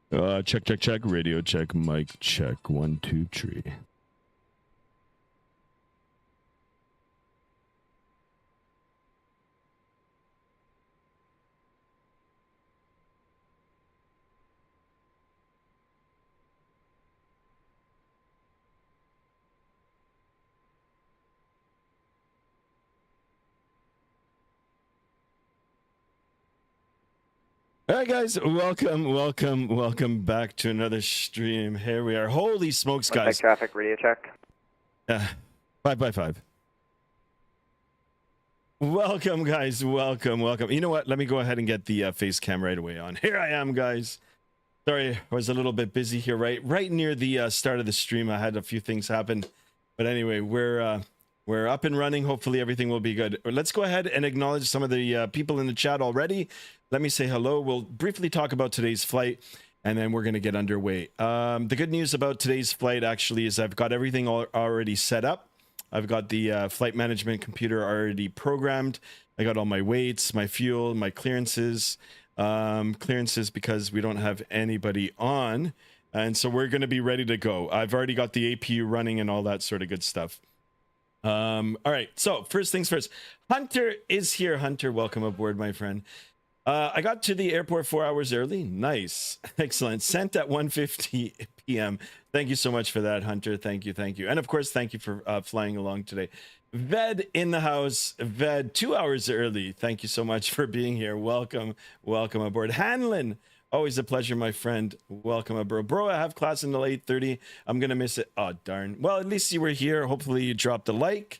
Check, check, check. Radio check. Mic check. 1, 2, 3. All right, guys, welcome back to another stream. Here we are. Holy smokes, guys! Traffic radio check. 5x5. Welcome, guys. Welcome. You know what? Let me go ahead and get the face cam right away on. Here I am, guys. Sorry, I was a little bit busy here. Right near the start of the stream, I had a few things happen, but anyway, we're up and running. Hopefully, everything will be good. Let's go ahead and acknowledge some of the people in the chat already. Let me say hello. We'll briefly talk about today's flight, and then we're going to get underway. The good news about today's flight actually is I've got everything already set up. I've got the flight management computer already programmed. I got all my weights, my fuel, my clearances. Clearances because we don't have anybody on. And so we're going to be ready to go. I've already got the APU running and all that sort of good stuff. All right. So first things first. Hunter is here. Hunter, welcome aboard, my friend. I got to the airport 4 hours early. Nice. Excellent. Sent at 1:50 p.m. Thank you so much for that, Hunter. Thank you. And of course, thank you for flying along today. Ved in the house. Ved 2 hours early. Thank you so much for being here. Welcome aboard. Hanlon, always a pleasure, my friend. Welcome aboard. Bro, I have class until 8:30. I'm going to miss it. Oh, darn. Well, at least you were here. Hopefully you dropped a like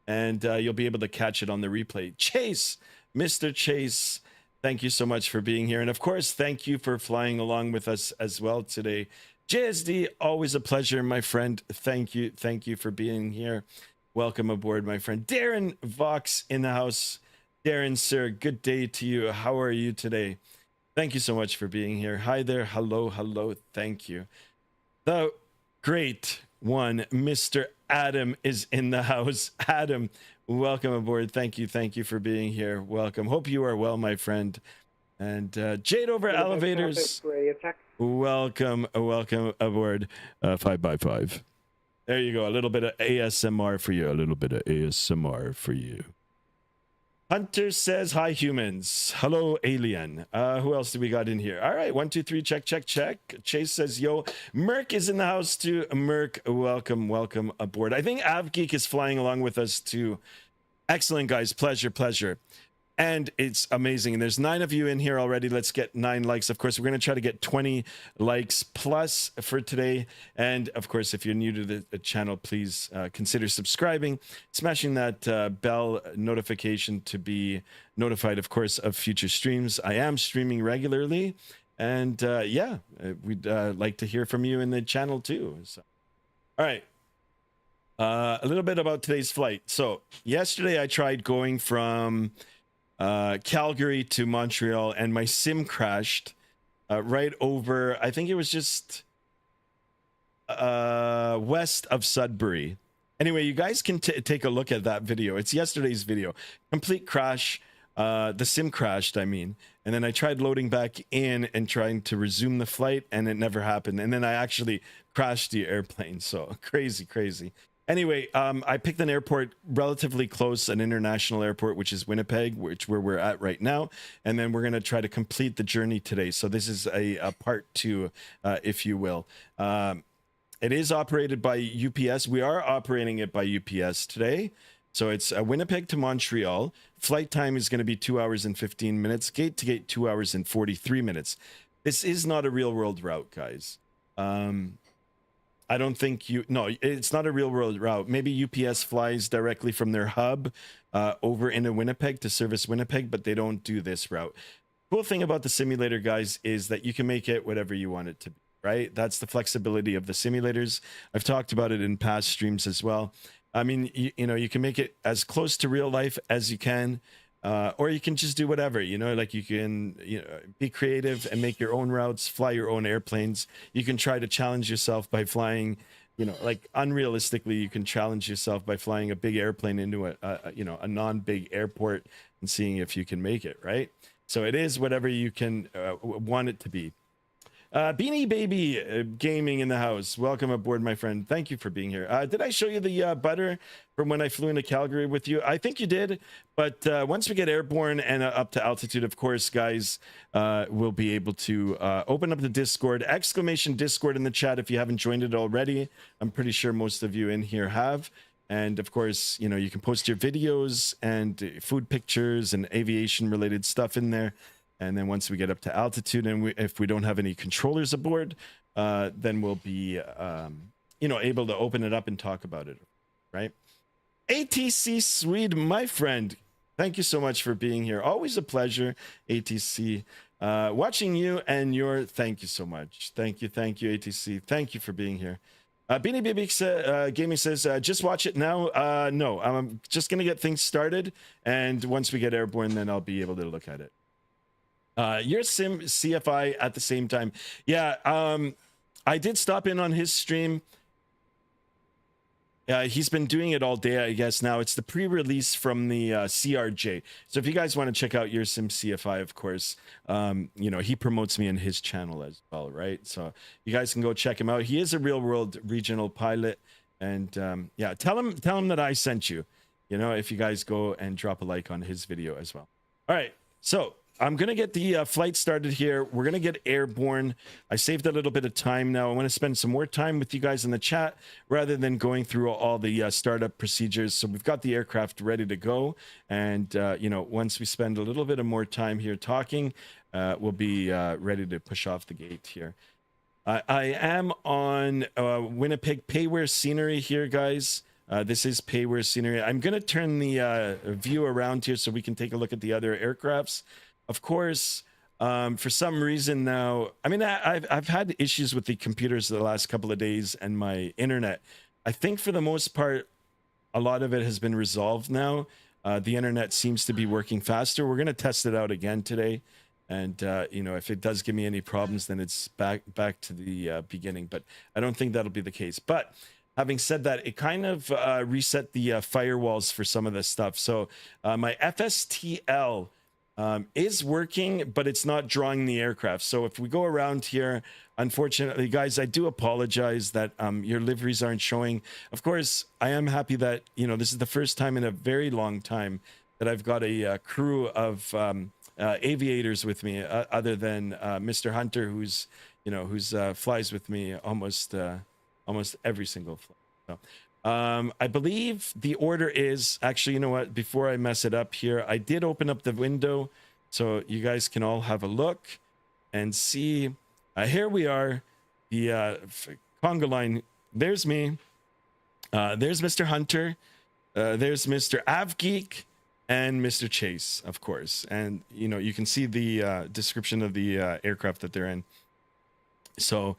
and you'll be able to catch it on the replay. Chase, Mr. Chase, thank you so much for being here. And of course, thank you for flying along with us as well today. JSD, always a pleasure, my friend. Thank you for being here. Welcome aboard, my friend. Darren Vox in the house. Darren, sir, good day to you. How are you today? Thank you so much for being here. Hi there. Hello. Thank you. The great one, Mr. Adam, is in the house. Adam, welcome aboard. Thank you for being here. Welcome. Hope you are well, my friend. And Jade over elevators. Welcome aboard 5x5. There you go. A little bit of ASMR for you. Hunter says, hi, humans. Hello, alien. Who else do we got in here? All right. 1, 2, 3. Check. Chase says, yo. Merc is in the house too. Merc, welcome aboard. I think AvGeek is flying along with us too. Excellent, guys. Pleasure. And it's amazing. And there's 9 of you in here already. Let's get 9 likes. Of course, we're going to try to get 20 likes plus for today. And of course, if you're new to the channel, please consider subscribing, smashing that bell notification to be notified, of course, of future streams. I am streaming regularly. And yeah, we'd like to hear from you in the channel too. So, all right. A little bit about today's flight. So yesterday I tried going from Calgary to Montreal, and my sim crashed right over, I think it was just west of Sudbury. Anyway, you guys can take a look at that video. It's yesterday's video. Complete crash. The sim crashed, I mean. And then I tried loading back in and trying to resume the flight, and it never happened. And then I actually crashed the airplane. So crazy. Anyway, I picked an airport relatively close, an international airport, which is Winnipeg, where we're at right now. And then we're going to try to complete the journey today. So this is a part 2, if you will. It is operated by UPS. We are operating it by UPS today. So it's Winnipeg to Montreal. Flight time is going to be 2 hours and 15 minutes. Gate to gate, 2 hours and 43 minutes. This is not a real world route, guys. I don't think it's not a real world route. Maybe UPS flies directly from their hub over into Winnipeg to service Winnipeg, but they don't do this route. Cool thing about the simulator, guys, is that you can make it whatever you want it to be, right? That's the flexibility of the simulators. I've talked about it in past streams as well. I mean, you can make it as close to real life as you can. Or you can just do whatever, like you can be creative and make your own routes, fly your own airplanes. You can try to challenge yourself by flying, like unrealistically, you can challenge yourself by flying a big airplane into a non-big airport and seeing if you can make it, right? So it is whatever you can want it to be. Beanie Baby Gaming in the house. Welcome aboard, my friend. Thank you for being here. Did I show you the butter from when I flew into Calgary with you? I think you did. But once we get airborne and up to altitude, of course, guys, we'll be able to open up the Discord. Exclamation Discord in the chat if you haven't joined it already. I'm pretty sure most of you in here have. And of course, you know, you can post your videos and food pictures and aviation related stuff in there. And then once we get up to altitude and if we don't have any controllers aboard, then we'll be, you know, able to open it up and talk about it, right? ATC Swede, my friend, thank you so much for being here. Always a pleasure, ATC. Watching you and your, thank you so much. Thank you, ATC. Thank you for being here. Beanie Baby Gaming says, just watch it now. No, I'm just going to get things started. And once we get airborne, then I'll be able to look at it. Your sim CFI at the same time. Yeah, I did stop in on his stream. He's been doing it all day, I guess. Now it's the pre-release from the CRJ. So if you guys want to check out your sim CFI, of course, you know, he promotes me in his channel as well, right? So you guys can go check him out. He is a real world regional pilot. And yeah, tell him that I sent you, you know, if you guys go and drop a like on his video as well. All right, so I'm going to get the flight started here. We're going to get airborne. I saved a little bit of time now. I want to spend some more time with you guys in the chat rather than going through all the startup procedures. So we've got the aircraft ready to go. And, you know, once we spend a little bit of more time here talking, we'll be ready to push off the gate here. I am on Winnipeg Payware Scenery here, guys. This is Payware Scenery. I'm going to turn the view around here so we can take a look at the other aircrafts. Of course, for some reason now, I mean, I've had issues with the computers the last couple of days and my internet. I think for the most part, a lot of it has been resolved now. The internet seems to be working faster. We're going to test it out again today. And, you know, if it does give me any problems, then it's back to the beginning. But I don't think that'll be the case. But having said that, it kind of reset the firewalls for some of this stuff. So my FSTL is working, but it's not drawing the aircraft. So if we go around here, unfortunately, guys, I do apologize that your liveries aren't showing. Of course, I am happy that, you know, this is the first time in a very long time that I've got a crew of aviators with me, other than Mr. Hunter, who's, you know, who's flies with me almost every single flight. So, I believe the order is actually, you know what, before I mess it up here, I did open up the window so you guys can all have a look and see. Here we are, the conga line. There's me. There's Mr. Hunter. There's Mr. Avgeek and Mr. Chase, of course. And, you know, you can see the description of the aircraft that they're in. So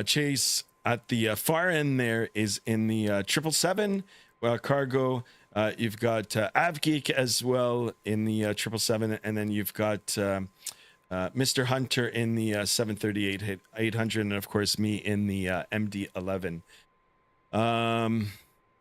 Chase at the far end there is in the 777 cargo. You've got Avgeek as well in the 777, and then you've got Mr. Hunter in the 738-800, and of course me in the MD-11.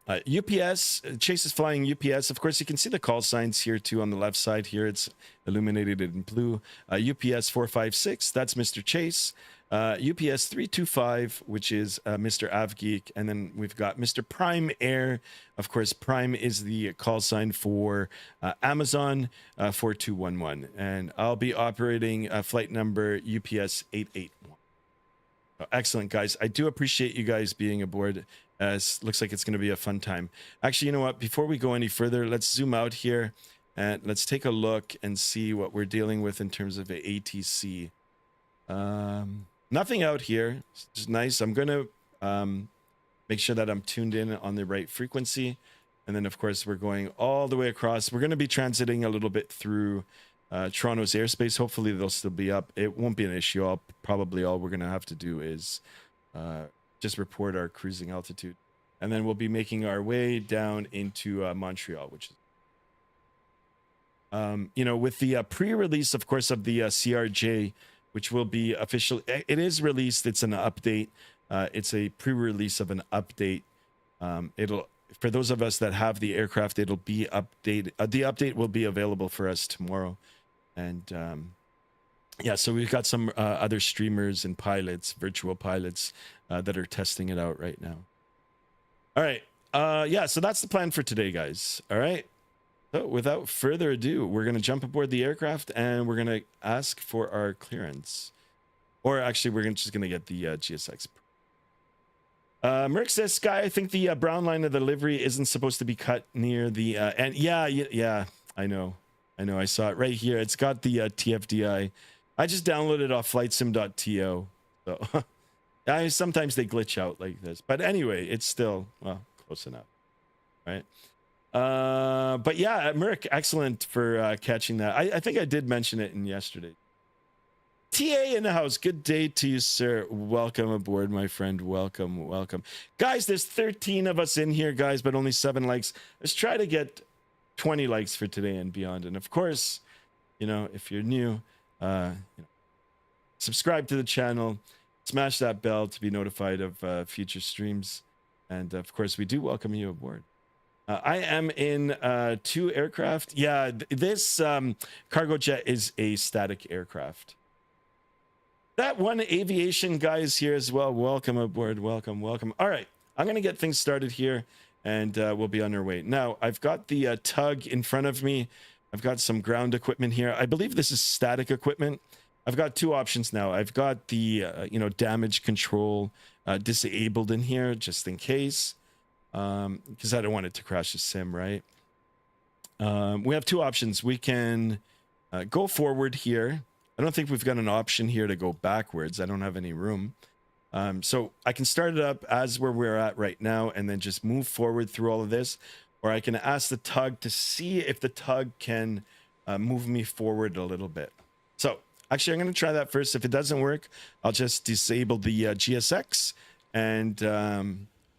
UPS, Chase is flying UPS. Of course, you can see the call signs here too on the left side here. It's illuminated in blue. UPS 456, that's Mr. Chase. UPS 325, which is Mr. Avgeek, and then we've got Mr. Prime Air. Of course, Prime is the call sign for Amazon 4211, and I'll be operating flight number UPS 881. Excellent, guys. I do appreciate you guys being aboard. Looks like it's going to be a fun time. Actually, you know what? Before we go any further, let's zoom out here and let's take a look and see what we're dealing with in terms of the ATC. Nothing out here. It's just nice. I'm going to make sure that I'm tuned in on the right frequency. And then, of course, we're going all the way across. We're going to be transiting a little bit through Toronto's airspace. Hopefully, they'll still be up. It won't be an issue. Probably all we're going to have to do is just report our cruising altitude. And then we'll be making our way down into Montreal, which is, you know, with the pre-release, of course, of the CRJ, which will be official. It is released. It's an update. It's a pre-release of an update. It'll, for those of us that have the aircraft, it'll be updated. The update will be available for us tomorrow. And yeah, so we've got some other streamers and pilots, virtual pilots, that are testing it out right now. All right. Yeah, so that's the plan for today, guys. All right. So without further ado, we're going to jump aboard the aircraft and we're going to ask for our clearance. Or actually, we're just going to get the GSX. Merc says, Sky, I think the brown line of the livery isn't supposed to be cut near the... and yeah, I know. I saw it right here. It's got the TFDI. I just downloaded off flightsim.to. So sometimes they glitch out like this. But anyway, it's still, well, close enough. Right? But yeah, Merc, excellent for catching that. I think I did mention it in yesterday. TA in the house. Good day to you, sir. Welcome aboard, my friend. Welcome. Guys, there's 13 of us in here, guys, but only 7 likes. Let's try to get 20 likes for today and beyond. And of course, you know, if you're new, subscribe to the channel, smash that bell to be notified of future streams. And of course, we do welcome you aboard. I am in 2 aircraft. Yeah, this cargo jet is a static aircraft. That one aviation guy is here as well. Welcome aboard. Welcome. All right, I'm going to get things started here and we'll be on our way. Now, I've got the tug in front of me. I've got some ground equipment here. I believe this is static equipment. I've got 2 options now. I've got the, damage control disabled in here just in case. Because I don't want it to crash the sim, right? We have 2 options. We can go forward here. I don't think we've got an option here to go backwards. I don't have any room. So I can start it up as where we're at right now and then just move forward through all of this. Or I can ask the tug to see if the tug can move me forward a little bit. So actually, I'm going to try that first. If it doesn't work, I'll just disable the GSX and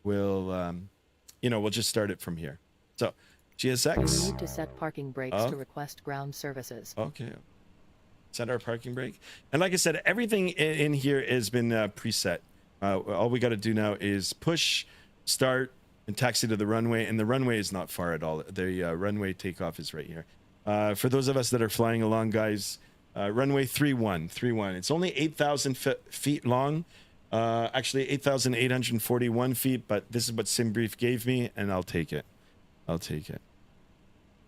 we'll just start it from here. So GSX. You need to set parking brakes to request ground services. Okay. Set our parking brake. And like I said, everything in here has been preset. All we got to do now is push, start, and taxi to the runway. And the runway is not far at all. The runway takeoff is right here. For those of us that are flying along, guys, runway 31. It's only 8,000 feet long. Actually 8,841 feet, but this is what SimBrief gave me, and I'll take it. All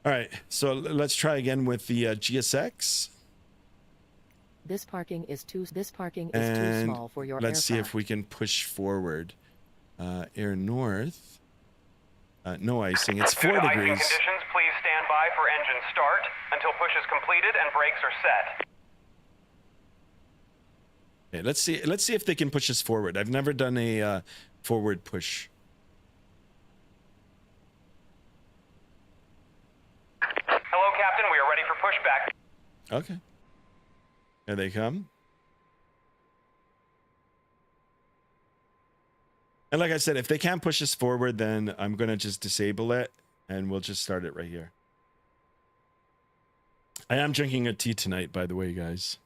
right, so let's try again with the GSX. This parking is too small for your let's aircraft. see if we can push forward. Air north. No icing. It's 4 degrees. Icing conditions, please stand by for engine start until push is completed and brakes are set. Okay, let's see if they can push us forward. I've never done a forward push. Hello, Captain. We are ready for pushback. Okay. Here they come. And like I said, if they can't push us forward, then I'm going to just disable it and we'll just start it right here. I am drinking a tea tonight, by the way, guys.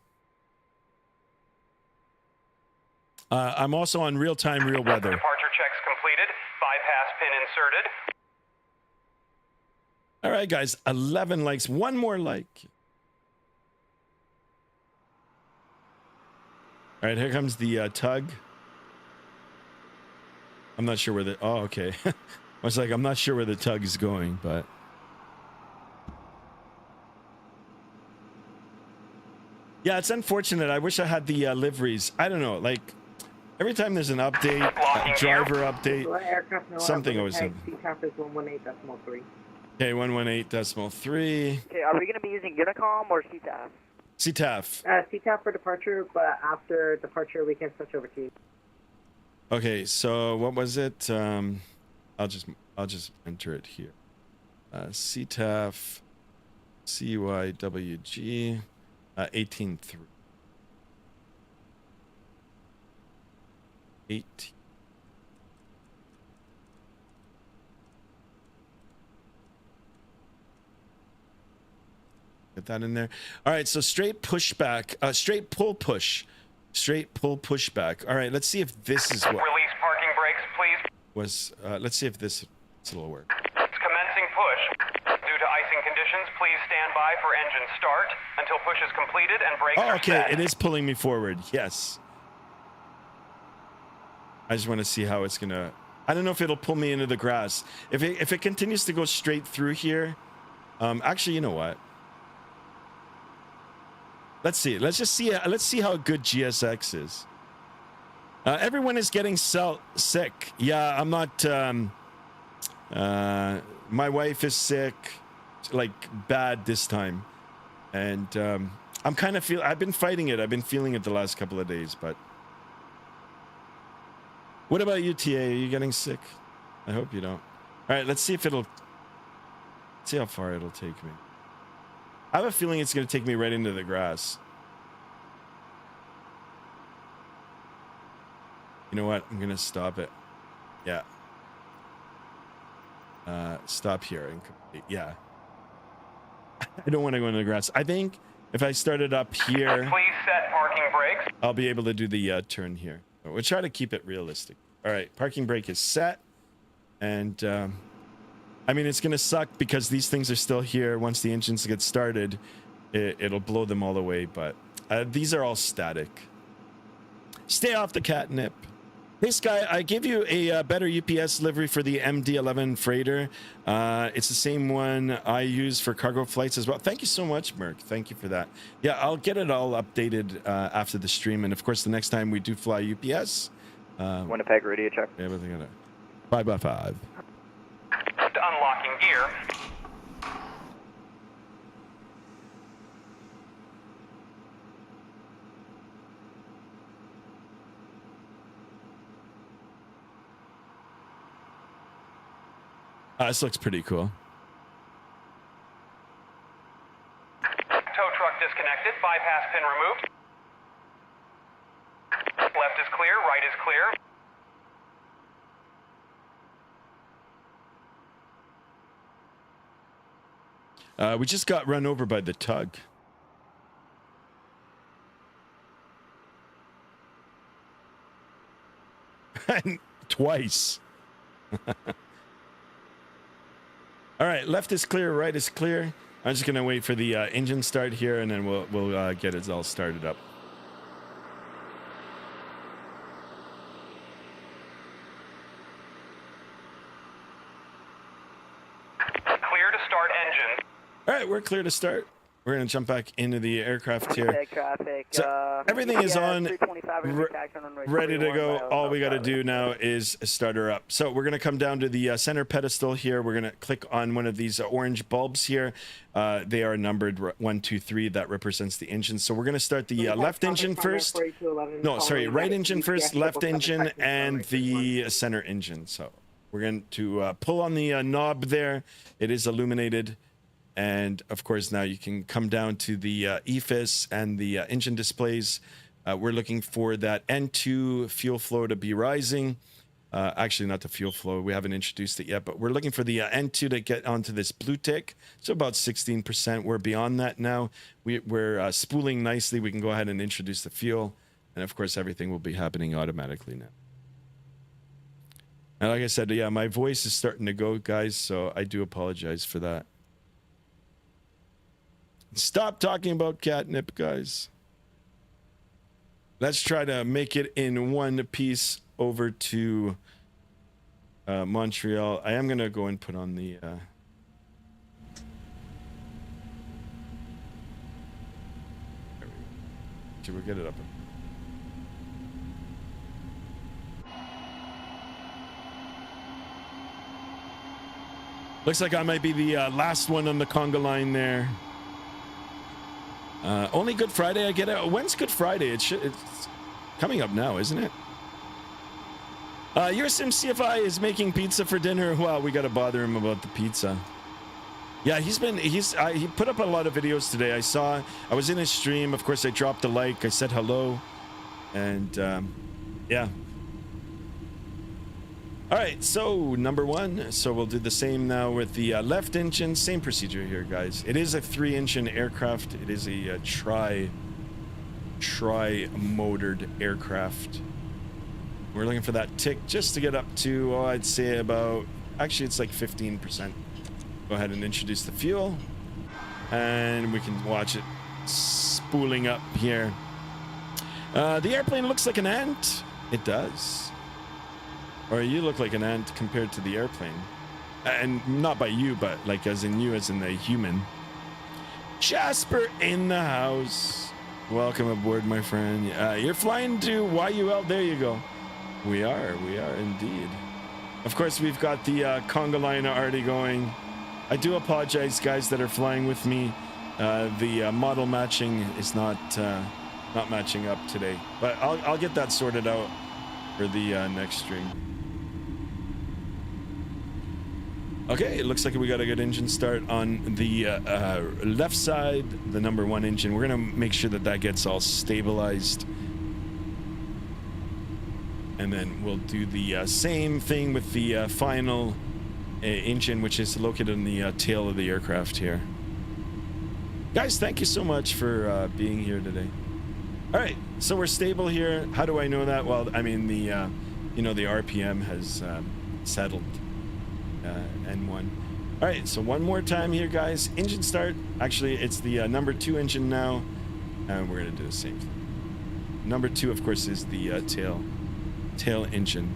I'm also on real-time, real weather. Departure checks completed. Bypass pin inserted. All right, guys. 11 likes. One more like. All right, here comes the tug. I'm not sure where the... Oh, okay. I was like, I'm not sure where the tug is going, but... Yeah, it's unfortunate. I wish I had the liveries. I don't know, like... Every time there's an update, a driver update, something always happens. CTAF is 118.3. Okay, 118.3. Okay, are we going to be using Unicom or CTAF? CTAF. CTAF for departure, but after departure we can switch over to you. Okay, so what was it? I'll just enter it here. CTAF, CYWG, 18.3. 18. Get that in there. All right, so straight pushback, straight pull push, straight pull pushback. All right, let's see if this is what Release parking brakes, please. was. Let's see if this will work. Commencing push. Do Due to icing conditions, please stand by for engine start until push is completed and brakes Oh, are okay. set. It is pulling me forward. Yes. I just want to see how it's gonna. I don't know if it'll pull me into the grass. If it continues to go straight through here, actually, you know what? Let's see. Let's just see. Let's see how good GSX is. Everyone is getting sick. Yeah, I'm not. My wife is sick, like bad this time, and I'm kind of I've been fighting it. I've been feeling it the last couple of days, but. What about you, TA? Are you getting sick? I hope you don't. All right, let's see if it'll. See how far it'll take me. I have a feeling it's going to take me right into the grass. You know what? I'm going to stop it. Yeah. Stop here and complete. Yeah. I don't want to go into the grass. I think if I started up here, Please set parking brakes. I'll be able to do the turn here. We'll try to keep it realistic. All right, parking brake is set. And, I mean, it's going to suck because these things are still here. Once the engines get started, it'll blow them all away. But these are all static. Stay off the catnip. Hey, Sky, I give you a better UPS delivery for the MD-11 freighter. It's the same one I use for cargo flights as well. Thank you so much, Merc. Thank you for that. Yeah, I'll get it all updated after the stream. And, of course, the next time we do fly UPS... Winnipeg, radio check. Everything in it. 5x5. Unlocking gear. This looks pretty cool. Tow truck disconnected. Bypass pin removed. Left is clear. Right is clear. We just got run over by the tug. Twice. All right, left is clear, right is clear. I'm just gonna wait for the engine start here, and then we'll get it all started up. Clear to start engine. All right, we're clear to start. We're gonna jump back into the aircraft here. Traffic. So everything is on, 325 ready to go. All we got to do now is start her up. So we're going to come down to the center pedestal here. We're going to click on one of these orange bulbs here. They are numbered 1, 2, 3. That represents the engine. So we're going to start the left engine first. No, sorry, right engine first, left engine, and the center engine. So we're going to pull on the knob there. It is illuminated. And of course, now you can come down to the EFIS and the engine displays. We're looking for that N2 fuel flow to be rising. Actually, not the fuel flow. We haven't introduced it yet, but we're looking for the N2 to get onto this blue tick. So about 16%. We're beyond that now. We're spooling nicely. We can go ahead and introduce the fuel. And of course, everything will be happening automatically now. And like I said, yeah, my voice is starting to go, guys. So I do apologize for that. Stop talking about catnip, guys. Let's try to make it in one piece over to Montreal. I am going to go and put on the... There we go. We'll get it up. Looks like I might be the last one on the conga line there. Only Good Friday I get it. When's Good Friday? It's coming up now, isn't it? Your Sim CFI is making pizza for dinner. Wow, we got to bother him about the pizza. Yeah, he put up a lot of videos today. I was in his stream. Of course, I dropped a like. I said hello. And, yeah. All right, so number one. So we'll do the same now with the left engine. Same procedure here, guys. It is a 3-engine aircraft. It is a tri-motored aircraft. We're looking for that tick just to get up to, I'd say about, actually it's like 15%. Go ahead and introduce the fuel, and we can watch it spooling up here. The airplane looks like an ant. It does. Or you look like an ant compared to the airplane. And not by you, but like as in you, as in the human. Jasper in the house. Welcome aboard, my friend. You're flying to CYUL. There you go. We are indeed. Of course, we've got the conga line already going. I do apologize, guys, that are flying with me. The model matching is not matching up today, but I'll get that sorted out for the next stream. Okay, it looks like we got a good engine start on the left side, the number 1 engine. We're gonna make sure that that gets all stabilized, and then we'll do the same thing with the final engine, which is located in the tail of the aircraft here. Guys, thank you so much for being here today. All right, so we're stable here. How do I know that? Well, I mean, the you know, the RPM has settled. N1. All right, so one more time here, guys. Engine start. Actually, it's the number 2 engine now, and we're gonna do the same thing. Number 2, of course, is the tail engine.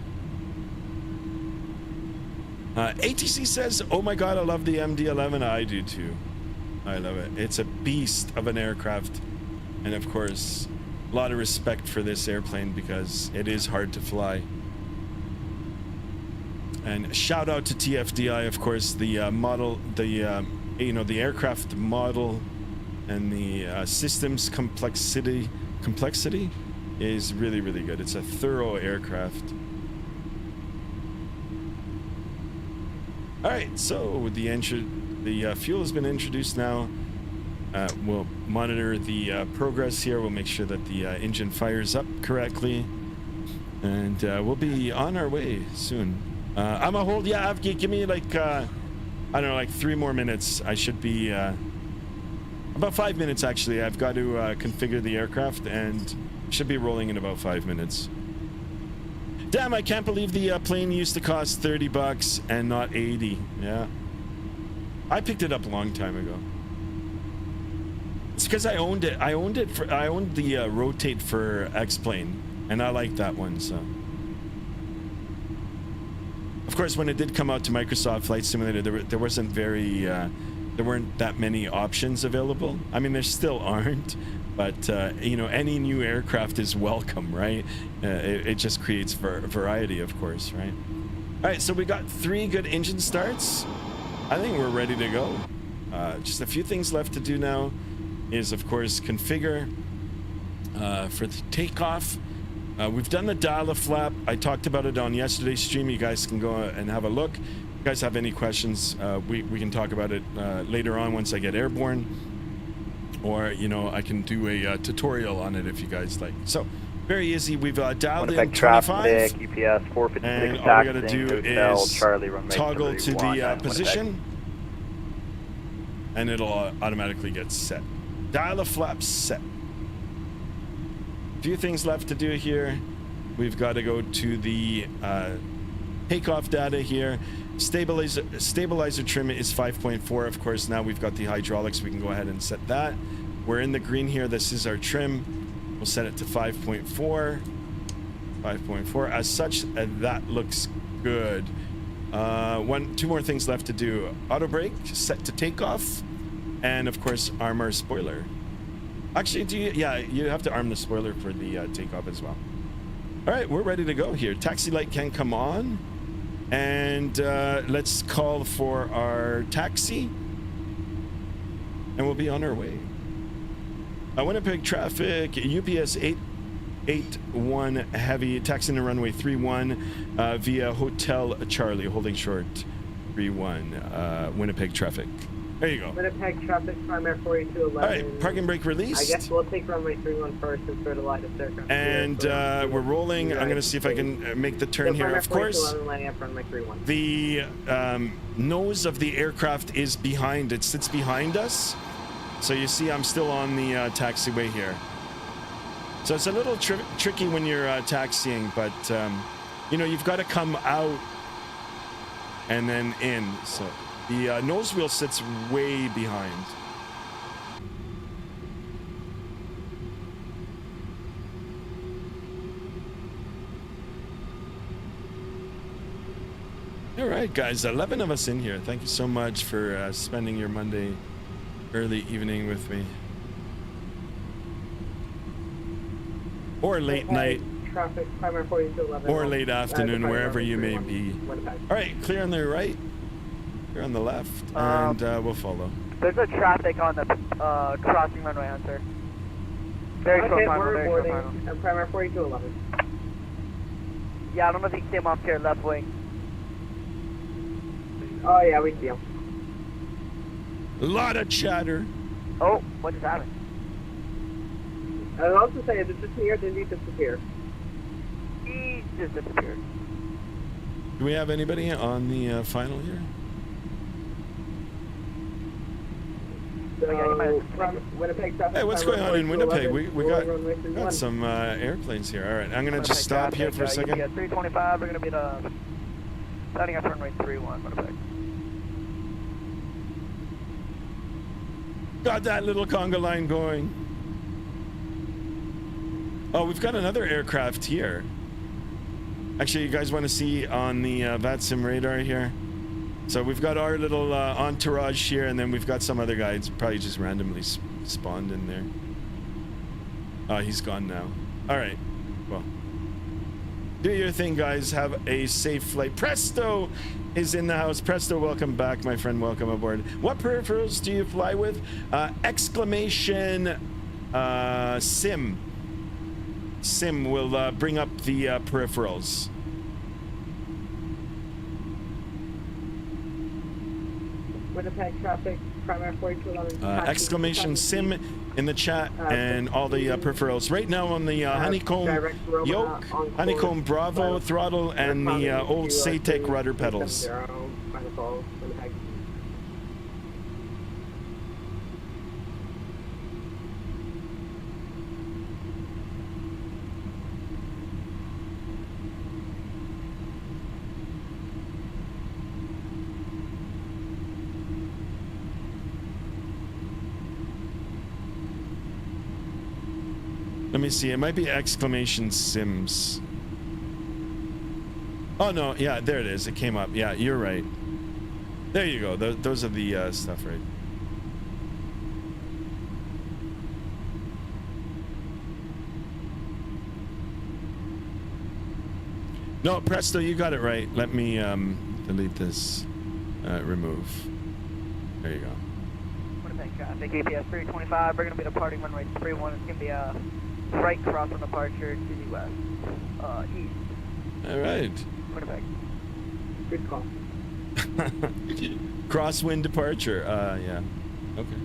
ATC says, "Oh my God, I love the MD-11." I do too. I love it. It's a beast of an aircraft, and of course, a lot of respect for this airplane because it is hard to fly. And shout out to TFDI, of course, the model, the you know, the aircraft model, and the systems complexity is really, really good. It's a thorough aircraft. All right, so the fuel has been introduced now. We'll monitor the progress here. We'll make sure that the engine fires up correctly, and we'll be on our way soon. I'm a hold. Yeah, Avgi, give me like I don't know, like 3 more minutes. I should be about 5 minutes actually. I've got to configure the aircraft and should be rolling in about 5 minutes. Damn, I can't believe the plane used to cost $30 and not 80. Yeah, I picked it up a long time ago. It's because I owned it. I owned the rotate for X-plane, and I like that one. So, of course, when it did come out to Microsoft Flight Simulator, there wasn't very there weren't that many options available. I mean, there still aren't, but you know, any new aircraft is welcome, right? It just creates variety, of course, right? All right, so we got 3 good engine starts. I think we're ready to go. Just a few things left to do now is, of course, configure for the takeoff. We've done the dial-a flap. I talked about it on yesterday's stream. You guys can go and have a look. If you guys have any questions, we can talk about it later on once I get airborne. Or, you know, I can do a tutorial on it if you guys like. So, very easy. We've dialed in 25. Traffic, UPS 456, and all we got to do Hotel, is Charlie, toggle to the position. Winnipeg. And it'll automatically get set. Dial-a flap set. Few things left to do here. We've got to go to the takeoff data here. Stabilizer trim is 5.4. Of course, now we've got the hydraulics. We can go ahead and set that. We're in the green here. This is our trim. We'll set it to 5.4. 5.4. As such, that looks good. 2 more things left to do. Auto brake set to takeoff, and of course, arm our spoiler. Actually, you have to arm the spoiler for the takeoff as well. All right, we're ready to go here. Taxi light can come on, and let's call for our taxi, and we'll be on our way. Winnipeg traffic, UPS 881 heavy, taxiing to runway 31 via Hotel Charlie, holding short 31, Winnipeg traffic. There you go. Winnipeg traffic, primary 4211. All right, parking brake released. I guess we'll take runway 31 first since we're the lightest aircraft. And we're rolling. I'm going to see if I can make the turn here. Of course, the nose of the aircraft is behind. It sits behind us. So you see I'm still on the taxiway here. So it's a little tricky when you're taxiing, but you know, you've got to come out and then in. So The nose wheel sits way behind. All right, guys, 11 of us in here. Thank you so much for spending your Monday early evening with me. Or late night. Traffic, primary 40 to 11. Or late afternoon, departing wherever runway you may 31, be. Winnipeg. All right, clear on the right. Clear on the left, and we'll follow. There's a traffic on the crossing runway, Hunter. Very short Okay, final, we're very short boarding. final. Primary 40 to 11. Yeah, I don't know if you can see him off to your left wing. Oh yeah, we see him. A lot of chatter. Oh, what just happened? I was also saying, did this here, did he disappear? He just disappeared. Do we have anybody on the final here? So, yeah, you might- from Winnipeg traffic. Hey, what's primary going on in 40 to Winnipeg? 11, We rolling runway got 31. some airplanes here. All right, I'm gonna Winnipeg just stop here for a traffic, second. UPS 325, we're gonna be starting at runway 31, Winnipeg. Got that little conga line going. Oh, we've got another aircraft here. Actually, you guys want to see on the Vatsim radar here? So we've got our little entourage here, and then we've got some other guys probably just randomly spawned in there. Oh, he's gone now. All right. Well, do your thing, guys. Have a safe flight. Presto is in the house. Presto, welcome back, my friend. Welcome aboard. What peripherals do you fly with? Exclamation sim. Sim will bring up the peripherals. Winnipeg traffic, primary 40 to 11. Exclamation sim in the chat and all the peripherals. Right now on the honeycomb direct robot yoke, on honeycomb course, bravo final. throttle, and the old Satec rudder pedals. 0, final call, Winnipeg. Let me see. It might be exclamation sims. Oh no, yeah, there it is. It came up. Yeah, you're right. There you go. Those are the stuff, right? No, Presto, you got it right. Let me delete this. Remove. There you go. Winnipeg traffic, UPS 325, we're gonna be departing runway 31. It's gonna be a right cross on departure to the west, east. All right. Winnipeg. Good call. Crosswind departure. Yeah. Okay.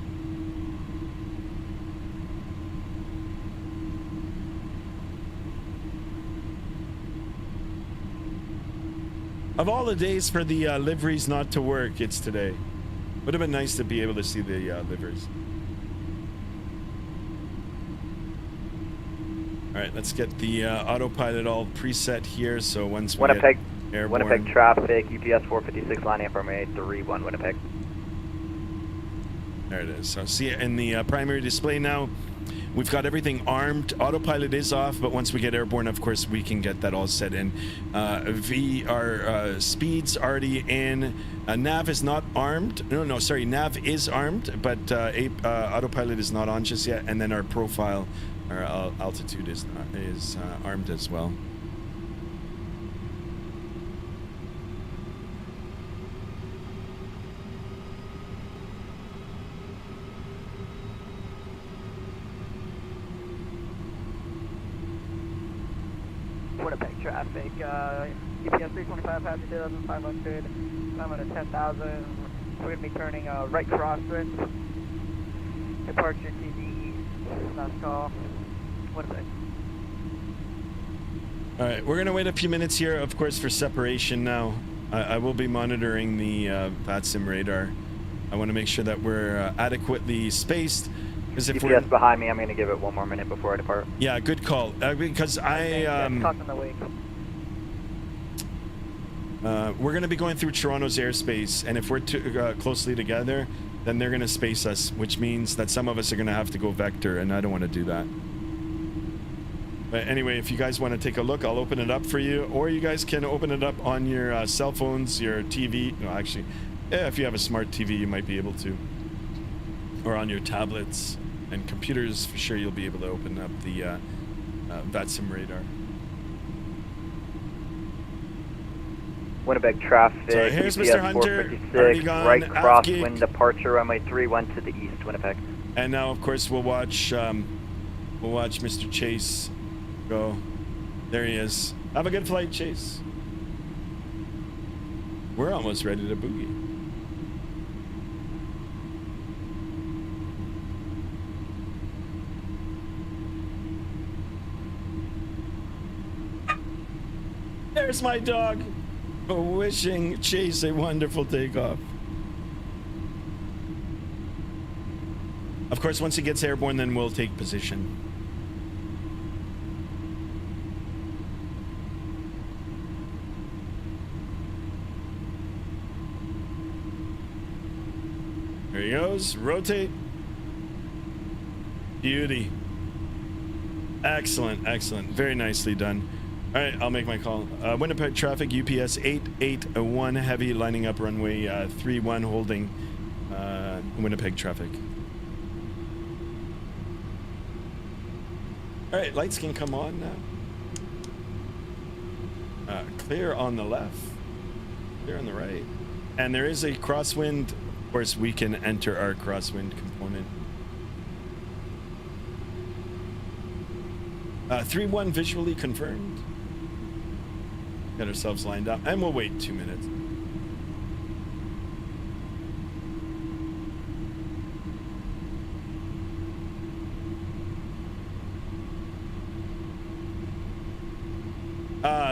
Of all the days for the liveries not to work, it's today. Would have been nice to be able to see the liveries. All right, let's get the autopilot all preset here. So once we Winnipeg, get airborne, Winnipeg traffic, UPS 456 lining up from runway 31, Winnipeg. there it is. So see it in the primary display now. We've got everything armed. Autopilot is off, but once we get airborne, of course, we can get that all set in. Our speed's already in. Nav is not armed. No, sorry. Nav is armed, but autopilot is not on just yet. And then our profile, our altitude is armed as well. Winnipeg traffic, UPS 325 passenger 2,500, I'm at 10,000. We're going to be turning right crosswind, departure to the east, last call, Winnipeg. All right, we're gonna wait a few minutes here, of course, for separation now. I will be monitoring the Vatsim radar. I want to make sure that we're adequately spaced. Because if we're UPS behind me, I'm going to give it one more minute before I depart. yeah, good call. Because Caught in the wake. We're going to be going through Toronto's airspace, and if we're closely together, then they're going to space us, which means that some of us are going to have to go vector, and I don't want to do that. But anyway, if you guys want to take a look, I'll open it up for you, or you guys can open it up on your cell phones, your TV. No, actually, yeah, if you have a smart TV, you might be able to, or on your tablets and computers. For sure, you'll be able to open up the Vatsim radar. Winnipeg traffic, So here's UPS Mr. Hunter, 456, right Argon, crosswind Afgeek. departure, runway 31 to the east, Winnipeg. And now, of course, we'll watch Mr. Chase go. There he is. Have a good flight, Chase. We're almost ready to boogie. There's my dog. Wishing Chase a wonderful takeoff. Of course, once he gets airborne, then we'll take position. There he goes. Rotate. Beauty. Excellent, excellent. Very nicely done. All right, I'll make my call. Winnipeg traffic, UPS 881 heavy, lining up runway 31, holding Winnipeg traffic. All right, lights can come on now. Clear on the left, clear on the right. And there is a crosswind. Of course, we can enter our crosswind component. 3-1 visually confirmed. Got ourselves lined up, and we'll wait 2 minutes.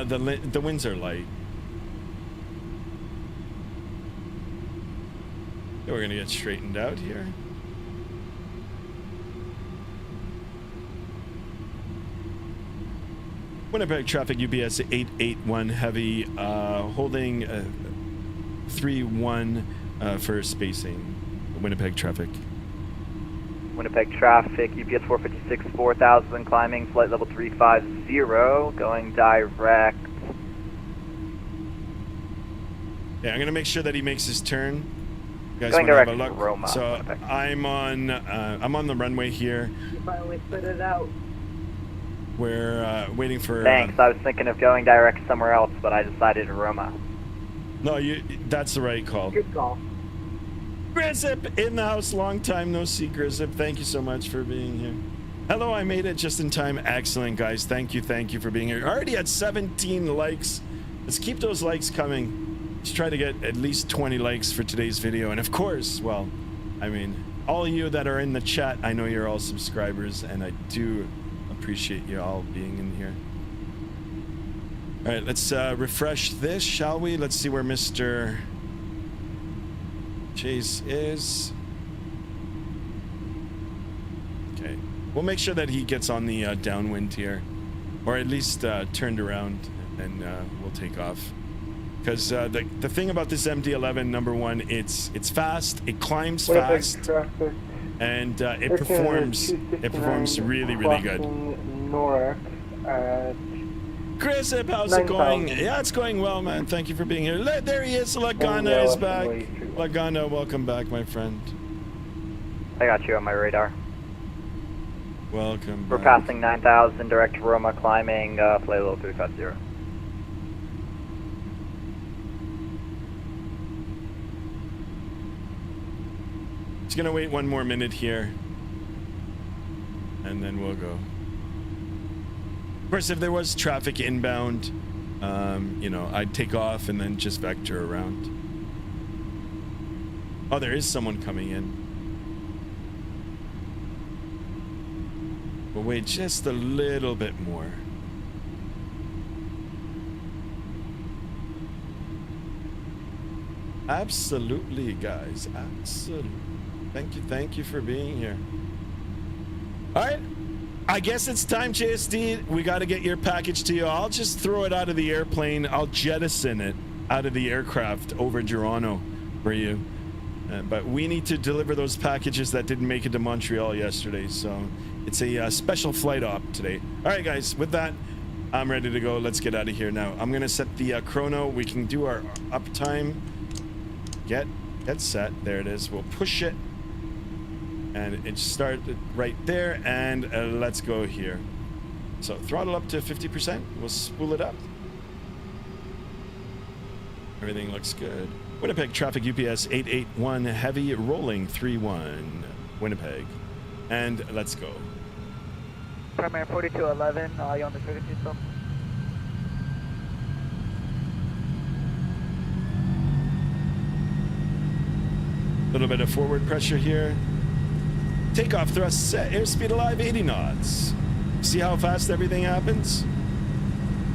The winds are light. Yeah, we're gonna get straightened out here. Winnipeg traffic, UPS 881 heavy, holding 3-1 for spacing. Winnipeg traffic. Winnipeg traffic, UPS 456, 4000, climbing, flight level 350, going direct. Yeah, I'm gonna make sure that he makes his turn. You guys Going want to have direct a to look? Roma, So Winnipeg. I'm on the runway here. You finally put it out. We're waiting for. Thanks, I was thinking of going direct somewhere else, but I decided Roma. No, that's the right call. Good call. Grizzip in the house, long time no see, Grizzip. Thank you so much for being here. Hello, I made it just in time. Excellent, guys. Thank you for being here. Already at 17 likes. Let's keep those likes coming. Let's try to get at least 20 likes for today's video. And of course, well, I mean, all of you that are in the chat, I know you're all subscribers, and I do appreciate you all being in here. All right, let's refresh this, shall we? Let's see where Mr. Chase is. Okay, we'll make sure that he gets on the downwind here, or at least turned around, and we'll take off. Because the thing about this MD-11, number one, it's fast, it climbs fast, and it performs really good. North, Chris, how's it going? Yeah, it's going well, man. Thank you for being here. There he is. Lagana is back. Lagana, welcome back, my friend. I got you on my radar. Welcome We're back. passing 9000, direct to Roma, climbing, flight level 350. Just gonna wait 1 more minute here, and then we'll go. Of course, if there was traffic inbound, you know, I'd take off and then just vector around. Oh, there is someone coming in. We'll wait just a little bit more. Absolutely, guys. Absolutely. Thank you for being here. All right. I guess it's time, JSD. We got to get your package to you. I'll just throw it out of the airplane. I'll jettison it out of the aircraft over Toronto for you. But we need to deliver those packages that didn't make it to Montreal yesterday. So it's a special flight op today. All right, guys, with that, I'm ready to go. Let's get out of here now. I'm going to set the chrono. We can do our uptime. Get set. There it is. We'll push it. And it started right there. And let's go here. So throttle up to 50%. We'll spool it up. Everything looks good. Winnipeg traffic UPS 881 heavy rolling 31 Winnipeg. And let's go. Primary 4211, you on the frequency still? A little bit of forward pressure here. Takeoff thrust set. Airspeed alive 80 knots. See how fast everything happens?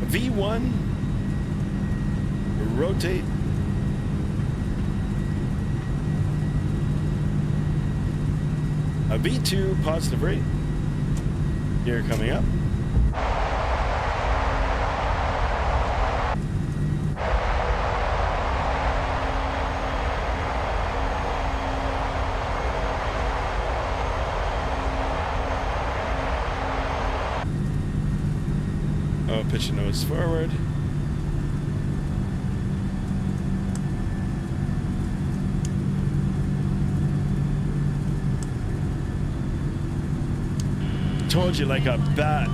V1. Rotate. A V2 positive rate. Gear coming up. Oh, pitch your nose forward. Told you like a bat.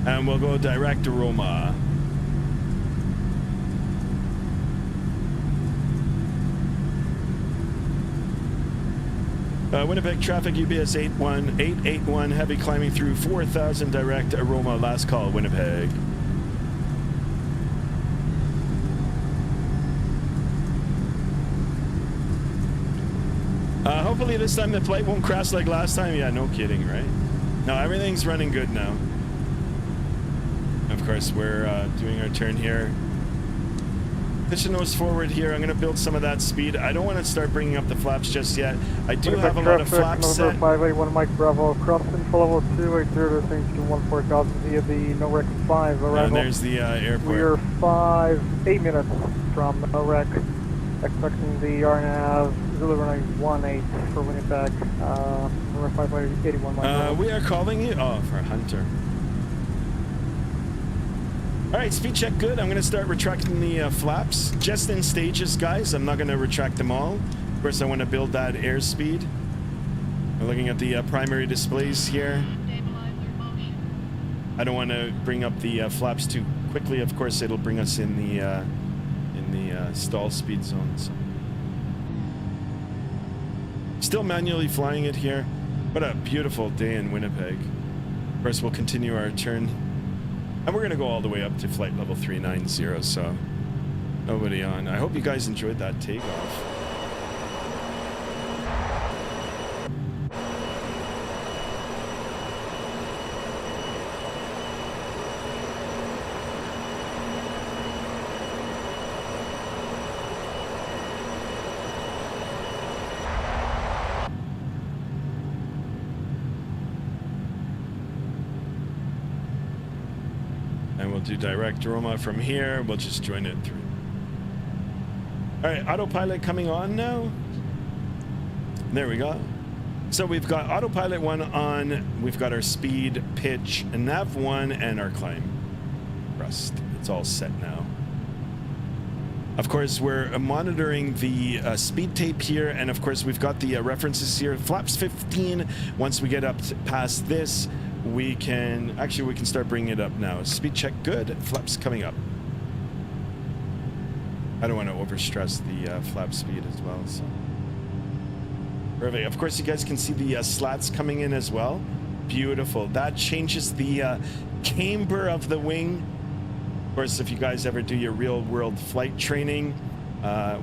And we'll go direct to Roma. Winnipeg traffic UPS 881 heavy climbing through 4,000 direct Roma. Last call, Winnipeg. Hopefully this time the flight won't crash like last time. Yeah, no kidding, right? No, everything's running good now. Of course, we're doing our turn here. Pitch the nose forward here. I'm going to build some of that speed. I don't want to start bringing up the flaps just yet. I do have a lot of flaps set. 581 Mike Bravo, crossing full level 280 to things to 14,000 via the no wreck 5 arrival. And there's the airport. We are 8 minutes from no wreck. Expecting the RNAV 0918 for Winnipeg. Number 581 Mike Bravo. We are calling you. Oh, for Hunter. All right, speed check good. I'm going to start retracting the flaps. Just in stages, guys. I'm not going to retract them all. Of course, I want to build that airspeed. We're looking at the primary displays here. I don't want to bring up the flaps too quickly. Of course, it'll bring us in the stall speed zones. Still manually flying it here. What a beautiful day in Winnipeg. Of course, we'll continue our turn. And we're going to go all the way up to flight level 390, so nobody on. I hope you guys enjoyed that takeoff. Do direct Roma from here. We'll just join it through. All right, autopilot coming on now. There we go. So we've got autopilot 1 on. We've got our speed, pitch, and nav 1, and our climb thrust. It's all set now. Of course, we're monitoring the speed tape here, and of course we've got the references here. Flaps 15. Once we get up past this, we can start bringing it up now. Speed check good. Flaps coming up. I don't want to overstress the flap speed as well. So perfect. Of course, you guys can see the slats coming in as well. Beautiful. That changes the camber of the wing. Of course, if you guys ever do your real world flight training,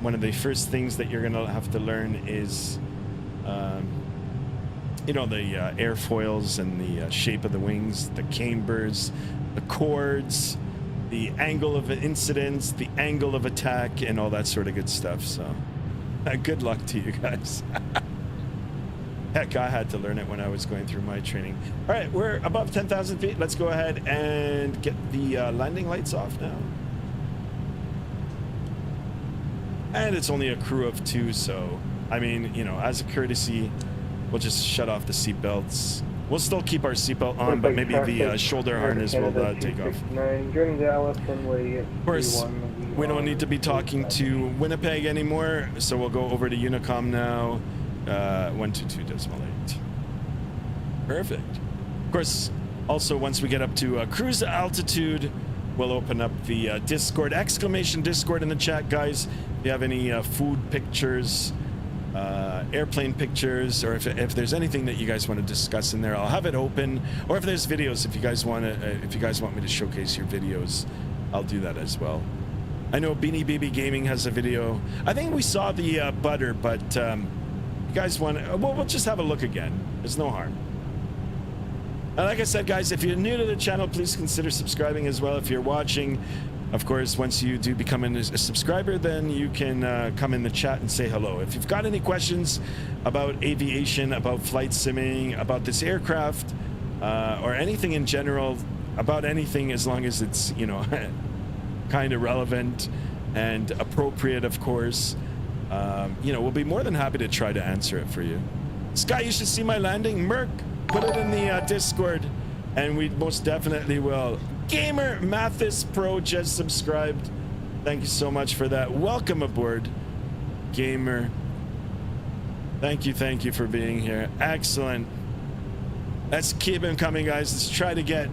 one of the first things that you're going to have to learn is you know, the airfoils and the shape of the wings, the cambers, the chords, the angle of incidence, the angle of attack, and all that sort of good stuff. So good luck to you guys. Heck, I had to learn it when I was going through my training. All right, we're above 10,000 feet. Let's go ahead and get the landing lights off now. And it's only a crew of 2, so I mean, you know, as a courtesy, we'll just shut off the seatbelts. We'll still keep our seatbelt on, but maybe the shoulder harness will take off. Of course, we don't need to be talking to Winnipeg anymore, so we'll go over to Unicom now. 122.8. Perfect. Of course, also once we get up to cruise altitude, we'll open up the Discord. Exclamation Discord in the chat, guys. If you have any food pictures, airplane pictures, or if there's anything that you guys want to discuss in there, I'll have it open. Or if there's videos, if you guys want me to showcase your videos, I'll do that as well. I know Beanie Baby Gaming has a video. I think we saw the butter, but you guys want to, well, we'll just have a look again. There's no harm. And like I said, guys, if you're new to the channel, please consider subscribing as well. If you're watching, of course, once you do become a subscriber, then you can come in the chat and say hello. If you've got any questions about aviation, about flight simming, about this aircraft, or anything in general, about anything, as long as it's, you know, kind of relevant and appropriate, of course, you know, we'll be more than happy to try to answer it for you. Sky, you should see my landing. Merc, put it in the Discord, and we most definitely will. Gamer Mathis Pro just subscribed. Thank you so much for that. Welcome aboard, Gamer. Thank you for being here. Excellent. Let's keep them coming, guys. Let's try to get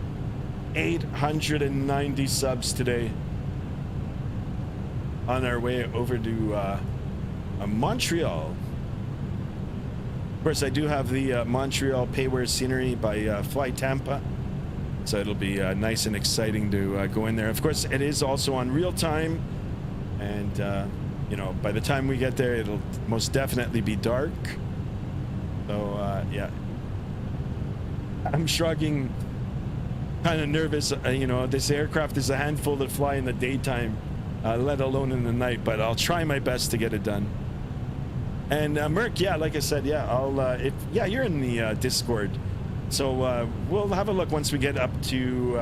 890 subs today. On our way over to Montreal. Of course, I do have the Montreal Payware scenery by Fly Tampa, so it'll be nice and exciting to go in there. Of course, it is also on real time, and you know, by the time we get there, it'll most definitely be dark. So yeah, I'm shrugging, kind of nervous. You know, this aircraft is a handful that fly in the daytime, let alone in the night, but I'll try my best to get it done. And Merc, yeah, like I said, yeah, I'll yeah, you're in the Discord, so we'll have a look once we get up to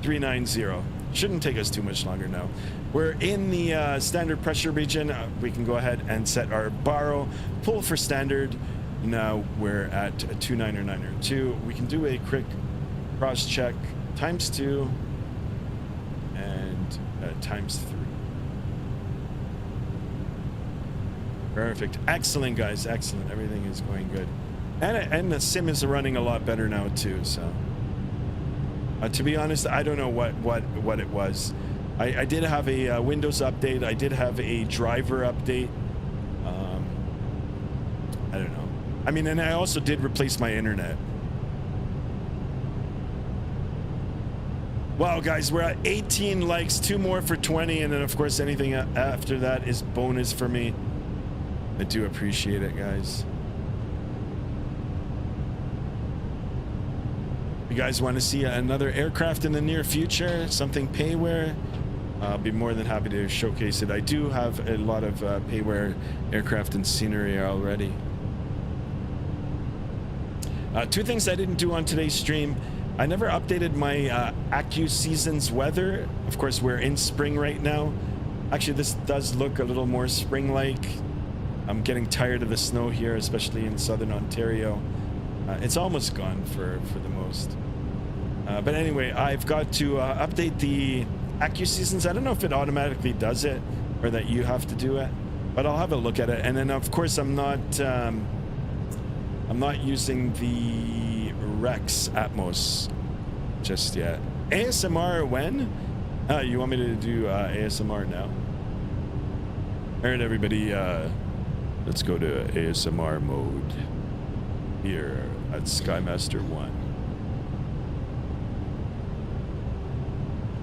390. Shouldn't take us too much longer now. We're in the standard pressure region. We can go ahead and set our baro, pull for standard. Now we're at 29902. We can do a quick cross check, ×2 and ×3. Perfect. Excellent, guys. Excellent. Everything is going good. And the sim is running a lot better now too, so to be honest, I don't know what it was. I did have a Windows update. I did have a driver update. I don't know. I mean, and I also did replace my internet. Wow, guys, we're at 18 likes, 2 more for 20, and then of course anything after that is bonus for me. I do appreciate it, guys. You guys want to see another aircraft in the near future, something payware, I'll be more than happy to showcase it. I do have a lot of payware aircraft and scenery already. 2 things I didn't do on today's stream. I never updated my AccuSeasons weather. Of course, we're in spring right now. Actually, this does look a little more spring-like. I'm getting tired of the snow here, especially in southern Ontario. It's almost gone for the most. But anyway, I've got to update the AccuSeasons. I don't know if it automatically does it or that you have to do it, but I'll have a look at it. And then of course I'm not using the Rex Atmos just yet. ASMR when? You want me to do ASMR now? All right, everybody, let's go to ASMR mode here at Skymaster 1.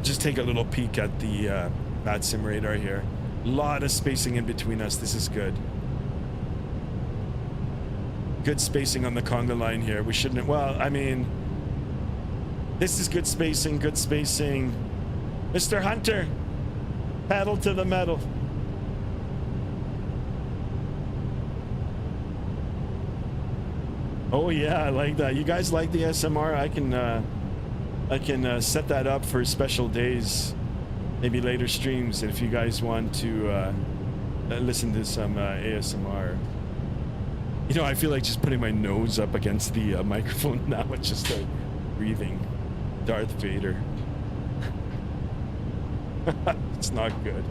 Just take a little peek at the Vatsim radar here. A lot of spacing in between us. This is good. Good spacing on the conga line here. We shouldn't, well, I mean, this is good spacing, good spacing. Mr. Hunter, paddle to the metal. Oh yeah, I like that. You guys like the SMR? I can set that up for special days, maybe later streams. And if you guys want to listen to some ASMR. You know, I feel like just putting my nose up against the microphone now. It's just start breathing. Darth Vader. It's not good.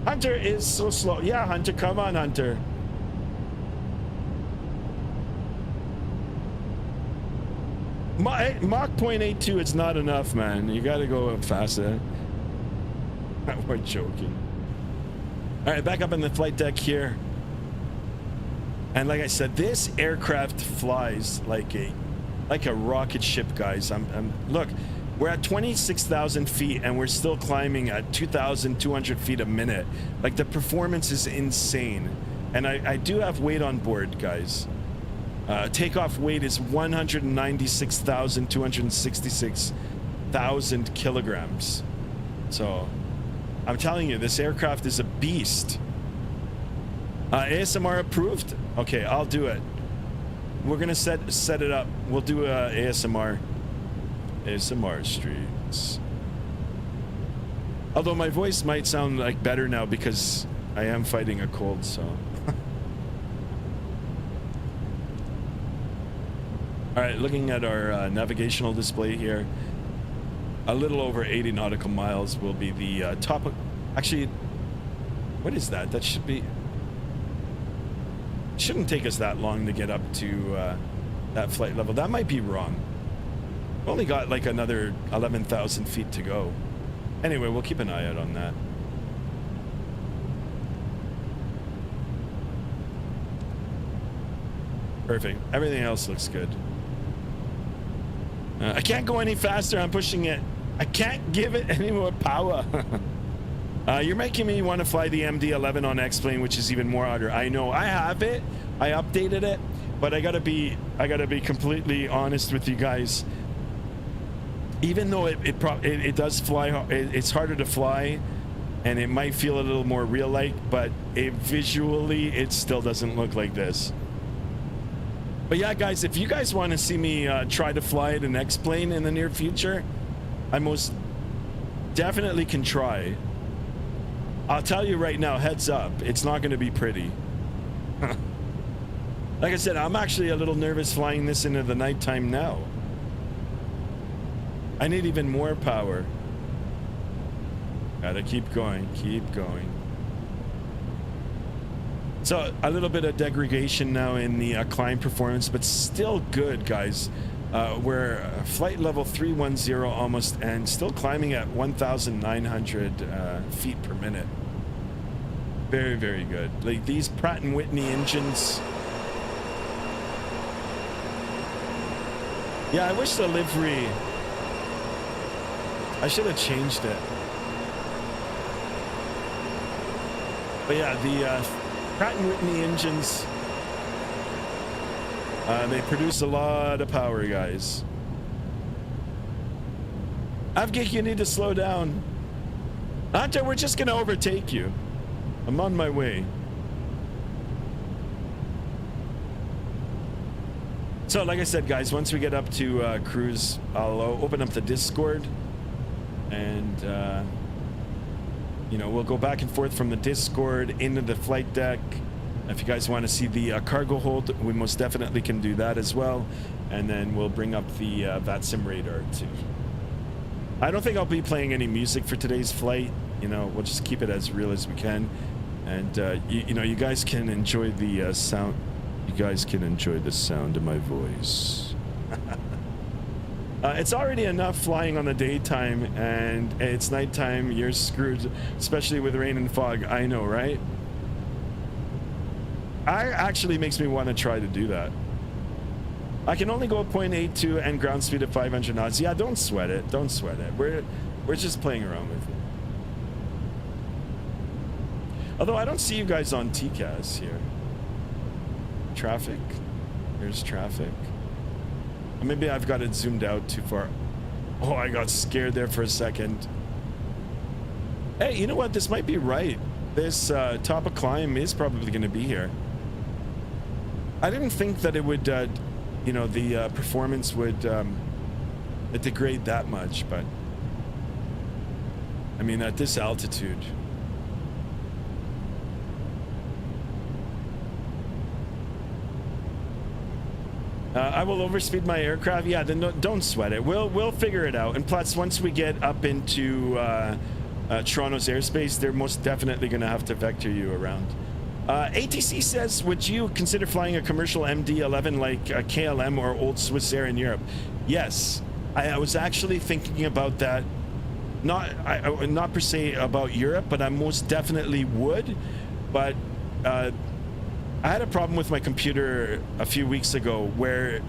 Hunter is so slow. Yeah, Hunter, come on, Hunter. Mach 0.82 is not enough, man. You gotta go faster. We're joking. All right, back up on the flight deck here. And like I said, this aircraft flies like a rocket ship, guys. Look, we're at 26,000 feet and we're still climbing at 2,200 feet a minute. Like, the performance is insane. And I do have weight on board, guys. Takeoff weight is 196,266,000 kilograms. So I'm telling you, this aircraft is a beast. ASMR approved? Okay, I'll do it. We're gonna set it up. We'll do ASMR streets. Although my voice might sound like better now because I am fighting a cold, so. All right, looking at our navigational display here, a little over 80 nautical miles will be the top of, actually, what is that? That shouldn't take us that long to get up to that flight level. That might be wrong. We've only got like another 11,000 feet to go. Anyway, we'll keep an eye out on that. Perfect. Everything else looks good. I can't go any faster. I'm pushing it. I can't give it any more power. You're making me want to fly the MD-11 on X-Plane, which is even more harder. I know. I have it. I updated it, but I gotta be completely honest with you guys. Even though it does fly, it's harder to fly, and it might feel a little more real-like, but visually it still doesn't look like this. But yeah, guys, if you guys want to see me try to fly it in X-Plane in the near future, I most definitely can try. I'll tell you right now, heads up, it's not going to be pretty. Like I said, I'm actually a little nervous flying this into the nighttime now. I need even more power. Gotta keep going, keep going. So a little bit of degradation now in the climb performance, but still good, guys. We're flight level 310 almost, and still climbing at 1,900 feet per minute. Very, very good. Like these Pratt & Whitney engines. Yeah, I wish the livery, I should have changed it. But yeah, the Pratt & Whitney engines, they produce a lot of power, guys. Avgeek, you need to slow down. Hunter, we're just gonna overtake you. I'm on my way. So like I said, guys, once we get up to cruise, I'll open up the Discord, and you know, we'll go back and forth from the Discord into the flight deck. If you guys want to see the cargo hold, we most definitely can do that as well. And then we'll bring up the Vatsim radar too. I don't think I'll be playing any music for today's flight. You know, we'll just keep it as real as we can. And you know, you guys can enjoy the sound. You guys can enjoy the sound of my voice. It's already enough flying on the daytime, and it's nighttime. You're screwed, especially with rain and fog. I know, right? Actually makes me want to try to do that. I can only go 0.82 and ground speed at 500 knots. Yeah, don't sweat it. Don't sweat it. We're just playing around with it. Although I don't see you guys on TCAS here. Traffic. Here's traffic. Or maybe I've got it zoomed out too far. Oh, I got scared there for a second. Hey, you know what? This might be right. This top of climb is probably going to be here. I didn't think that it would, you know, the performance would degrade that much, but I mean, at this altitude. I will overspeed my aircraft. Yeah, then don't sweat it. We'll figure it out. And plus, once we get up into Toronto's airspace, they're most definitely going to have to vector you around. ATC says, would you consider flying a commercial MD-11 like a KLM or Old Swiss Air in Europe? Yes, I was actually thinking about that. Not per se about Europe, but I most definitely would. But I had a problem with my computer a few weeks ago where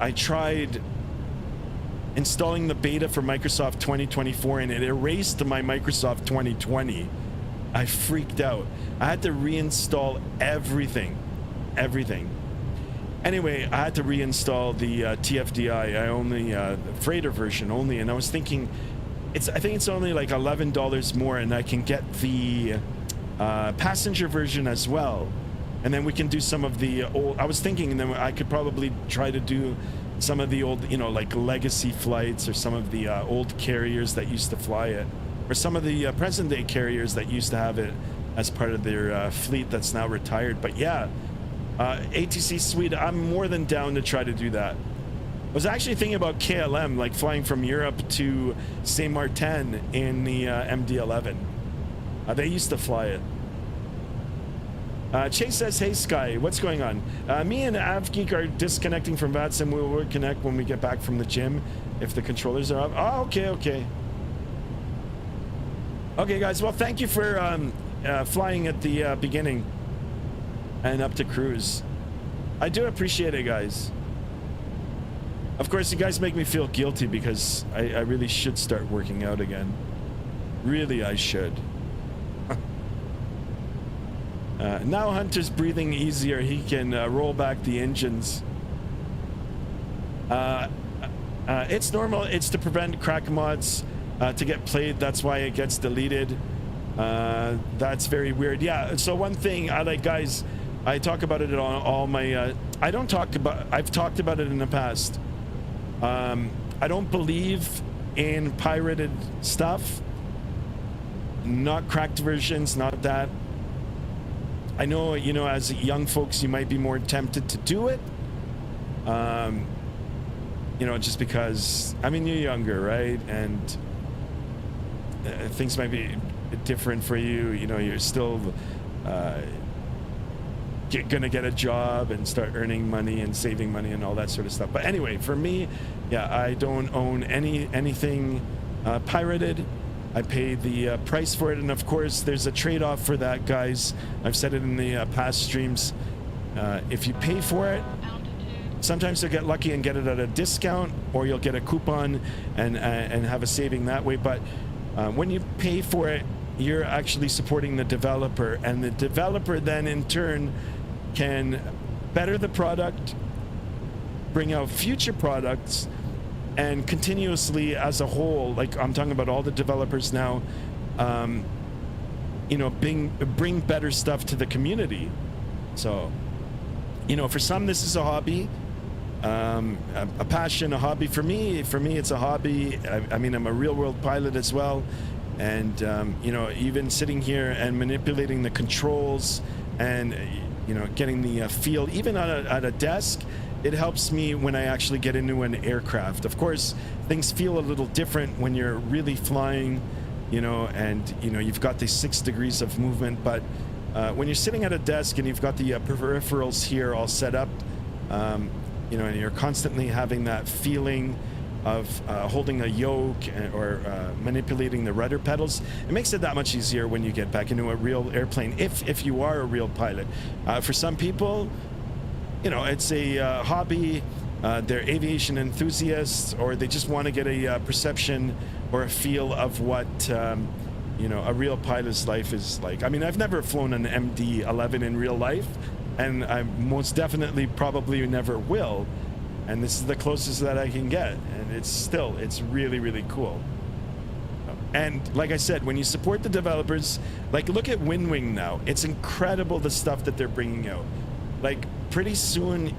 I tried installing the beta for Microsoft 2024 and it erased my Microsoft 2020. I freaked out. I had to reinstall everything. Anyway, I had to reinstall the TFDI. I only freighter version only, and I was thinking, I think it's only like $11 more, and I can get the passenger version as well, and then we can do some of the old. I was thinking, then I could probably try to do some of the old, like legacy flights or some of the old carriers that used to fly it, or some of the present-day carriers that used to have it as part of their fleet that's now retired. But yeah, ATC Swede, I'm more than down to try to do that. I was actually thinking about KLM, like flying from Europe to Saint Martin in the MD-11. They used to fly it. Chase says, hey Sky, what's going on? Me and AvGeek are disconnecting from Vatsim. We'll reconnect when we get back from the gym if the controllers are up. Oh, okay. Okay, guys, well, thank you for flying at the beginning and up to cruise. I do appreciate it, guys. Of course, you guys make me feel guilty because I really should start working out again. Really, I should. Now Hunter's breathing easier. He can roll back the engines. It's normal. It's to prevent crack mods to get played. That's why it gets deleted. That's very weird. Yeah, so one thing I like, guys, I talk about it on all my... I've talked about it in the past. I don't believe in pirated stuff. Not cracked versions, not that. I know, as young folks, you might be more tempted to do it. Just because, you're younger, right? And things might be different for you. You're still gonna get a job and start earning money and saving money and all that sort of stuff. But anyway, for me, yeah, I don't own anything pirated. I pay the price for it, and of course there's a trade-off for that, guys. I've said it in the past streams. If you pay for it, sometimes you'll get lucky and get it at a discount, or you'll get a coupon and have a saving that way. But when you pay for it, you're actually supporting the developer, and the developer then in turn can better the product, bring out future products, and continuously as a whole, like I'm talking about all the developers now, bring better stuff to the community. So, for some this is a hobby, a passion, a hobby. For me it's a hobby. I'm a real world pilot as well. And, even sitting here and manipulating the controls and, getting the feel, even at a desk, it helps me when I actually get into an aircraft. Of course, things feel a little different when you're really flying, and, you've got these 6 degrees of movement. But when you're sitting at a desk and you've got the peripherals here all set up, and you're constantly having that feeling of holding a yoke or manipulating the rudder pedals, it makes it that much easier when you get back into a real airplane, if you are a real pilot. For some people, it's a hobby, they're aviation enthusiasts, or they just want to get a perception or a feel of what a real pilot's life is like. I've never flown an MD-11 in real life, and I most definitely probably never will. And this is the closest that I can get, and it's really, really cool. And like I said, when you support the developers, like look at WinWing now. It's incredible the stuff that they're bringing out. Like pretty soon,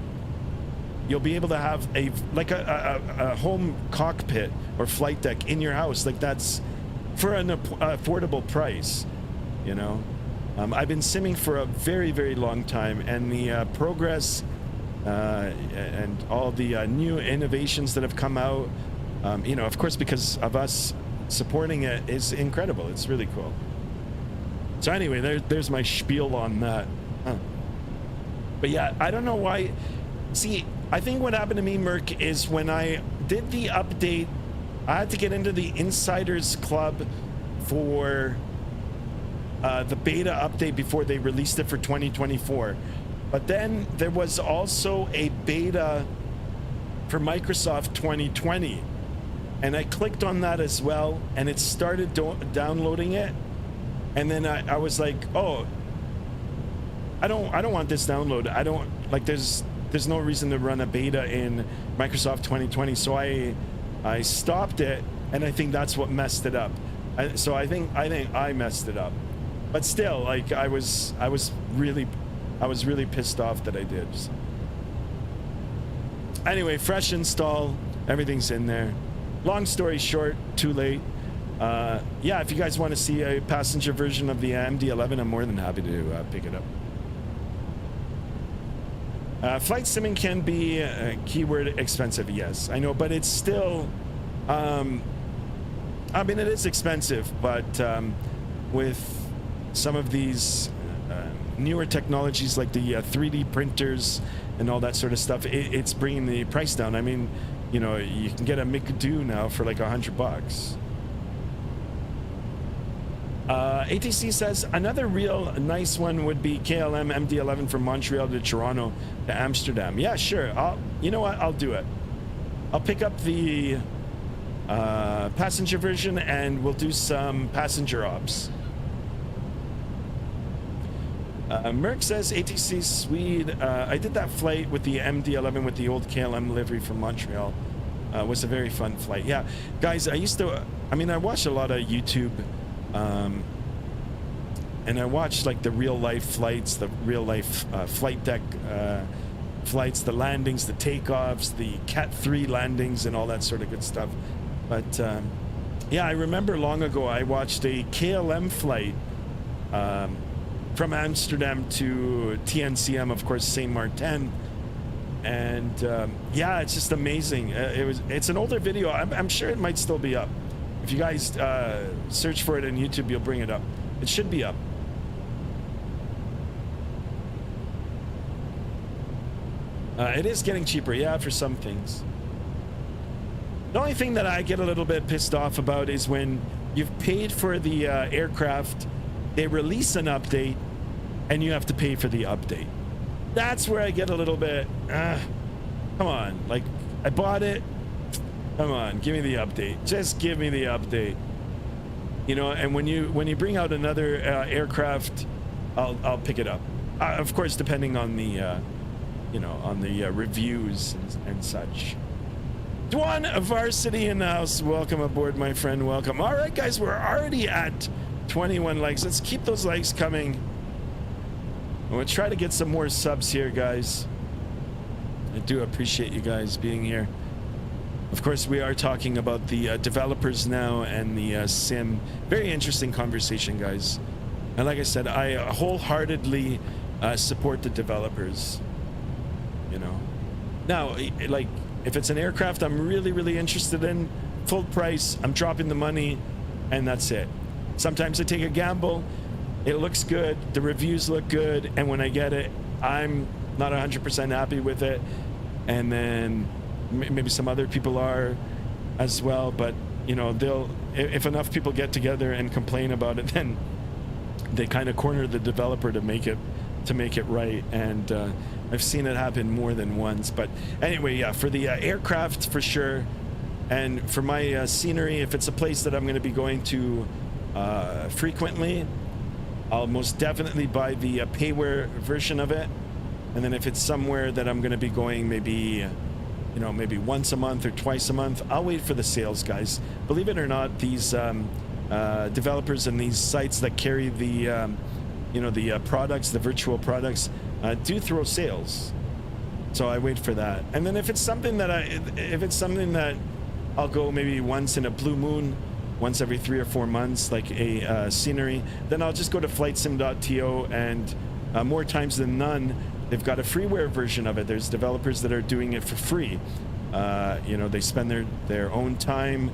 you'll be able to have a home cockpit or flight deck in your house. Like that's for an affordable price, I've been simming for a very, very long time, and the progress and all the new innovations that have come out. You know, of course, because of us supporting it is incredible. It's really cool. So anyway, there's my spiel on that. But yeah, I don't know why. See, I think what happened to me, Merc, is when I did the update, I had to get into the Insiders Club for the beta update before they released it for 2024. But then there was also a beta for Microsoft 2020. And I clicked on that as well, and it started downloading it. And then I was like, oh, I don't want this download. I don't like, there's no reason to run a beta in Microsoft 2020. So I stopped it, and I think that's what messed it up. So I think I messed it up. But still, like, I was really pissed off that I did. Anyway, fresh install, everything's in there. Long story short, too late. Yeah, if you guys want to see a passenger version of the MD-11, I'm more than happy to pick it up. Flight simming can be keyword expensive, yes, I know, but it's still, I mean, it is expensive, but with some of these newer technologies like the 3D printers and all that sort of stuff, it's bringing the price down. I mean, you know, you can get a McDo now for like $100. ATC says another real nice one would be KLM MD-11 from Montreal to Toronto to Amsterdam. Yeah, sure. You know what? I'll do it. I'll pick up the passenger version and we'll do some passenger ops. Merck says ATC Swede. I did that flight with the MD-11 with the old KLM livery from Montreal. Was a very fun flight. Yeah, guys, I watch a lot of YouTube. And I watched like the real life flights, the real life flight deck flights, the landings, the takeoffs, the Cat 3 landings and all that sort of good stuff. But yeah, I remember long ago I watched a KLM flight from Amsterdam to TNCM, of course, Saint Martin. And yeah, it's just amazing. It's an older video. I'm sure it might still be up. If you guys search for it on YouTube, you'll bring it up. It should be up. It is getting cheaper, yeah, for some things. The only thing that I get a little bit pissed off about is when you've paid for the aircraft, they release an update, and you have to pay for the update. That's where I get a little bit, come on, like, I bought it. Come on, give me the update. Just give me the update. You know, and when you bring out another aircraft, I'll pick it up. Of course, depending on the, you know, on the reviews and such. Dwan Varsity in the house. Welcome aboard, my friend. Welcome. All right, guys, we're already at 21 likes. Let's keep those likes coming. We'll try to get some more subs here, guys. I do appreciate you guys being here. Of course, we are talking about the developers now and the sim. Very interesting conversation, guys. And like I said, I wholeheartedly support the developers. You know, now, like, if it's an aircraft I'm really interested in, full price, I'm dropping the money, and that's it. Sometimes I take a gamble. It looks good, the reviews look good, and when I get it, I'm not 100% happy with it, and then maybe some other people are as well, but you know, if enough people get together and complain about it, then they kind of corner the developer to make it right. And I've seen it happen more than once. But anyway, yeah, for the aircraft for sure, and for my scenery, if it's a place that I'm going to be going to frequently, I'll most definitely buy the payware version of it. And then if it's somewhere that I'm going to be going maybe, you know, maybe once a month or twice a month, I'll wait for the sales, guys. Believe it or not, these developers and these sites that carry the, you know, the products, the virtual products, do throw sales. So I wait for that. And then if it's something that I'll go maybe once in a blue moon, once every 3 or 4 months, like a scenery, then I'll just go to flightsim.to and more times than none, they've got a freeware version of it. There's developers that are doing it for free. You know, they spend their own time,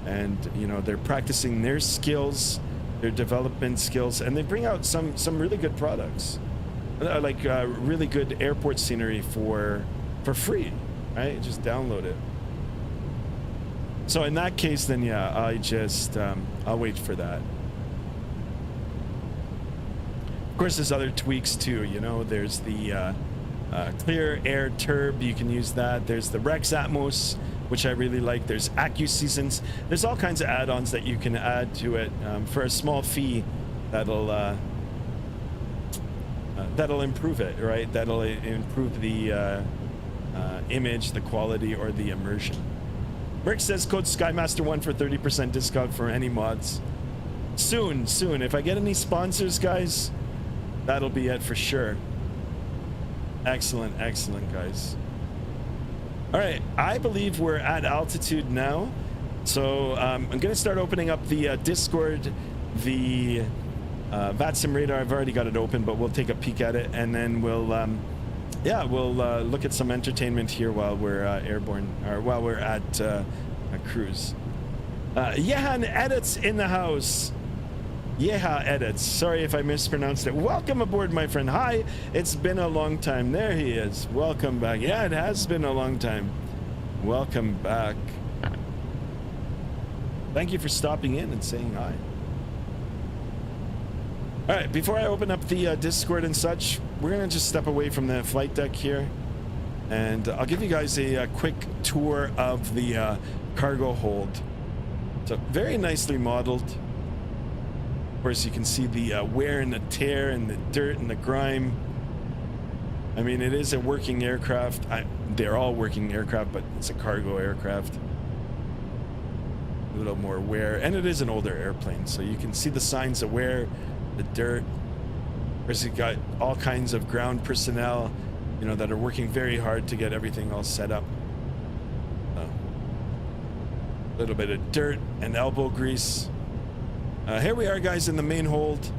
and you know, they're practicing their skills, their development skills, and they bring out some really good products, like really good airport scenery for free, right? Just download it. So in that case, then yeah, I'll wait for that. Of course, there's other tweaks too. You know, there's the Clear Air Turb. You can use that. There's the Rex Atmos, which I really like. There's AccuSeasons. There's all kinds of add-ons that you can add to it for a small fee. That'll improve it, right? That'll improve the image, the quality, or the immersion. Merck says code Skymaster1 for 30% discount for any mods. Soon. If I get any sponsors, guys, that'll be it for sure. Excellent, guys. All right, I believe we're at altitude now. So I'm going to start opening up the Discord, the Vatsim radar. I've already got it open, but we'll take a peek at it, and then we'll look at some entertainment here while we're airborne, or while we're at a cruise. Yehan Edits in the house. Yeha Edits. Sorry if I mispronounced it. Welcome aboard, my friend. Hi. It's been a long time. There he is. Welcome back. Yeah, it has been a long time. Welcome back. Thank you for stopping in and saying hi. All right, before I open up the Discord and such, we're gonna just step away from the flight deck here, and I'll give you guys a quick tour of the cargo hold. So very nicely modeled. Of course, you can see the wear and the tear and the dirt and the grime. I mean, it is a working aircraft. They're all working aircraft, but it's a cargo aircraft. A little more wear, and it is an older airplane, so you can see the signs of wear, the dirt. Of course, you've got all kinds of ground personnel, you know, that are working very hard to get everything all set up. A little bit of dirt and elbow grease. Here we are, guys, in the main hold.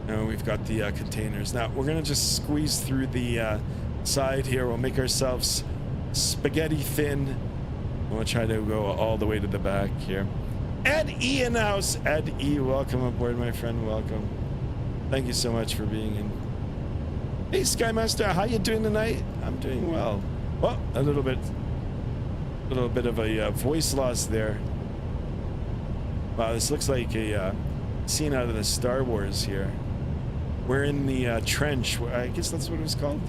Now we've got the containers. Now we're gonna just squeeze through the side here. We'll make ourselves spaghetti thin. We'll try to go all the way to the back here. Ed E in the house. Ed E, welcome aboard, my friend. Welcome. Thank you so much for being in. Hey, Skymaster, how you doing tonight? I'm doing well. Well, a little bit of a voice loss there. Wow, this looks like a scene out of the Star Wars here. We're in the trench. I guess that's what it was called.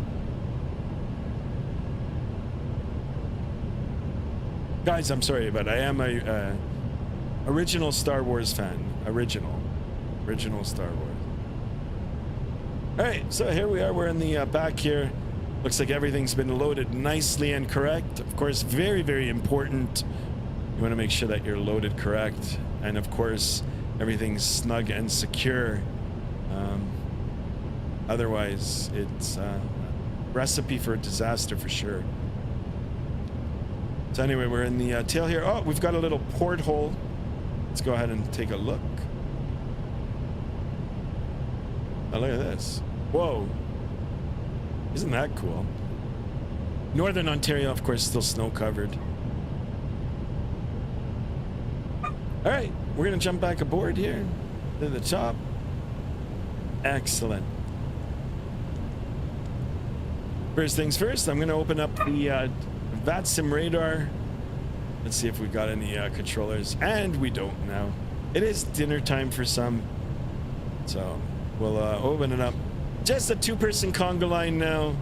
Guys, I'm sorry, but I am a original Star Wars fan. Original Star Wars. All right, so here we are. We're in the back here. Looks like everything's been loaded nicely and correct. Of course, very, very important. You want to make sure that you're loaded correct. And of course, everything's snug and secure. Otherwise, it's a recipe for a disaster for sure. So anyway, we're in the tail here. Oh, we've got a little porthole. Let's go ahead and take a look. Oh, look at this. Whoa. Isn't that cool? Northern Ontario, of course, still snow covered. All right, we're gonna jump back aboard here to the top. Excellent. First things first, I'm gonna open up the Vatsim radar. Let's see if we've got any controllers, and we don't now. It is dinner time for some, so we'll open it up. Just a two-person conga line now.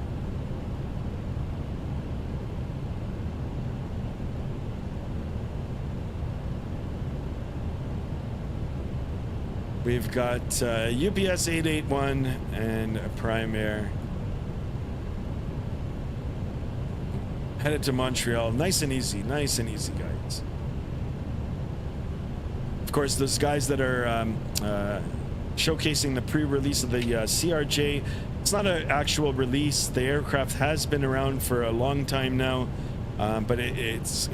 We've got UPS 881 and a Prime Air. Headed to Montreal. Nice and easy, guys. Of course, those guys that are showcasing the pre-release of the CRJ, it's not an actual release. The aircraft has been around for a long time now, but it's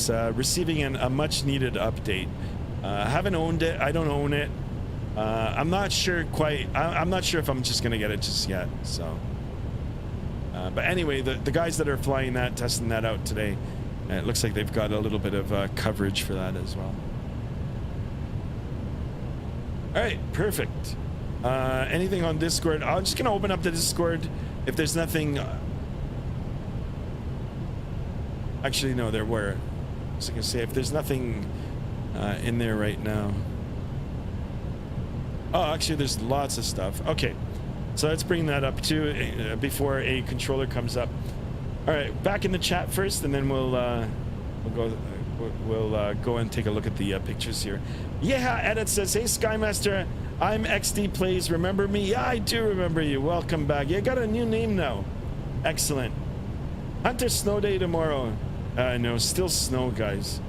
receiving a much-needed update. I haven't owned it. I don't own it. I'm not sure quite. I'm not sure if I'm just gonna get it just yet. So, but anyway, the guys that are flying that, testing that out today, it looks like they've got a little bit of coverage for that as well. All right, perfect. Anything on Discord? I'm just gonna open up the Discord. If there's nothing, actually no, there were. I was gonna say if there's nothing in there right now. Oh, actually, there's lots of stuff. Okay, so let's bring that up too before a controller comes up. All right, back in the chat first, and then we'll go and take a look at the pictures here. Yeah, Edit says, "Hey Skymaster, I'm XD Plays. Remember me? Yeah, I do remember you. Welcome back. You got a new name now. Excellent. Hunter snow day tomorrow. No, still snow, guys,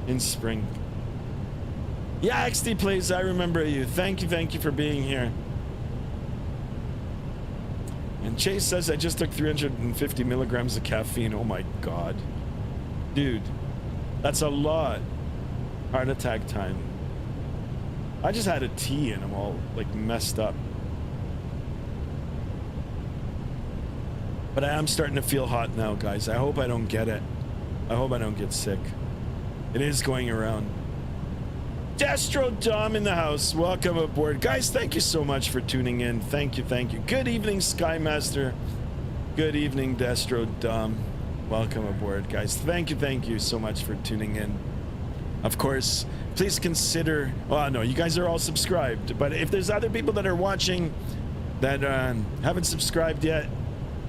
in spring." Yeah, XD Plays, I remember you. Thank you for being here. And Chase says, "I just took 350 milligrams of caffeine." Oh my god, dude, that's a lot. Heart attack time. I just had a tea and I'm all like messed up. But I am starting to feel hot now, guys. I hope I don't get it. I hope I don't get sick. It is going around. Destro Dom in the house. Welcome aboard. Guys, thank you so much for tuning in. Thank you. Good evening, Skymaster. Good evening, Destro Dom. Welcome aboard, guys. Thank you so much for tuning in. Of course, please consider... Well, no, you guys are all subscribed. But if there's other people that are watching that haven't subscribed yet,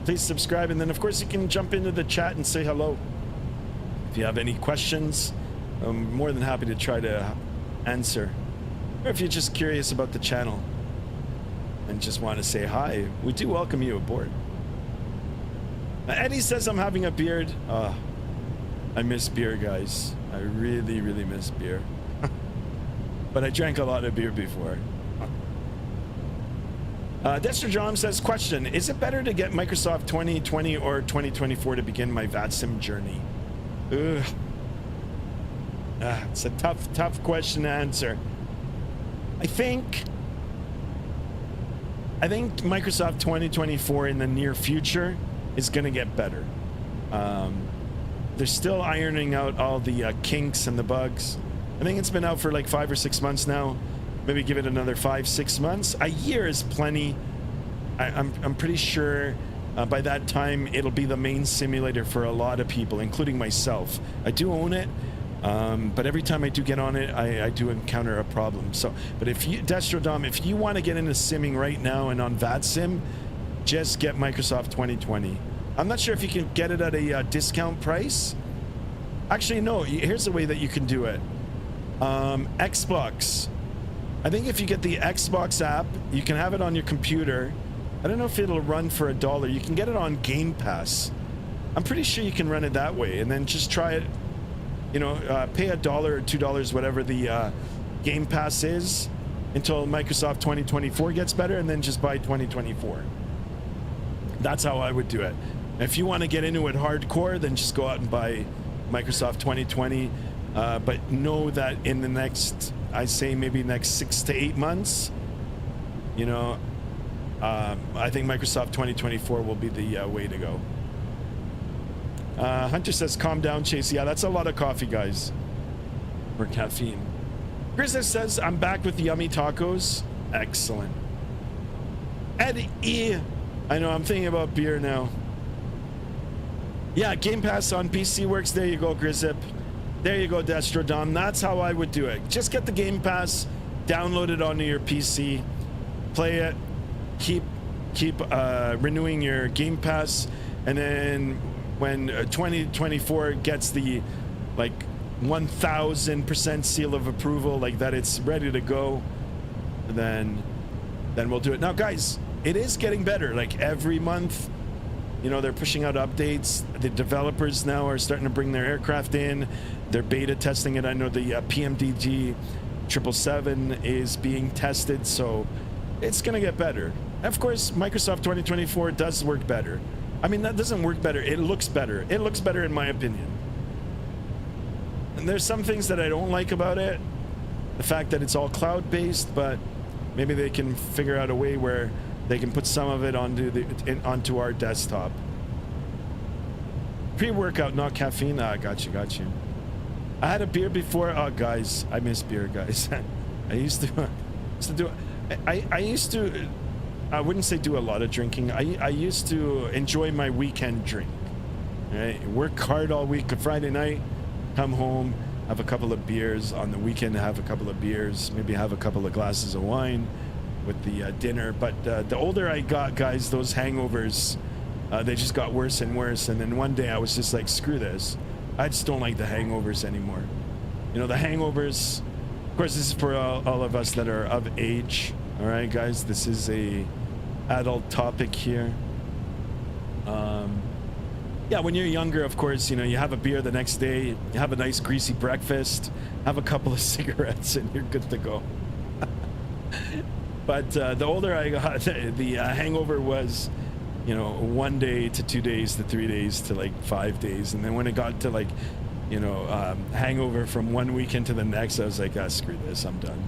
please subscribe. And then, of course, you can jump into the chat and say hello. If you have any questions, I'm more than happy to try to answer. Or if you're just curious about the channel and just want to say hi, we do welcome you aboard. Eddie says I'm having a beard. I miss beer, guys. I really miss beer. But I drank a lot of beer before. Dexter John says, question, is it better to get Microsoft 2020 or 2024 to begin my Vatsim journey? Ugh. It's a tough question to answer. I think Microsoft 2024 in the near future is going to get better. They're still ironing out all the kinks and the bugs. I think it's been out for like 5 or 6 months now. Maybe give it another 5-6 months. A year is plenty. I'm pretty sure by that time it'll be the main simulator for a lot of people, including myself. I do own it. But every time I do get on it, I do encounter a problem. So, but if you, Destrodom, if you want to get into simming right now and on Vatsim, just get Microsoft 2020. I'm not sure if you can get it at a discount price. Actually, no, here's the way that you can do it. Xbox. I think if you get the Xbox app, you can have it on your computer. I don't know if it'll run for $1. You can get it on Game Pass. I'm pretty sure you can run it that way, and then just try it. You know, pay $1 or $2, whatever the Game Pass is, until Microsoft 2024 gets better, and then just buy 2024. That's how I would do it. If you want to get into it hardcore, then just go out and buy Microsoft 2020. But know that in the next, I say maybe next 6 to 8 months, you know, I think Microsoft 2024 will be the way to go. Hunter says, calm down, Chase. Yeah, that's a lot of coffee, guys. Or caffeine. Grizzly says, I'm back with yummy tacos. Excellent. Eddie, I know, I'm thinking about beer now. Yeah, Game Pass on PC works. There you go, Grizzip. There you go, Destrodom. That's how I would do it. Just get the Game Pass, download it onto your PC, play it, keep renewing your Game Pass, and then when 2024 gets the like 1000% seal of approval, like that it's ready to go, then we'll do it. Now, guys, it is getting better. Like every month, you know, they're pushing out updates. The developers now are starting to bring their aircraft in. They're beta testing it. I know the PMDG 777 is being tested, so it's going to get better. Of course, Microsoft 2024 does work better. I mean, that doesn't work better. It looks better. It looks better in my opinion. And there's some things that I don't like about it. The fact that it's all cloud-based, but maybe they can figure out a way where they can put some of it onto our desktop. Pre-workout, not caffeine. Ah, got you. I had a beer before. Oh, guys, I miss beer, guys. I used to I wouldn't say do a lot of drinking. I used to enjoy my weekend drink. Right? Work hard all week. Friday night, come home, have a couple of beers. On the weekend, have a couple of beers. Maybe have a couple of glasses of wine with the dinner. But the older I got, guys, those hangovers, they just got worse and worse. And then one day I was just like, screw this. I just don't like the hangovers anymore. You know, the hangovers, of course, this is for all of us that are of age. All right, guys, this is a adult topic here. Yeah, when you're younger, of course, you know, you have a beer the next day, you have a nice greasy breakfast, have a couple of cigarettes, and you're good to go. But the older I got, the hangover was, you know, 1 day to 2 days to 3 days to like 5 days. And then when it got to like, you know, hangover from one weekend to the next, I was like, screw this, I'm done.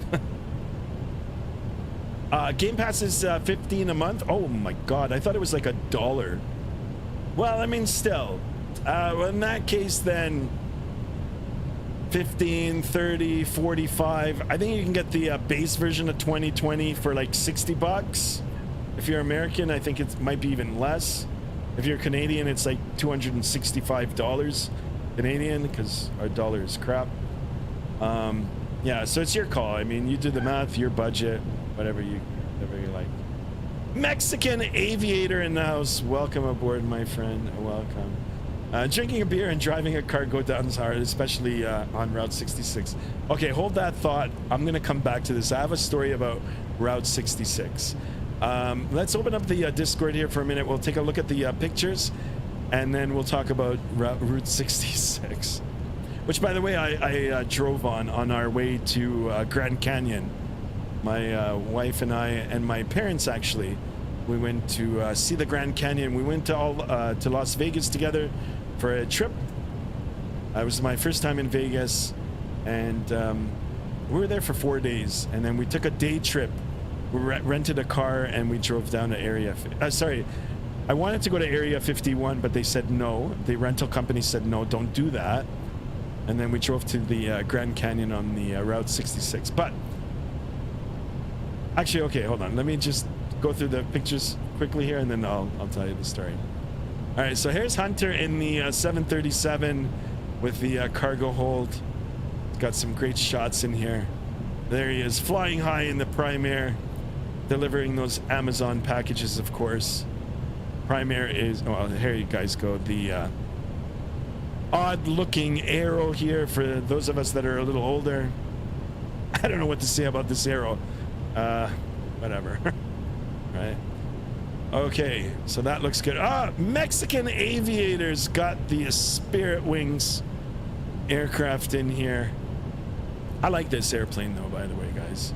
Game Pass is $15 a month. Oh my God, I thought it was like $1. Well, I mean, still, well, in that case, then 15, 30, 45. I think you can get the base version of 2020 for like $60. If you're American, I think it might be even less. If you're Canadian, it's like $265 Canadian, because our dollar is crap. Yeah, so it's your call. I mean, you do the math, your budget, whatever you like. Mexican aviator in the house. Welcome aboard, my friend. Welcome. Drinking a beer and driving a car go down is hard, especially on Route 66. Okay, hold that thought. I'm going to come back to this. I have a story about Route 66. Let's open up the Discord here for a minute. We'll take a look at the pictures, and then we'll talk about Route 66, which, by the way, I drove on our way to Grand Canyon. My wife and I and my parents, actually, we went to see the Grand Canyon. We went to Las Vegas together for a trip. It was my first time in Vegas, and we were there for 4 days, and then we took a day trip. We rented a car and we drove down to Area. Sorry, I wanted to go to Area 51, but they said no. The rental company said no, don't do that. And then we drove to the Grand Canyon on the Route 66. But actually, okay, hold on. Let me just go through the pictures quickly here, and then I'll tell you the story. All right, so here's Hunter in the 737 with the cargo hold. He's got some great shots in here. There he is, flying high in the Prime Air, delivering those Amazon packages, of course. Prime Air is, oh, here you guys go. The odd-looking arrow here for those of us that are a little older. I don't know what to say about this arrow. Whatever. Right. Okay, so that looks good. Mexican aviators got the Spirit Wings aircraft in here. I like this airplane though, by the way, guys.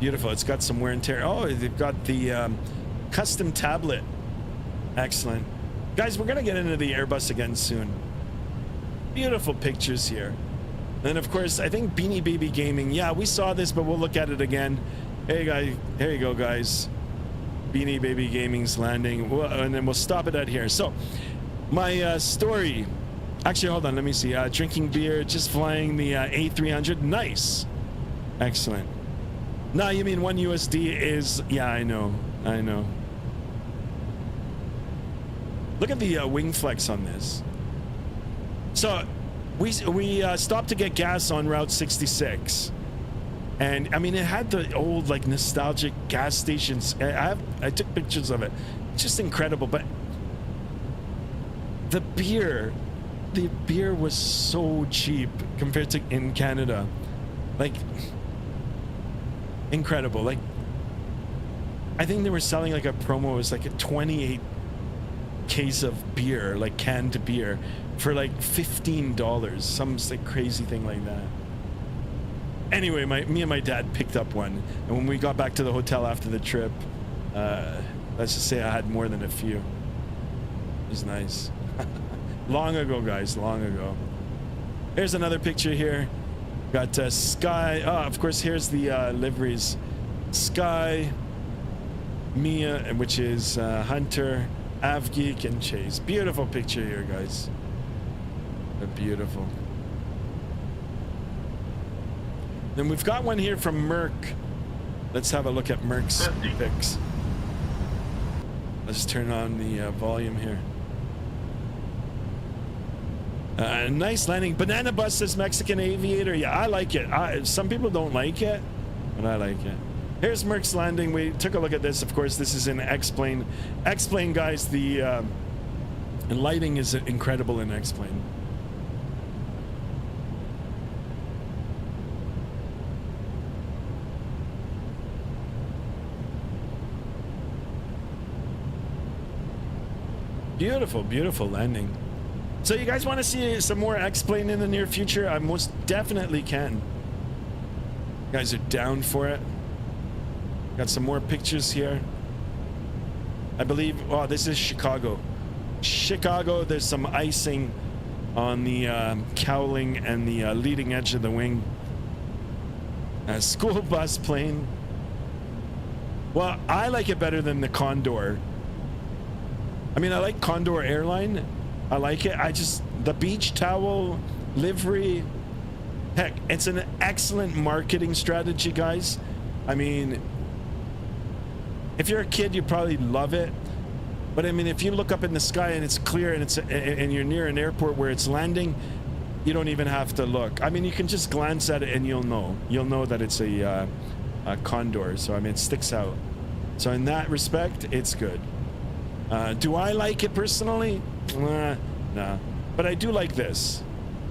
Beautiful. It's got some wear and tear. Oh, they've got the custom tablet. Excellent. Guys, we're gonna get into the Airbus again soon. Beautiful pictures here. And of course, I think Beanie Baby Gaming. Yeah, we saw this, but we'll look at it again. Hey, guys, here you go, guys. Beanie Baby Gaming's landing, and then we'll stop it at here. So, my story. Actually, hold on. Let me see. Drinking beer, just flying the A300. Nice, excellent. No, you mean $1 USD is? Yeah, I know. Look at the wing flex on this. So. We stopped to get gas on Route 66, and I mean it had the old like nostalgic gas stations. I took pictures of it. It's just incredible. But the beer was so cheap compared to in Canada, like incredible. Like I think they were selling like a promo. It was like a 28 case of beer, like canned beer, for like $15, some like crazy thing like that. Anyway, me and my dad picked up one, and when we got back to the hotel after the trip, let's just say I had more than a few. It was nice. Long ago, guys, long ago. Here's another picture here. Got Sky. Of course, here's the liveries. Sky, Mia, which is Hunter, Avgeek, and Chase. Beautiful picture here, guys. Beautiful. Then we've got one here from Merck. Let's have a look at Merck's pics. Let's turn on the volume here. Nice landing. Banana Bus says Mexican Aviator. Yeah, I like it. Some people don't like it, but I like it. Here's Merck's landing. We took a look at this. Of course, this is in X-Plane. X-Plane, guys, the lighting is incredible in X-Plane. Beautiful, beautiful landing. So you guys want to see some more X-Plane in the near future? I most definitely can. You guys are down for it. Got some more pictures here. I believe, oh, this is Chicago. Chicago, there's some icing on the cowling and the leading edge of the wing. A school bus plane. Well, I like it better than the Condor. I mean, I like Condor Airline. I like it. The beach towel livery. Heck, it's an excellent marketing strategy, guys. I mean, if you're a kid, you probably love it. But I mean, if you look up in the sky and it's clear and you're near an airport where it's landing, you don't even have to look. I mean, you can just glance at it and you'll know. You'll know that it's a Condor. So I mean, it sticks out. So in that respect, it's good. Do I like it personally? Nah. But I do like this.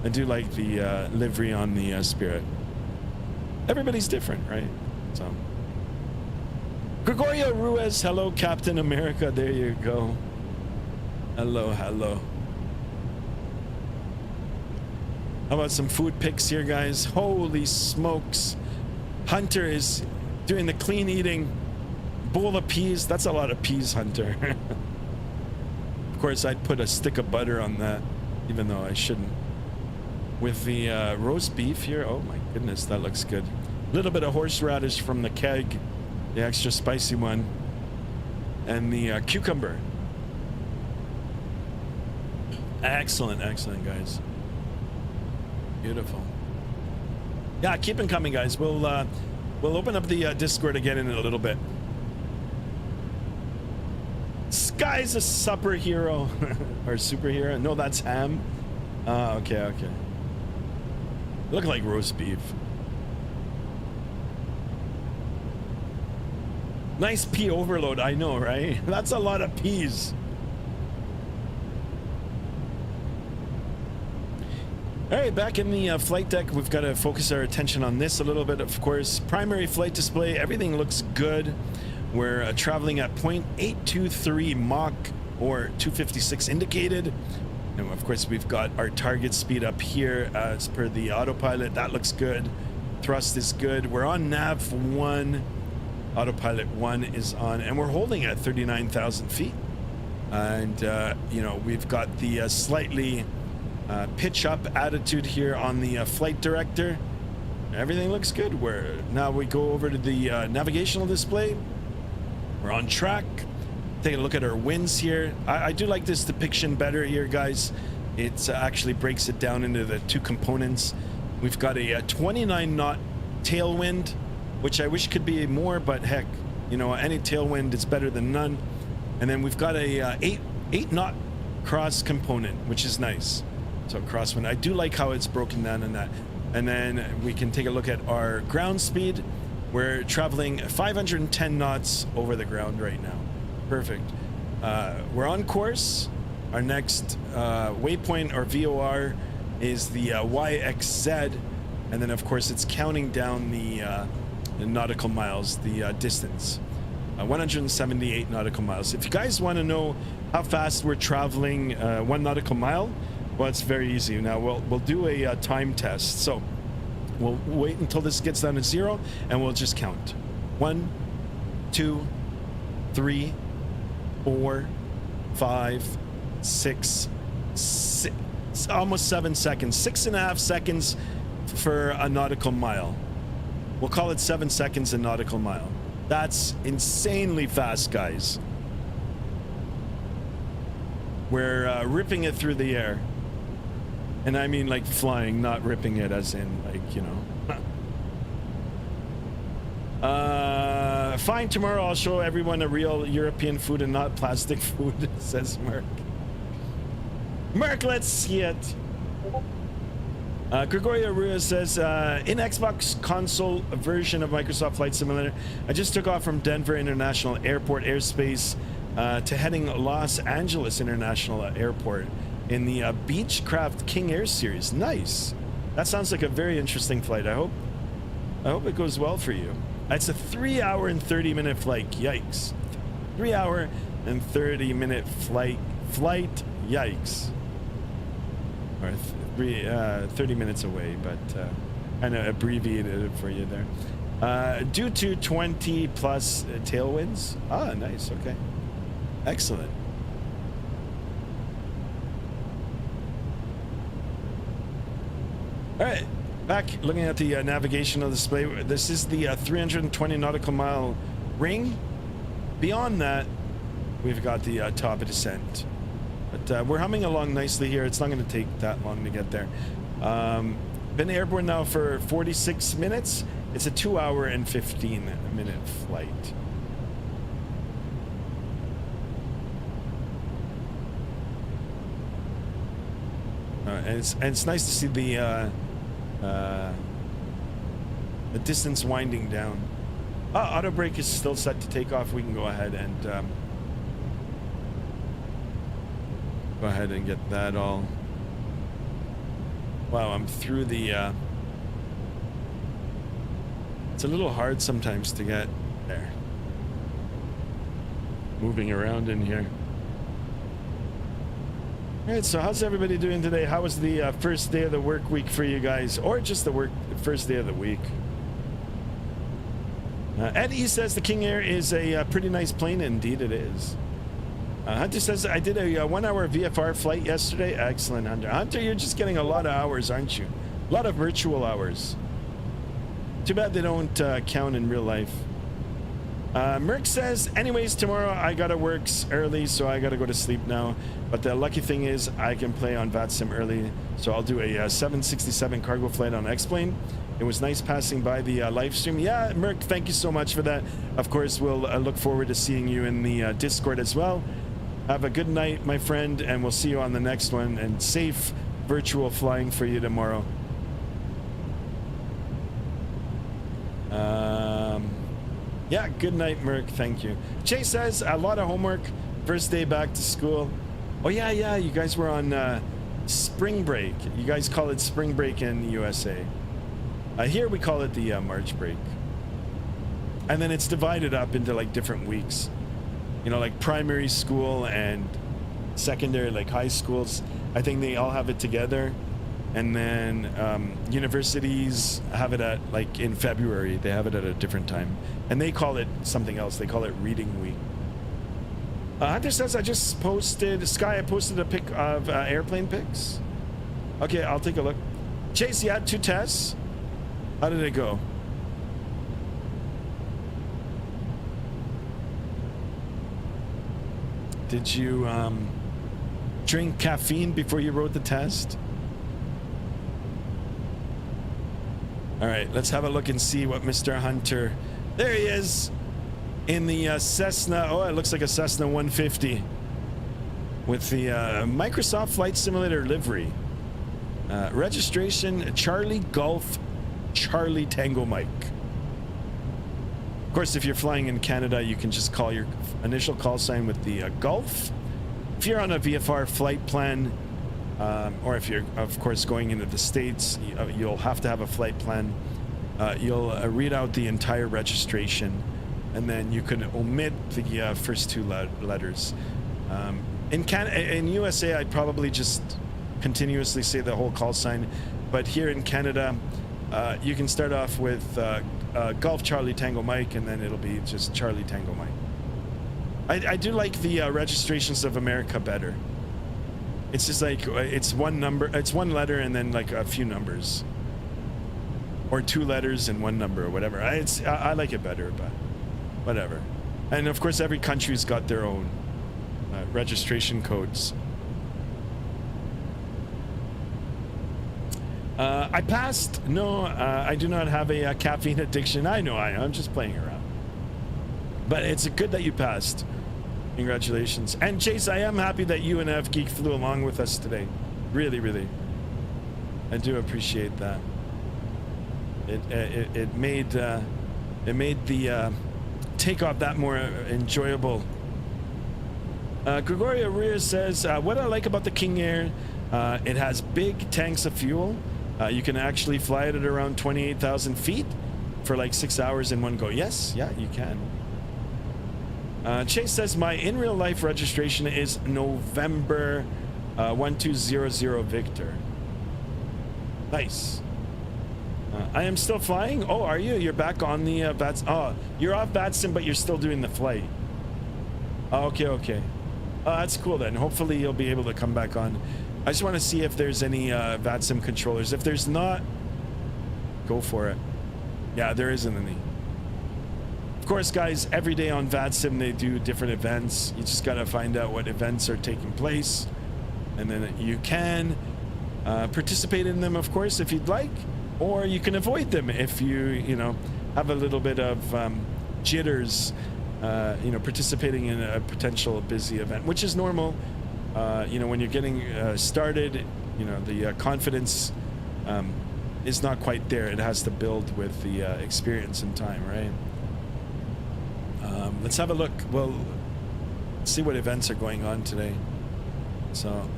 I do like the livery on the Spirit. Everybody's different, right? So. Gregorio Ruiz, hello, Captain America. There you go. Hello, hello. How about some food pics here, guys? Holy smokes. Hunter is doing the clean eating. Bowl of peas. That's a lot of peas, Hunter. Of course, I'd put a stick of butter on that, even though I shouldn't. With the roast beef here, oh my goodness, that looks good. A little bit of horseradish from the keg, the extra spicy one, and the cucumber. Excellent, excellent, guys. Beautiful. Yeah, keep them coming, guys. We'll open up the Discord again in a little bit. Sky's a supper hero or superhero. No, that's ham. Okay. Look like roast beef. Nice pea overload. I know, right? That's a lot of peas. All right, back in the flight deck, we've got to focus our attention on this a little bit. Of course, primary flight display. Everything looks good. We're traveling at 0.823 Mach or 256 indicated. And of course, we've got our target speed up here as per the autopilot. That looks good. Thrust is good. We're on nav 1. Autopilot 1 is on, and we're holding at 39,000 feet. And, you know, we've got the slightly pitch up attitude here on the flight director. Everything looks good. Now we go over to the navigational display. We're on track. Take a look at our winds here. I do like this depiction better here, guys. It actually breaks it down into the two components. We've got a 29 knot tailwind, which I wish could be more, but heck, you know, any tailwind is better than none. And then we've got a 8 knot cross component, which is nice. So crosswind. I do like how it's broken down in that. And then we can take a look at our ground speed. We're traveling 510 knots over the ground right now. Perfect. We're on course. Our next waypoint or VOR is the YXZ. And then, of course, it's counting down the nautical miles, the distance. 178 nautical miles. If you guys want to know how fast we're traveling 1 nautical mile, well, it's very easy. Now, we'll do a time test. So we'll wait until this gets down to 0, and we'll just count. 1, 2, 3, 4, 5, 6, almost 7 seconds. 6.5 seconds for a nautical mile. We'll call it 7 seconds a nautical mile. That's insanely fast, guys. We're ripping it through the air. And I mean like flying, not ripping it as in like, you know. Fine, tomorrow I'll show everyone a real European food and not plastic food, says Mark. Mark, let's see it. Gregorio Ruiz says, in Xbox console version of Microsoft Flight Simulator, I just took off from Denver International Airport airspace to heading Los Angeles International Airport in the Beechcraft King Air series. Nice. That sounds like a very interesting flight. I hope it goes well for you. It's a 3 hour and 30-minute flight. Yikes. 3 hour and 30-minute flight. Yikes. Or 30 minutes away, but kind of abbreviated it for you there. Due to 20 plus tailwinds. Ah, nice. Okay. Excellent. All right. Back looking at the navigational display. This is the 320 nautical mile ring. Beyond that, we've got the top of descent. But we're humming along nicely here. It's not going to take that long to get there. Been airborne now for 46 minutes. It's a 2 hour and 15-minute flight. And it's nice to see the distance winding down. Auto brake is still set to take off. We can go ahead and get that all. Wow, I'm through the it's a little hard sometimes to get there. Moving around in here. All right, so how's everybody doing today? How was the first day of the work week for you guys, or just the first day of the week? Ed E says the King Air is a pretty nice plane. Indeed, it is. Hunter says I did a 1 hour VFR flight yesterday. Excellent, Hunter. Hunter, you're just getting a lot of hours, aren't you? A lot of virtual hours. Too bad they don't count in real life. Merck says, anyways, tomorrow I gotta work early, so I gotta go to sleep now. But the lucky thing is I can play on Vatsim early, so I'll do a 767 cargo flight on X-Plane. It was nice passing by the live stream. Yeah, Merck, thank you so much for that. Of course, we'll look forward to seeing you in the Discord as well. Have a good night, my friend, and we'll see you on the next one. And safe virtual flying for you tomorrow. Yeah, good night, Merck. Thank you. Chase says a lot of homework. First day back to school. Oh yeah, you guys were on spring break. You guys call it spring break in the USA. Here we call it the March break. And then it's divided up into like different weeks. You know, like primary school and secondary, like high schools. I think they all have it together. And then universities have it at like in February. They have it at a different time. And they call it something else. They call it reading week. Hunter says I just posted, Sky, I posted a pic of airplane pics. Okay, I'll take a look. Chase, you had 2 tests. How did it go? Did you drink caffeine before you wrote the test? All right, let's have a look and see what Mr. Hunter... There he is in the Cessna. Oh, it looks like a Cessna 150 with the Microsoft Flight Simulator livery. Registration, Charlie Golf, Charlie Tango Mike. Of course, if you're flying in Canada, you can just call your initial call sign with the Golf. If you're on a VFR flight plan, or if you're, of course, going into the States, you'll have to have a flight plan. You'll read out the entire registration, and then you can omit the first 2 letters. In USA, I'd probably just continuously say the whole call sign, but here in Canada, you can start off with Golf Charlie Tango Mike, and then it'll be just Charlie Tango Mike. I do like the registrations of America better. It's just like it's one number, it's one letter, and then like a few numbers. or 2 letters and 1 number or whatever. I like it better, but whatever. And of course, every country's got their own registration codes. I passed. No, I do not have a caffeine addiction. I know, I'm just playing around. But it's good that you passed. Congratulations. And Chase, I am happy that you and F Geek flew along with us today. Really, really. I do appreciate that. It made the takeoff that more enjoyable. Gregorio Rear says, what I like about the King Air, it has big tanks of fuel. You can actually fly it at around 28,000 feet for like 6 hours in one go. Yes, yeah, you can. Chase says, my in real life registration is November 1200 Victor. Nice. I am still flying. Oh, are you? You're back on the Vats. Oh, you're off Vatsim, but you're still doing the flight. Oh, okay, okay. That's cool then. Hopefully you'll be able to come back on. I just want to see if there's any Vatsim controllers. If there's not, go for it. Yeah, there isn't any. Of course, guys, every day on Vatsim they do different events. You just gotta find out what events are taking place, and then you can participate in them, of course, if you'd like, or you can avoid them if you know, have a little bit of jitters, you know, participating in a potential busy event, which is normal. You know, when you're getting started, you know, the confidence is not quite there. It has to build with the experience and time, right? Let's have a look. Well, let's see what events are going on today. So,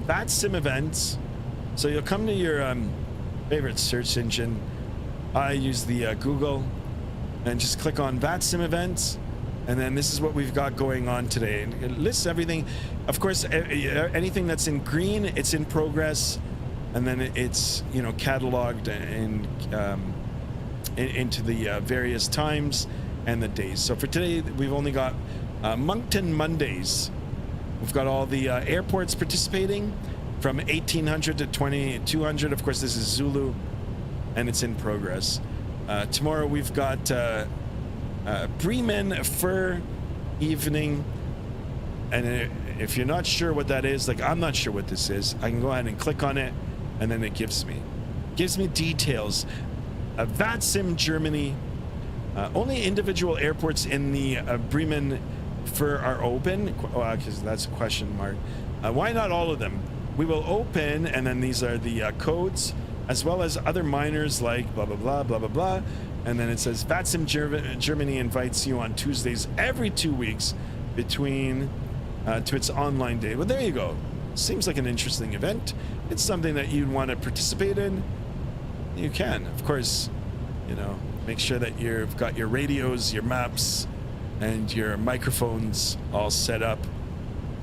Vatsim events. So you'll come to your favorite search engine. I use the Google, and just click on Vatsim events, and then this is what we've got going on today. And it lists everything. Of course, anything that's in green, it's in progress, and then it's, you know, cataloged and into the various times and the days. So for today, we've only got Moncton Mondays. We've got all the airports participating from 1800 to 2200. Of course, this is Zulu, and it's in progress. Tomorrow we've got Bremen Fur Evening, and if you're not sure what that is, like I'm not sure what this is, I can go ahead and click on it, and then it gives me details. Vatsim, Germany. Only individual airports in the Bremen Fur are open. Because that's a question mark. Why not all of them? We will open, and then these are the codes, as well as other minors like blah blah blah blah blah blah. And then it says Vatsim Germany invites you on Tuesdays every 2 weeks between to its online day. Well, there you go. Seems like an interesting event. It's something that you'd want to participate in. You can, of course, you know, make sure that you've got your radios, your maps, and your microphones all set up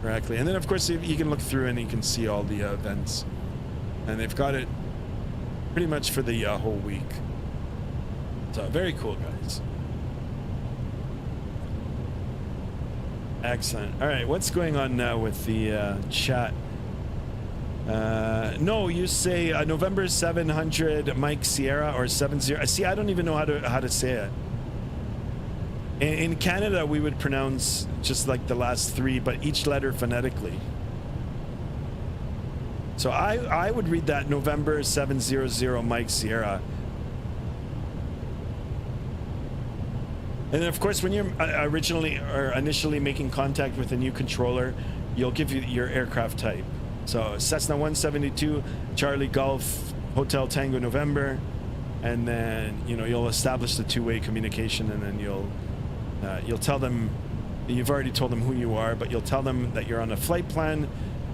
correctly. And then, of course, you can look through and you can see all the events. And they've got it pretty much for the whole week. So, very cool, guys. Excellent. All right, what's going on now with the chat? No, you say November 700 Mike Sierra or 70. See, I don't even know how to say it. In Canada, we would pronounce just like the last 3, but each letter phonetically. So I would read that November 700 Mike Sierra. And then, of course, when you're initially making contact with a new controller, you'll give you your aircraft type. So Cessna 172, Charlie Golf, Hotel Tango November, and then, you know, you'll establish the two-way communication, and then you'll tell them, you've already told them who you are, but you'll tell them that you're on a flight plan,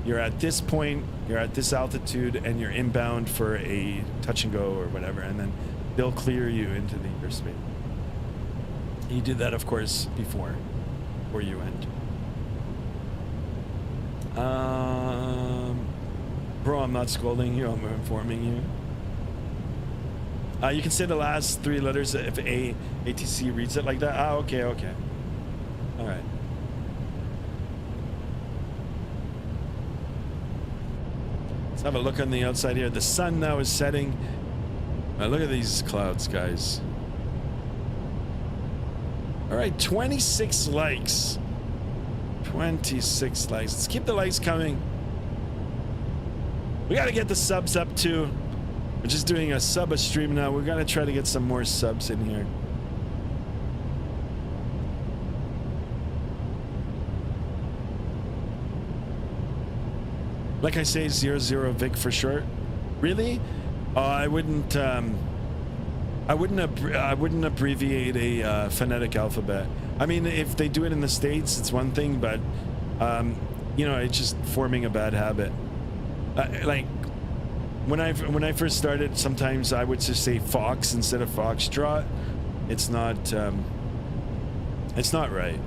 you're at this point, you're at this altitude, and you're inbound for a touch and go or whatever, and then they'll clear you into the airspace. You did that, of course, before you went. Bro, I'm not scolding you, I'm informing you. You can say the last 3 letters if ATC reads it like that. Ah, okay, okay. All right. Let's have a look on the outside here. The sun now is setting. Look at these clouds, guys. All right, 26 likes. 26 likes. Let's keep the likes coming. We got to get the subs up too. We're just doing a stream now. We're going to try to get some more subs in here. Like I say, 00 Vic for short. Really? I wouldn't abbreviate a phonetic alphabet. I mean, if they do it in the States, it's one thing, but you know, it's just forming a bad habit. Like when I first started, sometimes I would just say fox instead of foxtrot. It's not right.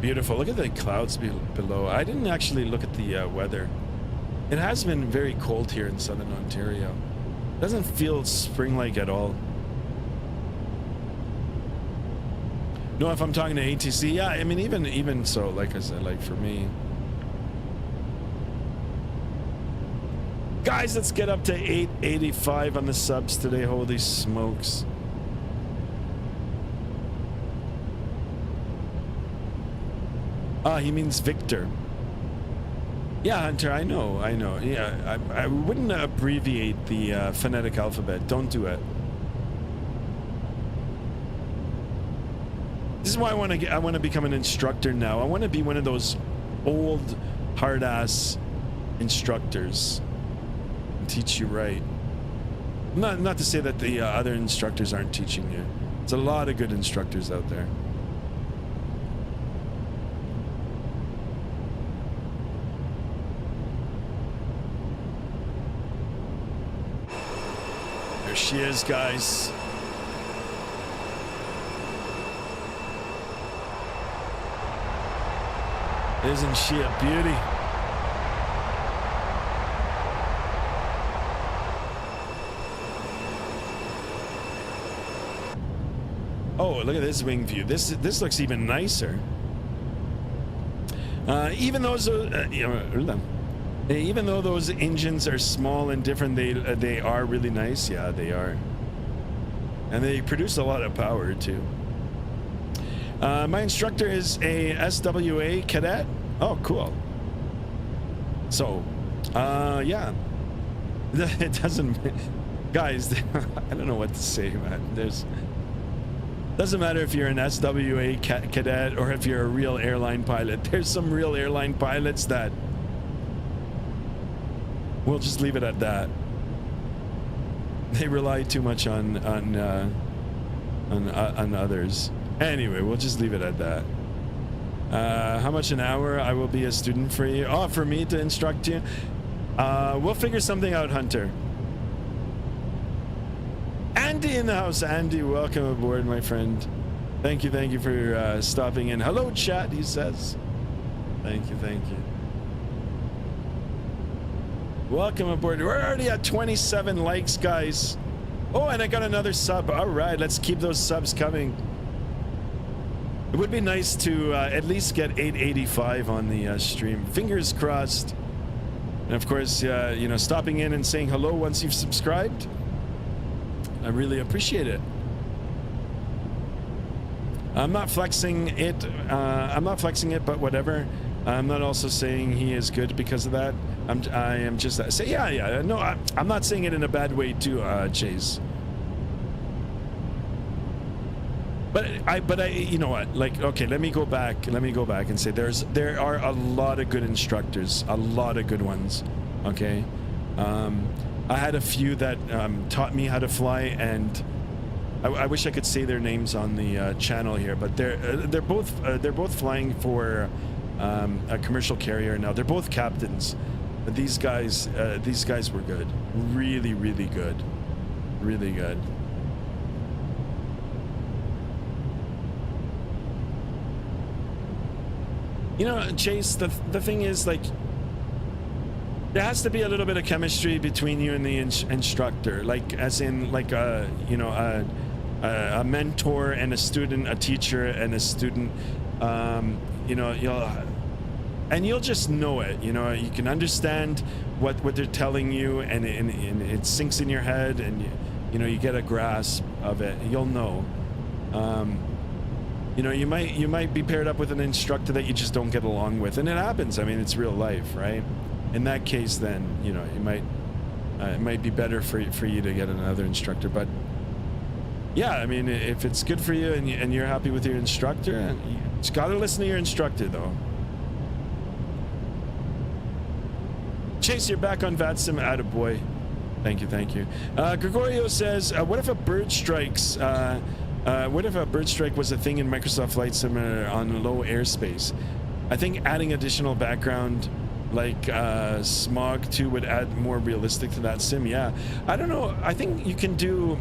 Beautiful. Look at the clouds below. I didn't actually look at the weather. It has been very cold here in southern Ontario. Doesn't feel spring-like at all. No, if I'm talking to ATC, yeah, I mean, even so, like I said, like for me. Guys, let's get up to 885 on the subs today. Holy smokes. Ah, he means Victor. Yeah, Hunter, I know. Yeah, I wouldn't abbreviate the phonetic alphabet. Don't do it. This is why I want to become an instructor now. I want to be one of those old, hard-ass instructors and teach you right. Not to say that the other instructors aren't teaching you. There's a lot of good instructors out there. She is, guys. Isn't she a beauty? Oh, look at this wing view. This looks even nicer. Even those even though those engines are small and different, they are really nice. Yeah, they are. And they produce a lot of power too. My instructor is a SWA cadet. Oh, cool. So, yeah. It doesn't... Guys, I don't know what to say, man. Doesn't matter if you're an SWA cadet or if you're a real airline pilot. There's some real airline pilots that... We'll just leave it at that. They rely too much on others. Anyway, we'll just leave it at that. How much an hour I will be a student for you? Oh, for me to instruct you? We'll figure something out, Hunter. Andy in the house. Andy, welcome aboard, my friend. Thank you for stopping in. Hello, chat, he says. Thank you. Welcome aboard. We're already at 27 likes, guys. Oh, and I got another sub. All right, let's keep those subs coming. It would be nice to at least get 885 on the stream. Fingers crossed. And of course, you know, stopping in and saying hello once you've subscribed. I really appreciate it. I'm not flexing it. But whatever. I'm not also saying he is good because of that. I am just say yeah. No, I'm not saying it in a bad way too, Chase. But I, you know what? Like, okay, let me go back and say there are a lot of good instructors, a lot of good ones. Okay, I had a few that taught me how to fly, and I wish I could say their names on the channel here, but they're both flying for a commercial carrier now. They're both captains. These guys were good, really good, really good. You know, Chase, the thing is, like, there has to be a little bit of chemistry between you and the instructor, like, as in, like, you know, a mentor and a student, a teacher and a student. You know, you'll just know it. You know, you can understand what they're telling you, and it sinks in your head, and you know, you get a grasp of it. You'll know. You know, you might be paired up with an instructor that you just don't get along with, and it happens. I mean, it's real life, right? In that case, then, you know, it might be better for you to get another instructor. But yeah, I mean, if it's good for you and you're happy with your instructor, you just gotta listen to your instructor, though. Chase, you're back on Vatsim. Attaboy. Thank you. Gregorio says, what if a bird strikes? What if a bird strike was a thing in Microsoft Flight Simulator on low airspace? I think adding additional background like smog 2 would add more realistic to that sim. Yeah, I don't know. I think you can do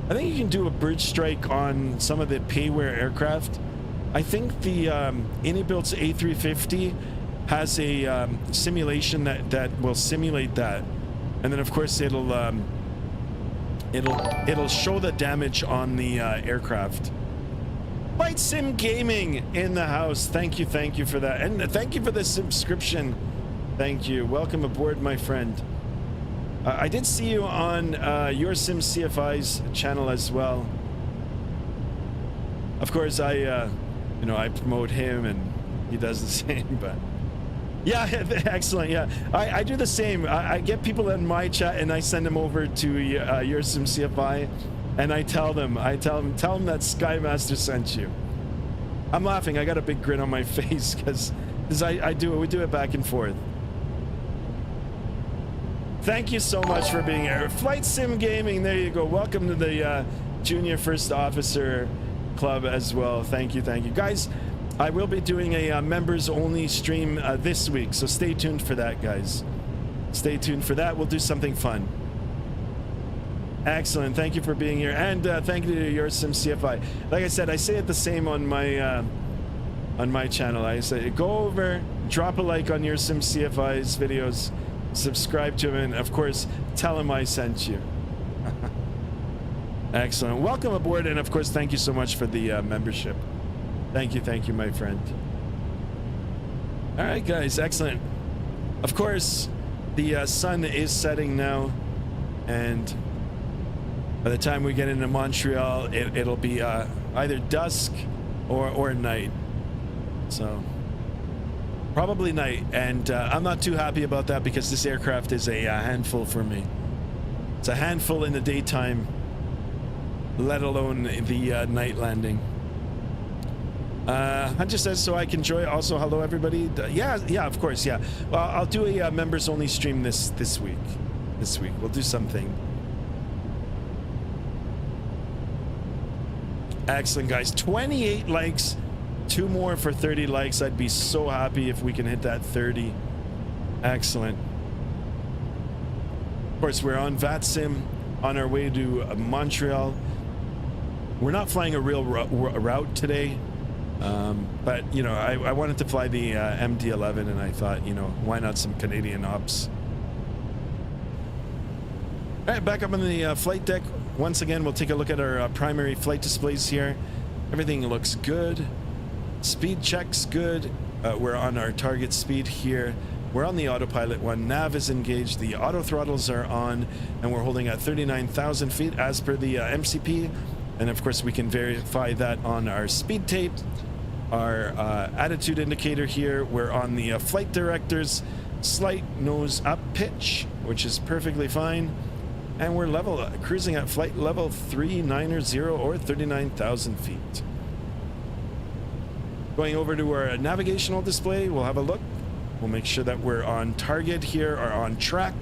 a bird strike on some of the payware aircraft. I think the Inibilt's A350 has a simulation that will simulate that, and then of course it'll show the damage on the aircraft. Flight Sim Gaming in the house. Thank you for that, and thank you for the subscription. Thank you. Welcome aboard, my friend. I did see you on Your Sim CFI's channel as well. Of course, I promote him and he does the same, but yeah, excellent. Yeah, I do the same. I get people in my chat and I send them over to Your Sim CFI, and I tell them that Skymaster sent you. I'm laughing. I got a big grin on my face because we do it back and forth. Thank you so much for being here. Flight Sim Gaming, there you go. Welcome to the Junior First Officer Club as well. Thank you. Guys, I will be doing a members only stream this week, so stay tuned for that, guys. Stay tuned for that. We'll do something fun. Excellent. Thank you for being here, and thank you to Your Sim CFI. Like I said, I say it the same on my channel. I say go over, drop a like on Your Sim CFI's videos, subscribe to him, and of course tell him I sent you. Excellent. Welcome aboard, and of course thank you so much for the membership. Thank you, my friend. All right, guys, excellent. Of course, the sun is setting now, and by the time we get into Montreal, it'll be either dusk or night. So probably night, and I'm not too happy about that because this aircraft is a handful for me. It's a handful in the daytime, let alone the night landing. Hunter says, so I can enjoy. Also, hello everybody. Yeah, of course, yeah. Well, I'll do a members only stream this week. This week we'll do something. Excellent, guys. 28 likes, 2 more for 30 likes. I'd be so happy if we can hit that 30. Excellent. Of course, we're on Vatsim on our way to Montreal. We're not flying a real route today. But you know, I wanted to fly the MD-11, and I thought, you know, why not some Canadian ops? All right, back up on the flight deck. Once again, we'll take a look at our primary flight displays here. Everything looks good. Speed check's good. We're on our target speed here. We're on the autopilot one. Nav is engaged. The auto throttles are on, and we're holding at 39,000 feet as per the MCP. And of course, we can verify that on our speed tape. Our attitude indicator here, we're on the flight director's slight nose up pitch, which is perfectly fine. And we're cruising at flight level 390 or 39,000 feet. Going over to our navigational display, we'll have a look. We'll make sure that we're on target here or on track.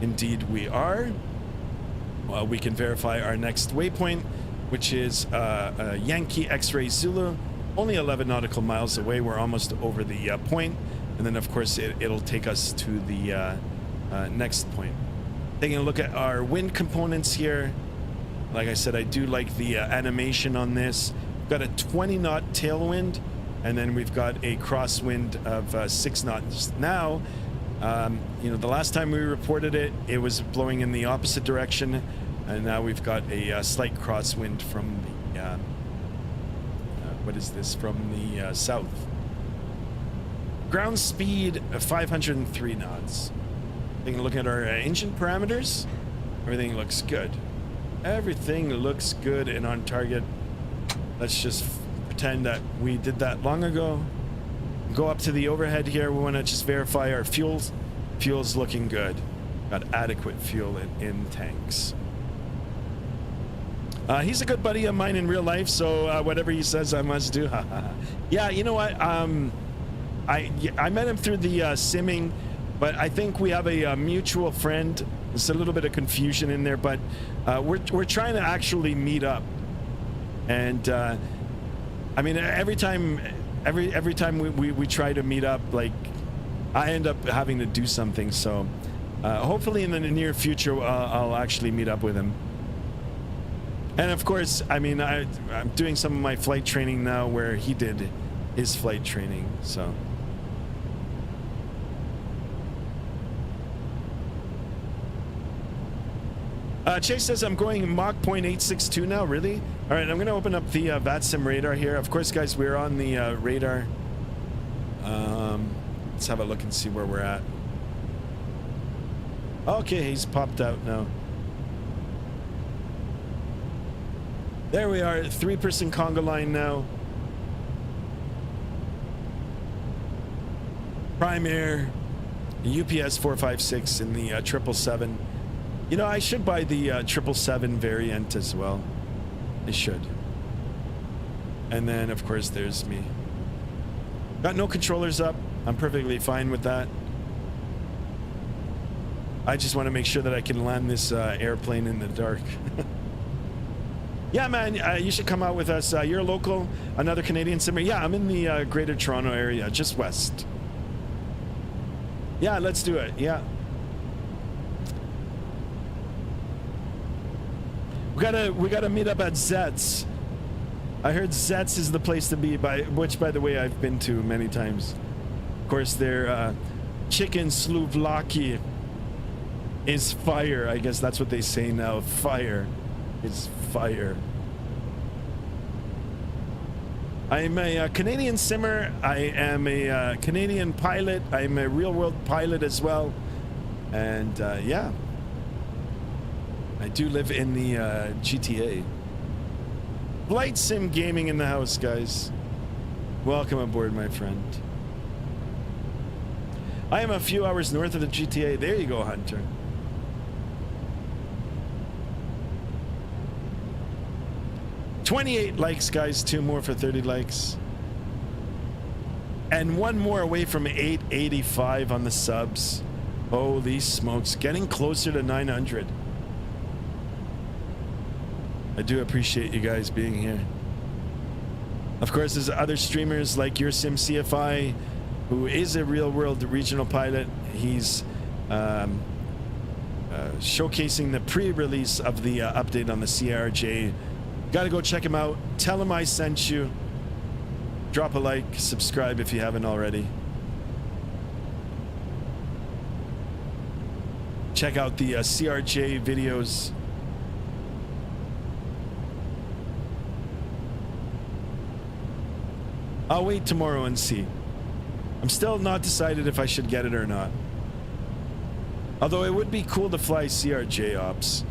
Indeed, we are. Well, we can verify our next waypoint, which is Yankee X-Ray Zulu, only 11 nautical miles away. We're almost over the point, and then of course it'll take us to the next point. Taking a look at our wind components here, like I said, I do like the animation on this. We've got a 20 knot tailwind, and then we've got a crosswind of 6 knots. Now, you know, the last time we reported it, it was blowing in the opposite direction. And now we've got a slight crosswind from the what is this, from the south. Ground speed 503 knots. Looking at our engine parameters, everything looks good. Everything looks good and on target. Let's just pretend that we did that long ago. Go up to the overhead here. We want to just verify our fuel's looking good. Got adequate fuel in tanks. He's a good buddy of mine in real life, so whatever he says I must do. Yeah, you know what? I met him through the simming, but I think we have a mutual friend. There's a little bit of confusion in there, but we're trying to actually meet up. And I mean, every time we try to meet up, like, I end up having to do something. So hopefully in the near future, I'll actually meet up with him. And of course, I mean, I'm doing some of my flight training now where he did his flight training. So. Chase says I'm going Mach 0.862 now. Really? All right, I'm going to open up the Vatsim radar here. Of course, guys, we're on the radar. Let's have a look and see where we're at. Okay, he's popped out now. There we are, 3-person conga line now. Prime Air, UPS 456 in the 777. You know, I should buy the 777 variant as well. I should. And then, of course, there's me. Got no controllers up. I'm perfectly fine with that. I just want to make sure that I can land this airplane in the dark. Yeah, man, you should come out with us. You're a local, another Canadian simmer. Yeah, I'm in the Greater Toronto area, just west. Yeah, let's do it. Yeah. We gotta meet up at Zet's. I heard Zet's is the place to be, which by the way I've been to many times. Of course, their chicken souvlaki is fire. I guess that's what they say now. Fire. It's fire. I'm a Canadian simmer. I am a Canadian pilot. I'm a real-world pilot as well. And yeah, I do live in the GTA. Flight sim gaming in the house, guys. Welcome aboard, my friend. I am a few hours north of the GTA. There you go, Hunter. $28 likes, guys. 2 more for 30 likes. And 1 more away from 885 on the subs. Holy smokes. Getting closer to 900. I do appreciate you guys being here. Of course, there's other streamers like your Sim CFI, who is a real-world regional pilot. He's showcasing the pre-release of the update on the CYWG. Gotta go check him out. Tell him I sent you. Drop a like, subscribe if you haven't already. Check out the CRJ videos. I'll wait tomorrow and see. I'm still not decided if I should get it or not. Although it would be cool to fly CRJ ops.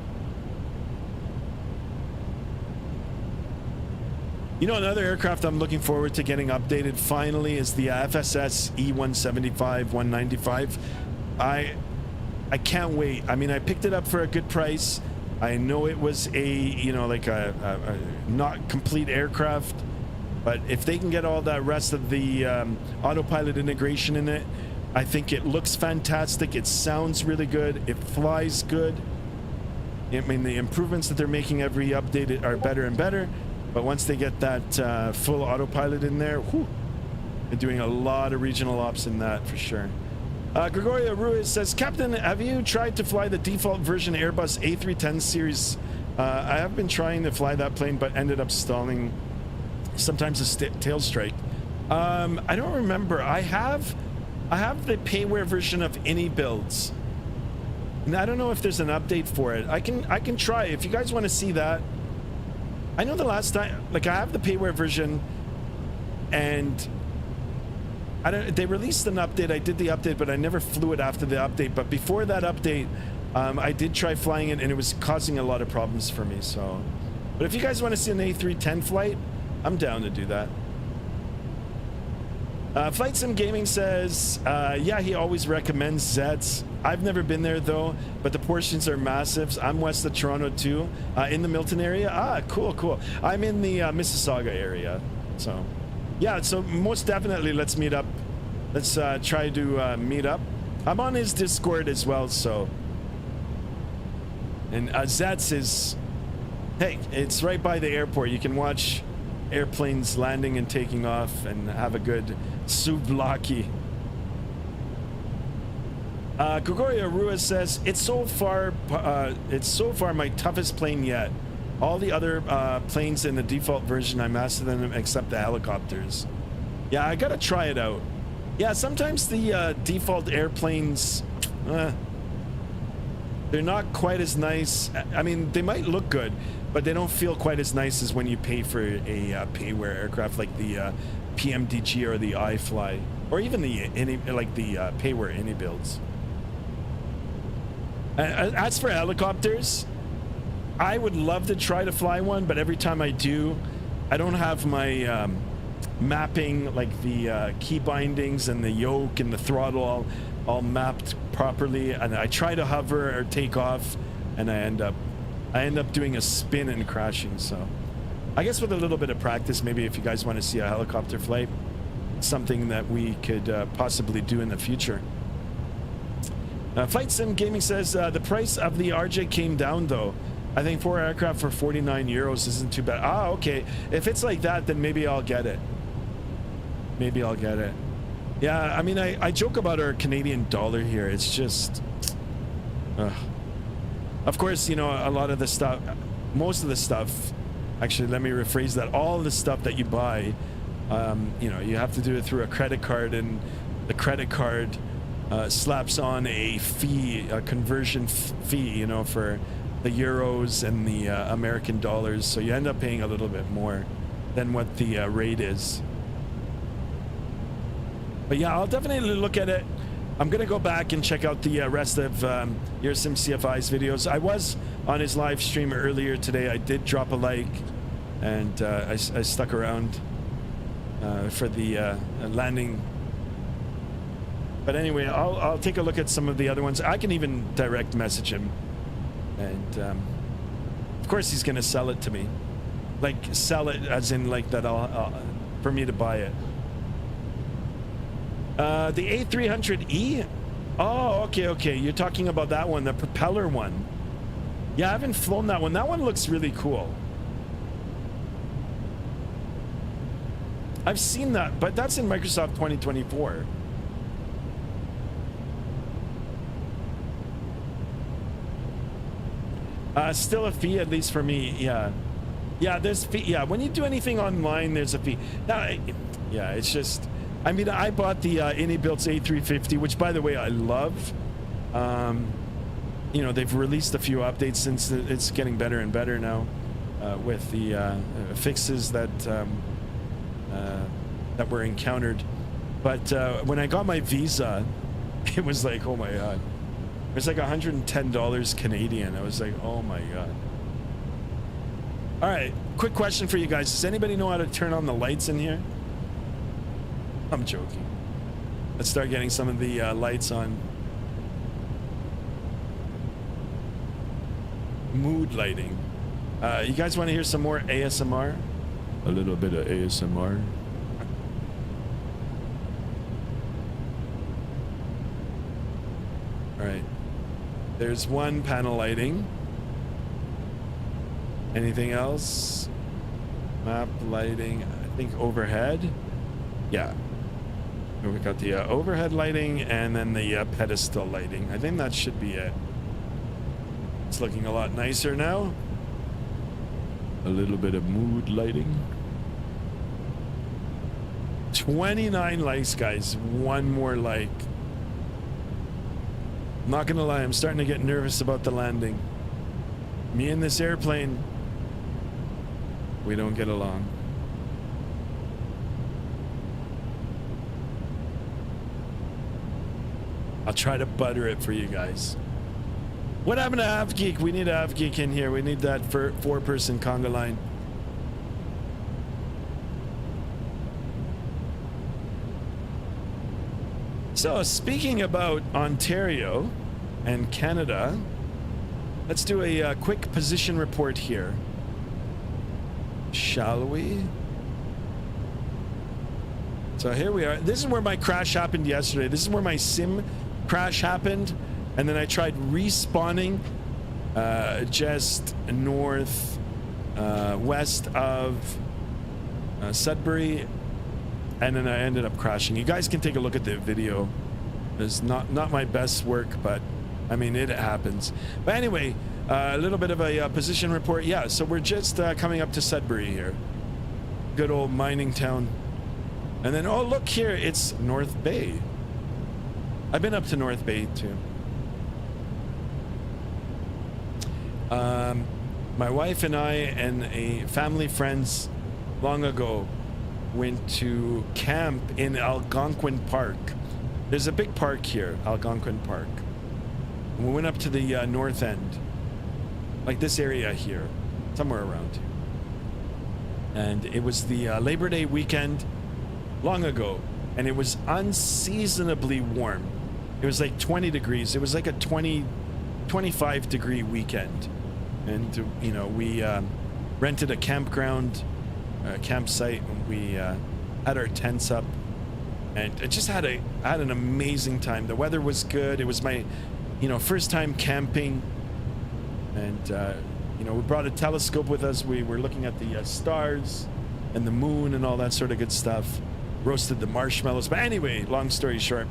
You know, another aircraft I'm looking forward to getting updated finally is the FSS E175 195. I can't wait. I mean, I picked it up for a good price. I know it was a, you know, like a not complete aircraft, but if they can get all that rest of the autopilot integration in it, I think it looks fantastic. It sounds really good. It flies good. I mean, the improvements that they're making every update are better and better. But once they get that full autopilot in there, whew, they're doing a lot of regional ops in that for sure. Gregorio Ruiz says, Captain, have you tried to fly the default version Airbus A310 series? I have been trying to fly that plane, but ended up stalling. Sometimes a tail strike. I don't remember. I have the payware version of any builds. And I don't know if there's an update for it. I can try if you guys want to see that. I know the last time, like, I have the payware version, and they released an update. I did the update, but I never flew it after the update. But before that update, I did try flying it, and it was causing a lot of problems for me. So, but if you guys want to see an A310 flight, I'm down to do that. Flight Sim Gaming says, yeah, he always recommends Zets. I've never been there though, but the portions are massive. I'm west of Toronto too, in the Milton area. Ah, cool, cool. I'm in the Mississauga area. So, yeah, so most definitely let's meet up. Let's try to meet up. I'm on his Discord as well, so. And Zets is, hey, it's right by the airport. You can watch airplanes landing and taking off and have a good souvlaki. Gregorio Ruiz says it's so far my toughest plane yet. All the other planes in the default version I mastered them except the helicopters. Yeah, I gotta try it out. Yeah, sometimes the default airplanes, they're not quite as nice. I mean, they might look good, but they don't feel quite as nice as when you pay for a payware aircraft like the PMDG or the iFly, or even the payware any builds. As for helicopters, I would love to try to fly one, but every time I do, I don't have my mapping, like the key bindings and the yoke and the throttle all mapped properly, and I try to hover or take off, and I end up doing a spin and crashing. So I guess with a little bit of practice, maybe if you guys want to see a helicopter flight, something that we could possibly do in the future. Flight Sim Gaming says the price of the RJ came down though. I think 4 aircraft for 49 euros isn't too bad. Ah, okay. If it's like that, then maybe I'll get it. Maybe I'll get it. Yeah, I mean, I joke about our Canadian dollar here. It's just, of course, you know, a lot of the stuff, most of the stuff, actually, let me rephrase that. All the stuff that you buy, you know, you have to do it through a credit card, and the credit card slaps on a fee, a conversion fee, you know, for the euros and the American dollars. So you end up paying a little bit more than what the rate is. But yeah, I'll definitely look at it. I'm gonna go back and check out the rest of your Sim CFI's videos. I was on his live stream earlier today. I did drop a like, and I stuck around for the landing. But anyway, I'll take a look at some of the other ones. I can even direct message him, and of course he's gonna sell it to me, like sell it as in like that for me to buy it. The A300E? Oh, okay. You're talking about that one, the propeller one. Yeah, I haven't flown that one. That one looks really cool. I've seen that, but that's in Microsoft 2024. Still a fee, at least for me. Yeah, there's fee. Yeah, when you do anything online, there's a fee. Now, yeah, it's just, I mean, I bought the Any-Built's A350, which, by the way, I love. You know, they've released a few updates since it's getting better and better now with the fixes that were encountered. But when I got my visa, it was like, oh my god. It was like $110 Canadian. I was like, oh my god. All right, quick question for you guys. Does anybody know how to turn on the lights in here? I'm joking. Let's start getting some of the lights on. Mood lighting. You guys want to hear some more ASMR? A little bit of ASMR. All right. There's one panel lighting. Anything else? Map lighting. I think overhead. Yeah. We got the overhead lighting and then the pedestal lighting. I think that should be it. It's looking a lot nicer now. A little bit of mood lighting. 29 likes, guys. One more like. I'm not gonna lie, I'm starting to get nervous about the landing. Me and this airplane, we don't get along. I'll try to butter it for you guys. What happened to AvGeek? We need AvGeek in here. We need that for four-person conga line. So speaking about Ontario and Canada, let's do a quick position report here. Shall we? So here we are. This is where my crash happened yesterday. This is where my sim crash happened. And then I tried respawning just north west of Sudbury, and then I ended up crashing. You guys can take a look at the video. It's not my best work, but I mean, it happens. But anyway, a little bit of a position report. Yeah, so we're just coming up to Sudbury here. Good old mining town. And then, oh, look here, it's North Bay. I've been up to North Bay too. My wife and I and a family friends long ago went to camp in Algonquin Park. There's a big park here, Algonquin Park. And we went up to the north end, like this area here, somewhere around here. And it was the Labor Day weekend long ago, and it was unseasonably warm. It was like 20 degrees. It was like a 25 degree weekend. And you know, we rented a campground, campsite, and we had our tents up, and I just had an amazing time. The weather was good. It was my, you know, first time camping, and you know, we brought a telescope with us. We were looking at the stars and the moon and all that sort of good stuff. Roasted the marshmallows. But anyway, long story short,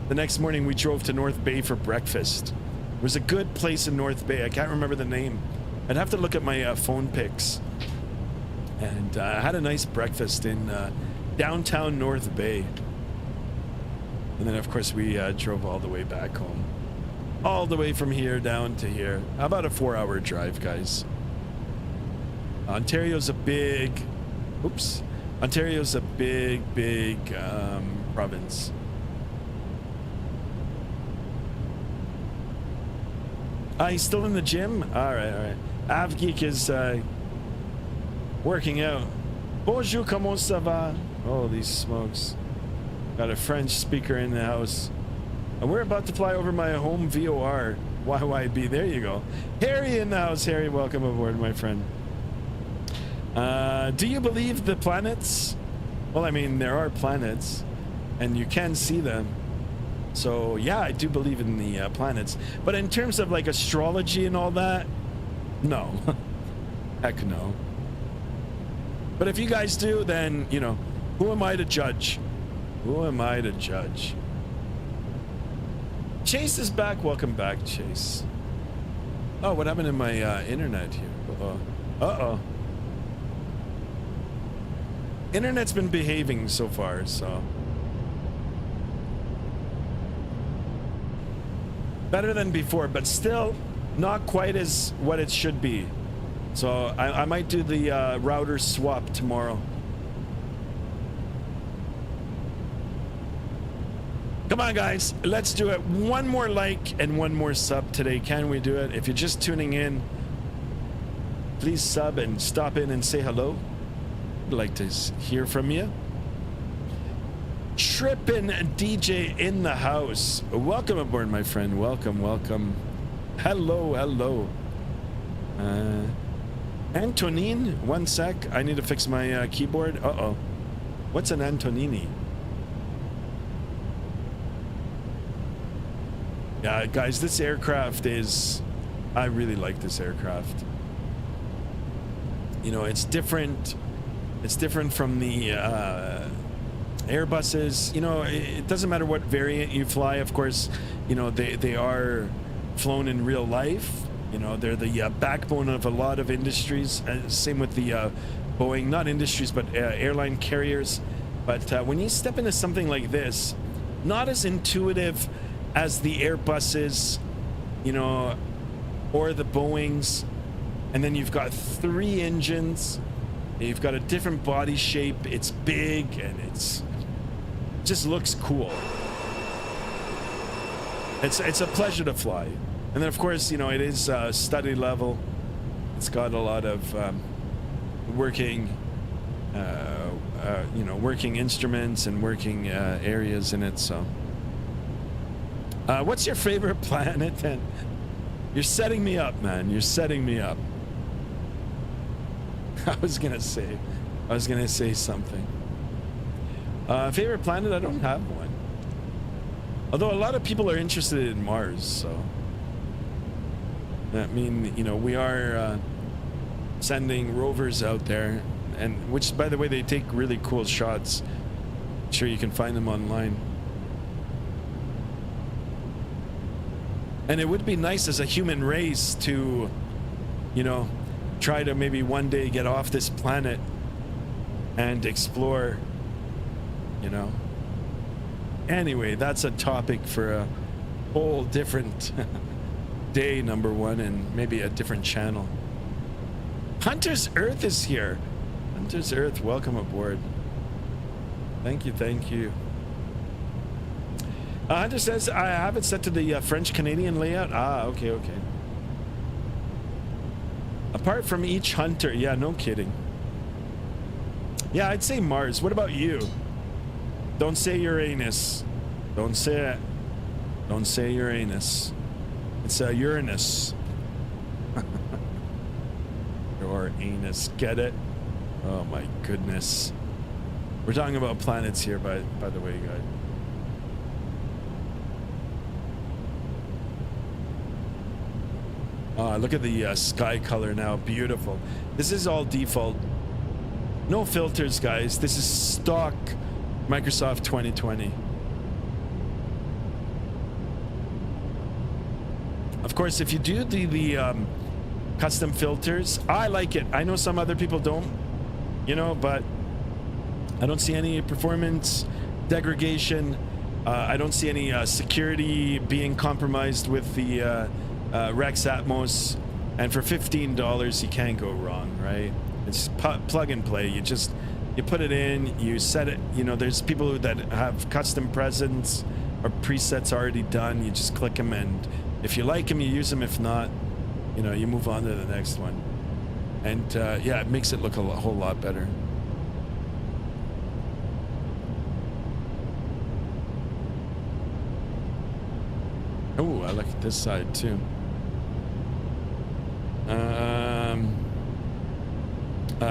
the next morning we drove to North Bay for breakfast. It was a good place in North Bay. I can't remember the name. I'd have to look at my phone pics. And I had a nice breakfast in downtown North Bay. And then, of course, we drove all the way back home. All the way from here down to here. About a 4-hour drive, guys. Ontario's a big... Oops. Ontario's a big province. He's still in the gym? All right. AvGeek is working out. Bonjour, comment ça va? Holy smokes. Got a French speaker in the house. And we're about to fly over my home VOR. YYB, there you go. Harry in the house. Harry, welcome aboard, my friend. Do you believe the planets? Well, I mean, there are planets, and you can see them. So, yeah, I do believe in the planets. But in terms of, like, astrology and all that, no. Heck no. But if you guys do, then, you know, who am I to judge? Who am I to judge? Chase is back. Welcome back, Chase. Oh, what happened to my internet here? Uh-oh. Internet's been behaving so far, so... Better than before, but still not quite as what it should be. So I might do the router swap tomorrow. Come on, guys. Let's do it. One more like and one more sub today. Can we do it? If you're just tuning in, please sub and stop in and say hello. I'd like to hear from you. Trippin' DJ in the house. Welcome aboard, my friend. Welcome. Hello. Antonine, one sec. I need to fix my keyboard. Uh-oh. What's an Antonini? Yeah, guys, this aircraft is... I really like this aircraft. You know, it's different. It's different from the Airbuses. You know, it doesn't matter what variant you fly. Of course, you know, they are flown in real life. You know, they're the backbone of a lot of industries. Same with the Boeing, not industries, but airline carriers. But when you step into something like this, not as intuitive as the Airbuses you know, or the Boeings, and then you've got 3 engines. You've got a different body shape. It's big and it just looks cool. It's a pleasure to fly. And then of course, you know, it is study level. It's got a lot of working you know, working instruments and working areas in it. So what's your favorite planet then? You're setting me up, man. You're setting me up. I was gonna say something. Favorite planet? I don't have one. Although a lot of people are interested in Mars, so I mean, you know, we are sending rovers out there, and which, by the way, they take really cool shots. I'm sure you can find them online. And it would be nice as a human race to, you know, try to maybe one day get off this planet and explore, you know. Anyway, that's a topic for a whole different day, number one, and maybe a different channel. Hunter's Earth is here. Hunter's Earth, welcome aboard. Thank you, thank you. Hunter says, I have it set to the French-Canadian layout. Ah, okay, okay. Apart from each Hunter, yeah, no kidding. Yeah, I'd say Mars. What about you? Don't say Uranus. Don't say it. Don't say Uranus. It's Uranus. Or anus. Get it? Oh my goodness. We're talking about planets here, by the way, guys. Look at the sky color now. Beautiful. This is all default. No filters, guys. This is stock Microsoft 2020. Of course, if you do the custom filters, I like it. I know some other people don't, you know, but I don't see any performance degradation. I don't see any security being compromised with the Rex Atmos, and for $15 you can't go wrong, right? It's plug and play. You put it in, you set it. You know, there's people that have custom presets or presets already done. You just click them, and if you like them, you use them. If not, you know, you move on to the next one. And yeah, it makes it look a whole lot better. Oh, I like this side too.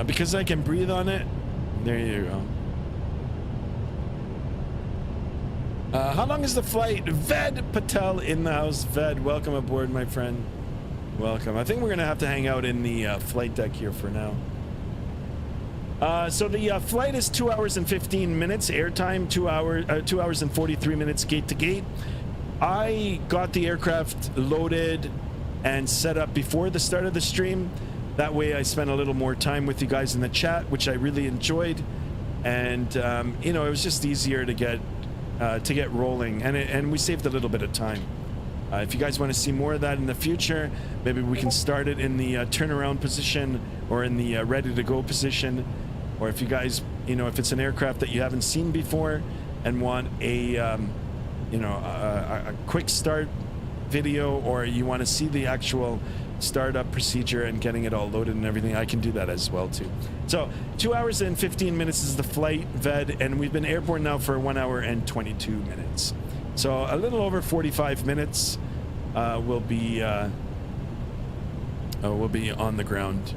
Because I can breathe on it. There you go. How long is the flight? Ved Patel in the house. Ved, welcome aboard, my friend. Welcome. I think we're gonna have to hang out in the flight deck here for now. So the flight is 2 hours and 15 minutes. Airtime 2 hours and 43 minutes gate to gate. I got the aircraft loaded and set up before the start of the stream. That way I spent a little more time with you guys in the chat, which I really enjoyed. And you know, it was just easier to get rolling, and we saved a little bit of time. If you guys want to see more of that in the future, maybe we can start it in the turnaround position or in the ready to go position. Or if you guys, you know, if it's an aircraft that you haven't seen before and want a you know, a quick start video, or you want to see the actual startup procedure and getting it all loaded and everything, I can do that as well too. So 2 hours and 15 minutes is the flight, Ved, and we've been airborne now for 1 hour and 22 minutes. So a little over 45 minutes we'll be on the ground.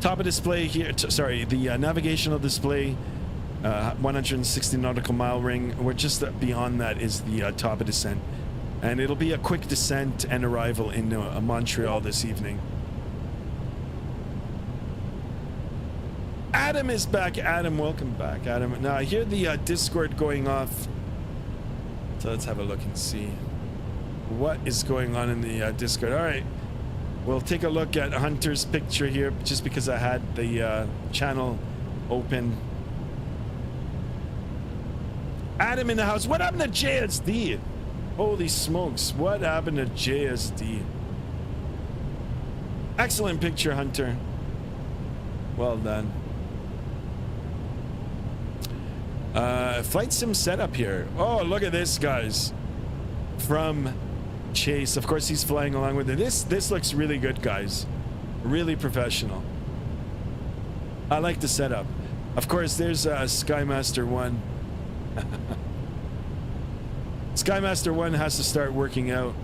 Top of display here, sorry, the navigational display, 160 nautical mile ring. We're just beyond that is the top of descent, and it'll be a quick descent and arrival in Montreal this evening. Adam is back. Adam, welcome back, Adam. Now I hear the Discord going off, so let's have a look and see what is going on in the Discord. All right, we'll take a look at Hunter's picture here, just because I had the channel open. Adam in the house. What happened to JSD? Holy smokes, what happened to JSD? Excellent picture, Hunter. Well done. Flight sim setup here. Oh, look at this, guys. From Chase. Of course, he's flying along with it. This looks really good, guys. Really professional. I like the setup. Of course, there's Skymaster 1. Skymaster 1 has to start working out.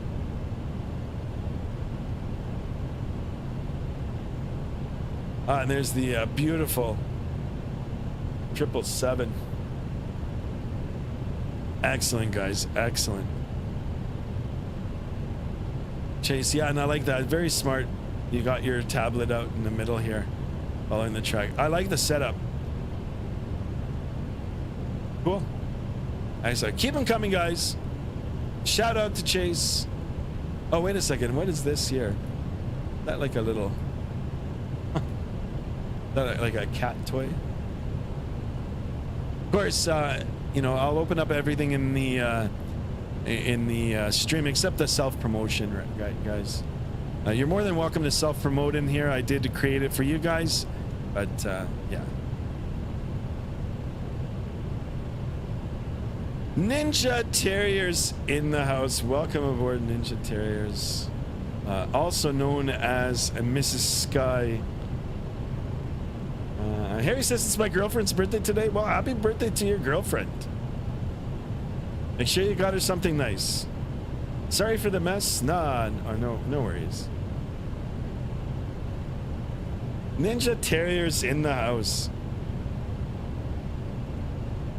And there's the beautiful 777. Excellent, guys. Excellent. Chase, yeah, and I like that. Very smart. You got your tablet out in the middle here, following the track. I like the setup. Cool. Nice. Keep them coming, guys. Shout out to Chase. Oh, wait a second. What is this here? Is that like a little... Is that like a cat toy? Of course, you know, I'll open up everything in the stream except the self-promotion, right, guys. You're more than welcome to self-promote in here. I did create it for you guys, but yeah. Ninja Terriers in the house. Welcome aboard, Ninja Terriers. Also known as Mrs. Sky. Harry says it's my girlfriend's birthday today. Well, happy birthday to your girlfriend. Make sure you got her something nice. Sorry for the mess. Nah, no worries. Ninja Terriers in the house.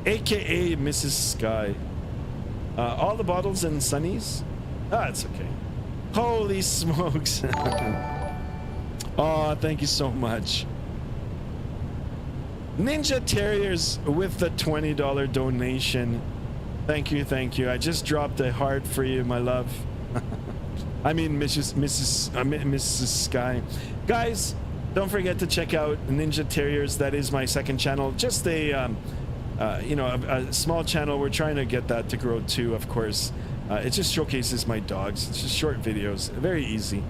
AKA Mrs. Sky. All the bottles and sunnies? Ah, it's okay. Holy smokes. Oh, thank you so much. Ninja Terriers with the $20 donation. Thank you, thank you. I just dropped a heart for you, my love. I mean, Mrs. Sky. Guys, don't forget to check out Ninja Terriers. That is my second channel. Just a, you know, a small channel. We're trying to get that to grow too, of course. It just showcases my dogs. It's just short videos. Very easy.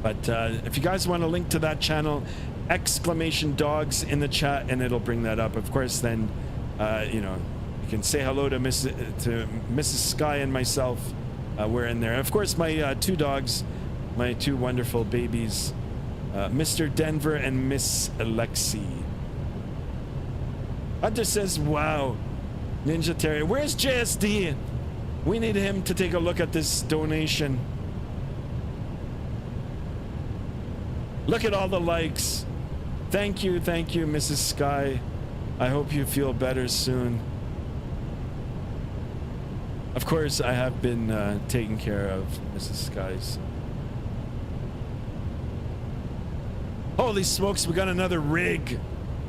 But if you guys want a link to that channel, exclamation dogs in the chat and it'll bring that up. Of course, then, you know, you can say hello to Mrs. Sky and myself. We're in there. And of course, my two dogs, my two wonderful babies, Mr. Denver and Miss Alexi. Hunter says, wow, Ninja Terrier. Where's JSD? We need him to take a look at this donation. Look at all the likes. Thank you, Mrs. Sky. I hope you feel better soon. Of course, I have been taking care of Mrs. Sky's. Holy smokes, we got another rig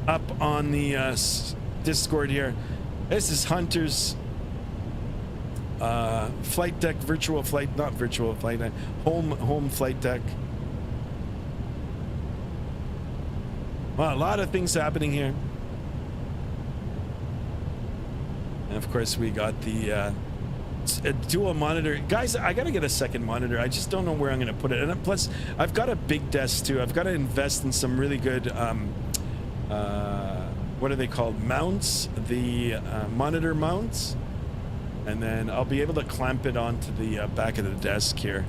up on the Discord here. This is Hunter's flight deck, virtual flight, not virtual flight, home flight deck. Well, a lot of things happening here. And of course, we got the a dual monitor. Guys, I gotta get a second monitor. I just don't know where I'm gonna put it. And plus, I've got a big desk too. I've got to invest in some really good, what are they called? Mounts, the monitor mounts. And then I'll be able to clamp it onto the back of the desk here.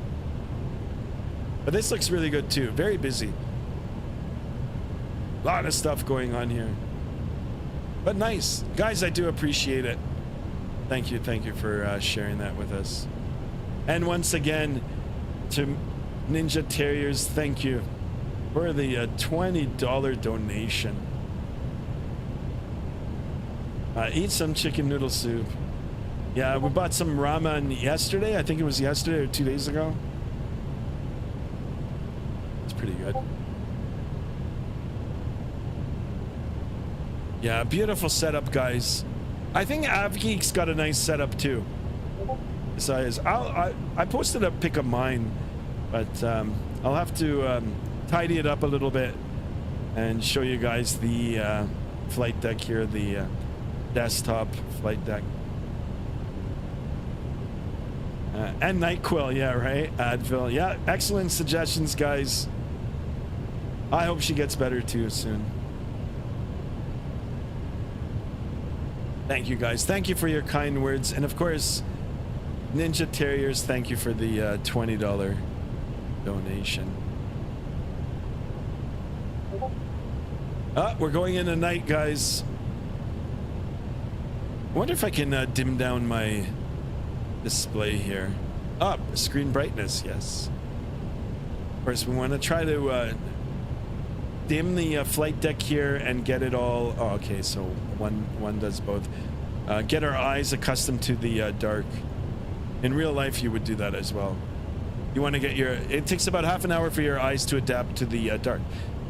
But this looks really good too. Very busy. A lot of stuff going on here. But nice. Guys, I do appreciate it. Thank you for sharing that with us. And once again, to Ninja Terriers, thank you for the $20 donation. Eat some chicken noodle soup. Yeah, we bought some ramen yesterday. I think it was yesterday or 2 days ago. It's pretty good. Yeah, beautiful setup, guys. I think AvGeek's got a nice setup too. Besides, I posted a pic of mine, but I'll have to tidy it up a little bit and show you guys the flight deck here, the desktop flight deck. And NyQuil, yeah, right? Advil. Yeah, excellent suggestions, guys. I hope she gets better too soon. Thank you, guys. Thank you for your kind words. And of course, Ninja Terriers, thank you for the $20 donation. We're going in at night, guys. I wonder if I can dim down my display here. Screen brightness, yes. Of course, we want to try to dim the flight deck here and get it all. Oh, okay, so one does both. Get our eyes accustomed to the dark. In real life, you would do that as well. You want to get your. It takes about half an hour for your eyes to adapt to the dark.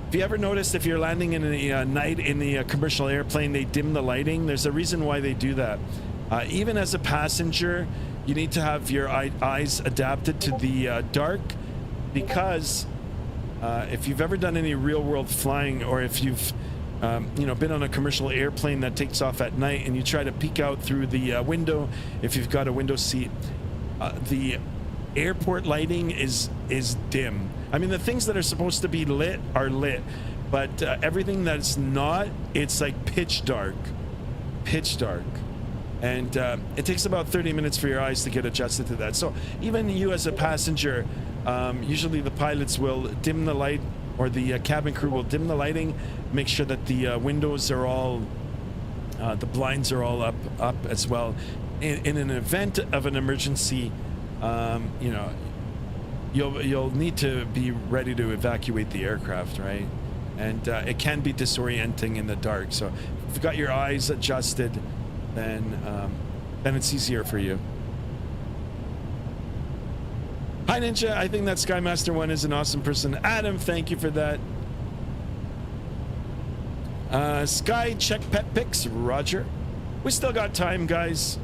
Have you ever noticed if you're landing in the night in the commercial airplane, they dim the lighting? There's a reason why they do that. Even as a passenger, you need to have your eyes adapted to the dark, because if you've ever done any real-world flying, or if you've been on a commercial airplane that takes off at night and you try to peek out through the window, if you've got a window seat, the airport lighting is dim. I mean, the things that are supposed to be lit are lit, but everything that's not, it's like pitch dark. And it takes about 30 minutes for your eyes to get adjusted to that. So even you as a passenger, usually the pilots will dim the light, or the cabin crew will dim the lighting, make sure that the windows are all, the blinds are all up as well. In an event of an emergency, you'll need to be ready to evacuate the aircraft, right? And it can be disorienting in the dark. So if you've got your eyes adjusted, then it's easier for you. Hi Ninja, I think that Skymaster 1 is an awesome person. Adam, thank you for that. Sky, check pet pics. Roger. We still got time, guys.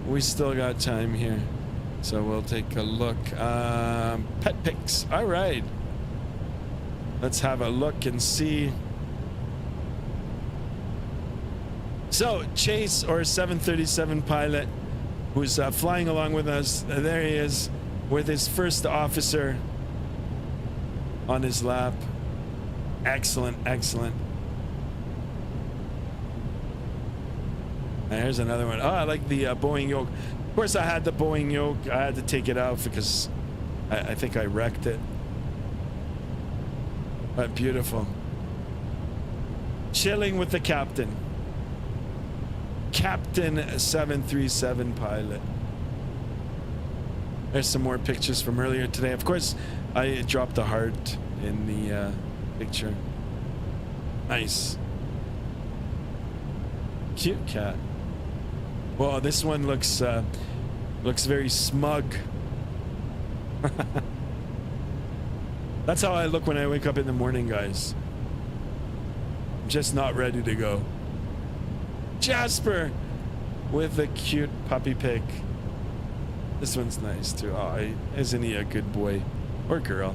We still got time here. So we'll take a look. Pet pics. All right. Let's have a look and see. So Chase, or 737 pilot, who's flying along with us. There he is, with his first officer on his lap. Excellent, excellent. And here's another one. Oh, I like the Boeing yoke. Of course, I had the Boeing yoke. I had to take it out because I think I wrecked it. But beautiful. Chilling with the captain. Captain 737 pilot. There's some more pictures from earlier today. Of course, I dropped a heart in the picture. Nice. Cute cat. Well, this one looks very smug. That's how I look when I wake up in the morning, guys. I'm just not ready to go. Jasper with a cute puppy pic. This one's nice too. Oh, isn't he a good boy or girl?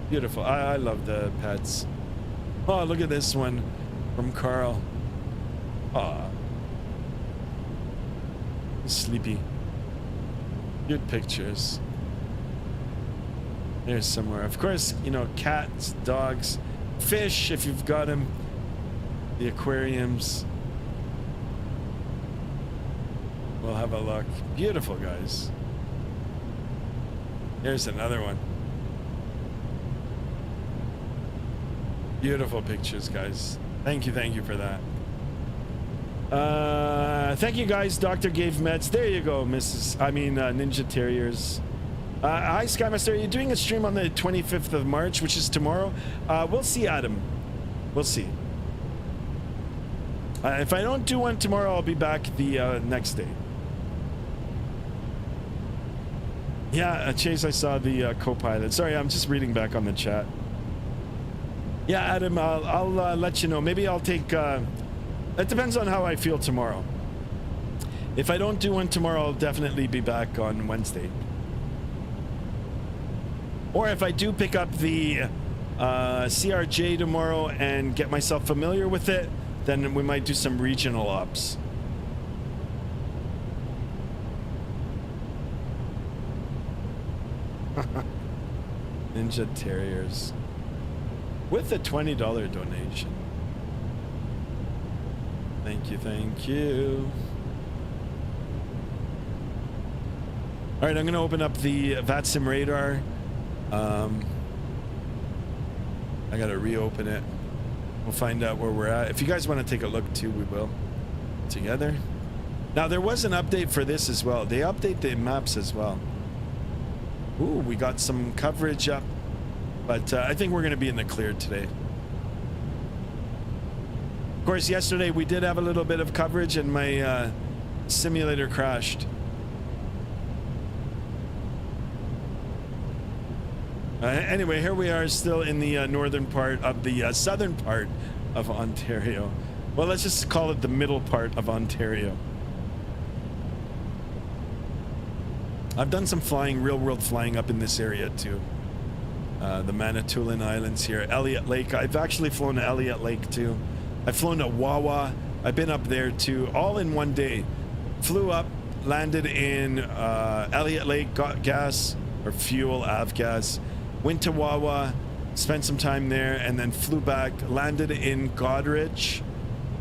Beautiful. I love the pets. Oh, look at this one from Carl. Aw. Sleepy. Good pictures. There's somewhere. Of course, you know, cats, dogs, fish if you've got them. The aquariums. We'll have a look. Beautiful, guys. Here's another one. Beautiful pictures, guys. Thank you for that. Thank you, guys. Doctor gave meds. There you go, Ninja Terriers. Hi, Skymaster. Are you doing a stream on the 25th of March, which is tomorrow? We'll see, Adam. We'll see. If I don't do one tomorrow, I'll be back the next day. Yeah, Chase, I saw the co-pilot. Sorry, I'm just reading back on the chat. Yeah, Adam, I'll let you know. Maybe I'll take... it depends on how I feel tomorrow. If I don't do one tomorrow, I'll definitely be back on Wednesday. Or if I do pick up the CRJ tomorrow and get myself familiar with it, then we might do some regional ops. Ninja Terriers. With a $20 donation. Thank you, thank you. All right, I'm going to open up the Vatsim radar. I got to reopen it. We'll find out where we're at. If you guys want to take a look too, we will. Together. Now, there was an update for this as well. They update the maps as well. Ooh, we got some coverage up. But I think we're going to be in the clear today. Of course, yesterday we did have a little bit of coverage and my simulator crashed. Anyway, here we are still in the northern part of the southern part of Ontario. Well, let's just call it the middle part of Ontario. I've done some flying, real world flying up in this area too. The Manitoulin Islands here, Elliott Lake. I've actually flown to Elliott Lake too. I've flown to Wawa. I've been up there too, all in one day. Flew up, landed in Elliott Lake, got gas or fuel, avgas. Went to Wawa, spent some time there, and then flew back, landed in Goderich,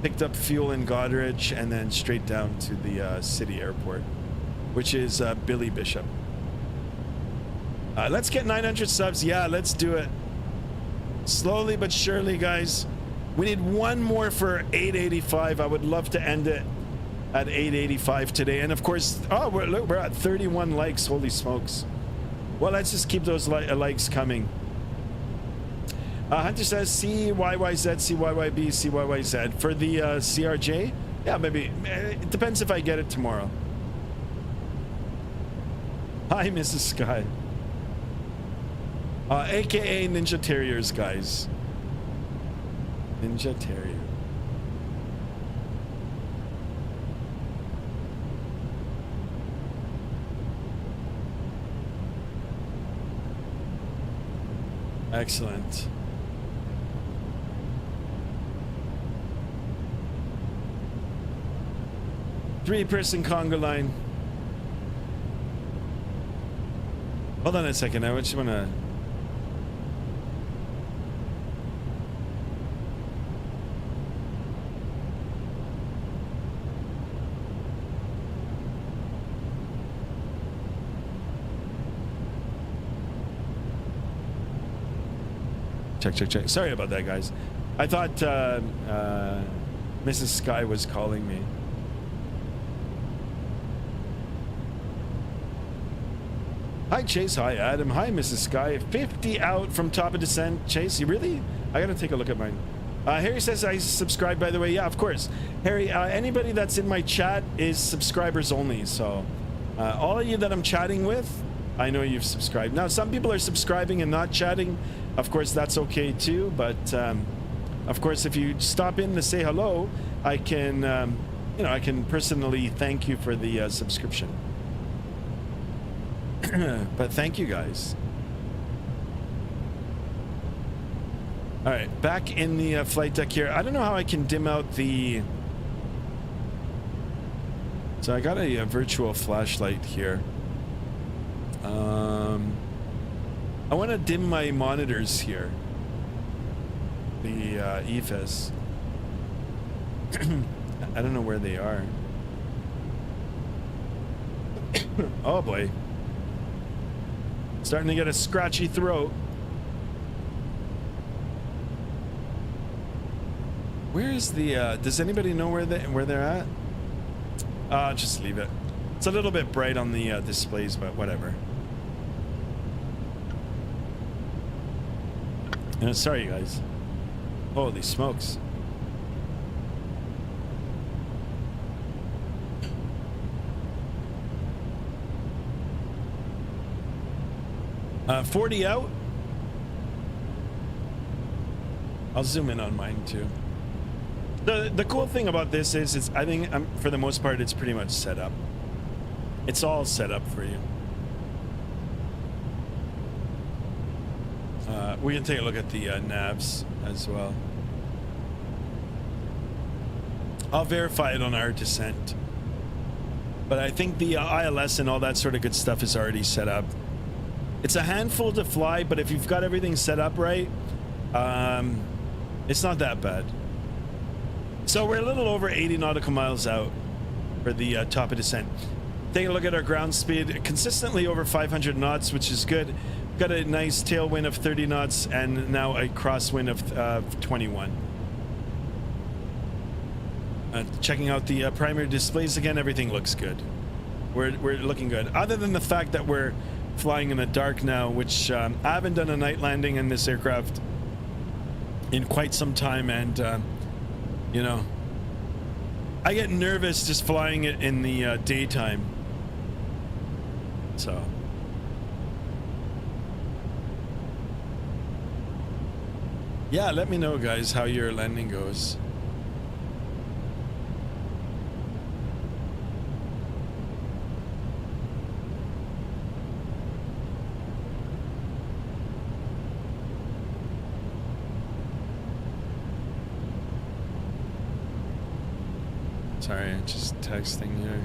picked up fuel in Goderich, and then straight down to the city airport, which is Billy Bishop. Let's get 900 subs. Yeah, let's do it. Slowly but surely, guys. We need one more for 885. I would love to end it at 885 today. And of course, oh, we're at 31 likes. Holy smokes. Well, let's just keep those likes coming. Hunter says CYYZ, CYYB, CYYZ. For the CRJ? Yeah, maybe. It depends if I get it tomorrow. Hi, Mrs. Sky. AKA Ninja Terriers, guys. Ninja Terrier. Excellent. Three-person conga line. Hold on a second. I just want to... Check. Sorry about that, guys. I thought Mrs. Sky was calling me. Hi, Chase. Hi, Adam. Hi, Mrs. Sky. 50 out from top of descent. Chase, you really? I gotta take a look at mine. Harry says I subscribe, by the way. Yeah, of course. Harry, anybody that's in my chat is subscribers only. So all of you that I'm chatting with, I know you've subscribed. Now, some people are subscribing and not chatting. Of course, that's okay too. But of course, if you stop in to say hello, I can, you know, I can personally thank you for the subscription. But thank you, guys. All right, back in the flight deck here. I don't know how I can dim out the... So I got a virtual flashlight here. I want to dim my monitors here. The EFS. I don't know where they are. Oh boy. Starting to get a scratchy throat. Where is the does anybody know where they're at? Just leave it. It's a little bit bright on the displays, but whatever. Sorry, guys. Holy smokes. Uh, 40 out. I'll zoom in on mine too. The cool thing about this is I think for the most part it's pretty much set up. It's all set up for you. We can take a look at the navs as well. I'll verify it on our descent. But I think the ILS and all that sort of good stuff is already set up. It's a handful to fly, but if you've got everything set up right, it's not that bad. So we're a little over 80 nautical miles out for the top of descent. Take a look at our ground speed, consistently over 500 knots, which is good. Got a nice tailwind of 30 knots and now a crosswind of 21. Checking out the primary displays again, everything looks good. We're looking good. Other than the fact that we're flying in the dark now, which I haven't done a night landing in this aircraft in quite some time, and you know, I get nervous just flying it in the daytime. So yeah, let me know, guys, how your landing goes. Sorry, just texting here.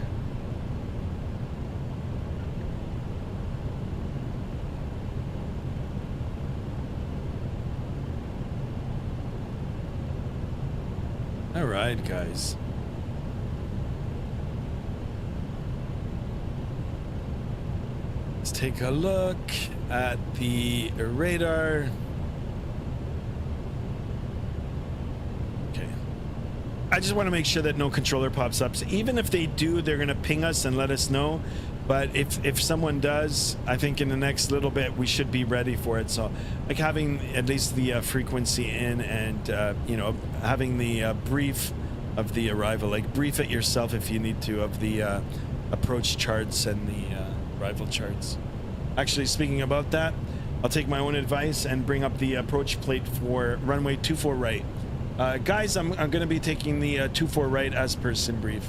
All right, guys. Let's take a look at the radar. I just want to make sure that no controller pops up. So even if they do, they're going to ping us and let us know. But if someone does, I think in the next little bit we should be ready for it. So like having at least the frequency in, and you know, having the brief of the arrival, like brief it yourself if you need to, of the approach charts and the arrival charts. Actually, speaking about that, I'll take my own advice and bring up the approach plate for runway 24 right. Guys, I'm going to be taking the 24 right as per sim brief.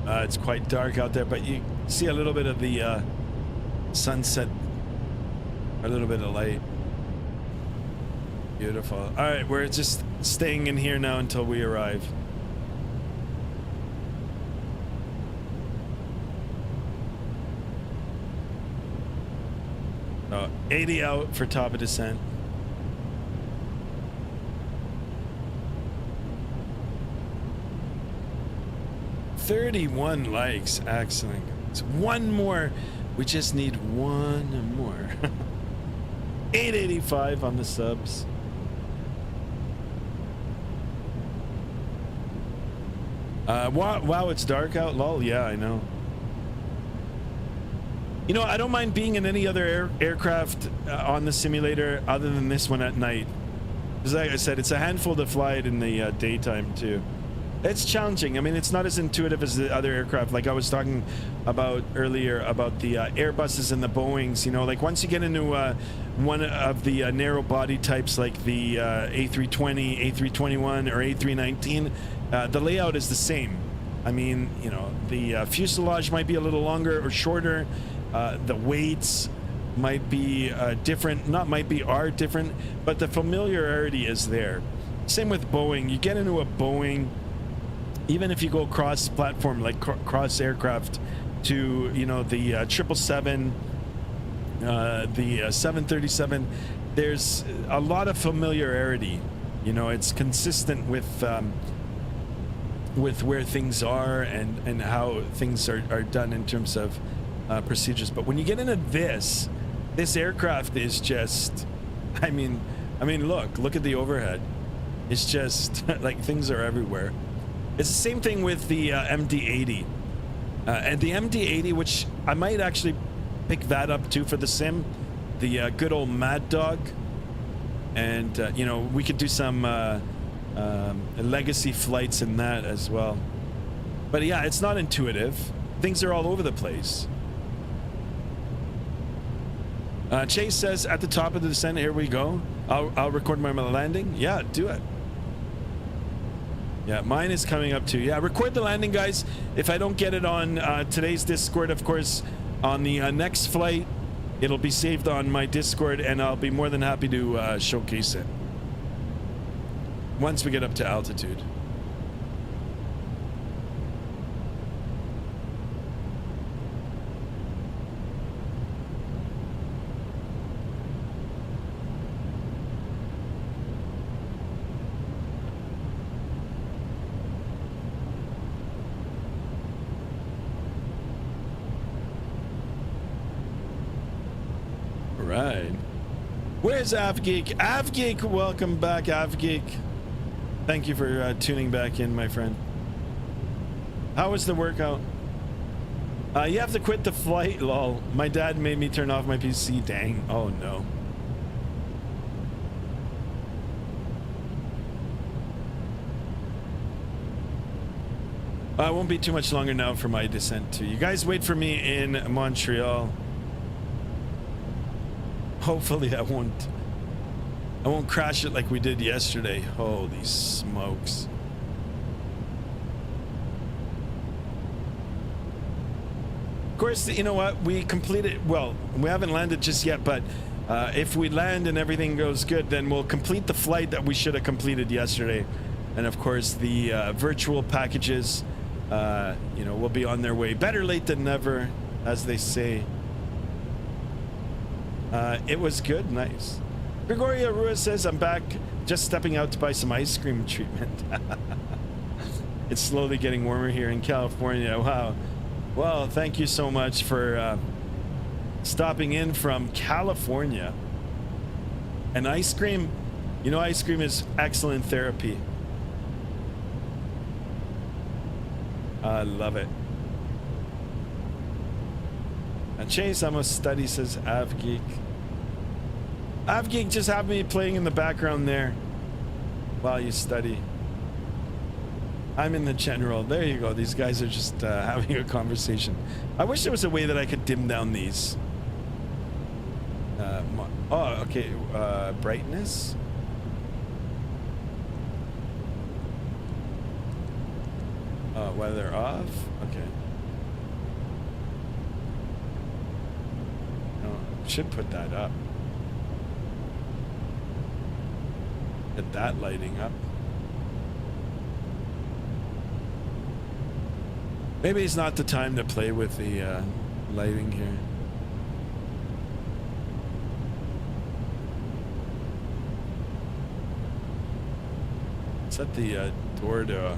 It's quite dark out there, but you see a little bit of the sunset, a little bit of light. Beautiful. All right, we're just staying in here now until we arrive. Oh, 80 out for top of descent. $31 likes. Excellent. It's one more. We just need one more. 885 on the subs. Wow, it's dark out. Lol. Yeah, I know. You know, I don't mind being in any other aircraft on the simulator other than this one at night. Because like I said, it's a handful to fly it in the daytime too. It's challenging. I mean, it's not as intuitive as the other aircraft. Like I was talking about earlier about the Airbuses and the Boeings. You know, like once you get into one of the narrow body types like the A320, A321, or A319, the layout is the same. I mean, you know, the fuselage might be a little longer or shorter. The weights might be different, are different, but the familiarity is there. Same with Boeing. You get into a Boeing, even if you go cross platform, like cross aircraft to, you know, the 777, the 737, there's a lot of familiarity. You know, it's consistent with where things are and how things are done in terms of procedures. But when you get into this aircraft is just, I mean, look at the overhead. It's just like things are everywhere. It's the same thing with the MD-80. And the MD-80, which I might actually pick that up too for the sim, the good old Mad Dog. And, you know, we could do some legacy flights in that as well. But yeah, it's not intuitive. Things are all over the place. Chase says at the top of the descent, here we go. I'll record my landing. Yeah, do it. Yeah, mine is coming up too. Yeah, record the landing, guys. If I don't get it on today's Discord, of course, on the next flight, It'll be saved on my Discord, and I'll be more than happy to showcase it once we get up to altitude. Right. Where's Avgeek? Avgeek, welcome back, Avgeek. Thank you for tuning back in, my friend. How was the workout? You have to quit the flight, lol. My dad made me turn off my PC. Dang. Oh, no. It won't be too much longer now for my descent too. You guys wait for me in Montreal. Hopefully I won't crash it like we did yesterday. Holy smokes. Of course, you know what? We completed, well, we haven't landed just yet, but if we land and everything goes good, then we'll complete the flight that we should have completed yesterday. And of course, the virtual packages, you know, will be on their way. Better late than never, as they say. It was good. Nice. Gregoria Ruiz says, I'm back, just stepping out to buy some ice cream treatment. It's slowly getting warmer here in California. Wow. Well, thank you so much for stopping in from California. And ice cream, you know, ice cream is excellent therapy. I love it. Chase, I'm a study, says Avgeek. Avgeek, just have me playing in the background there while you study. I'm in the general. There you go. These guys are just having a conversation. I wish there was a way that I could dim down these. Oh, okay. Brightness. While they're off. Okay. Should put that up. Get that lighting up. Maybe it's not the time to play with the lighting here. Set the door to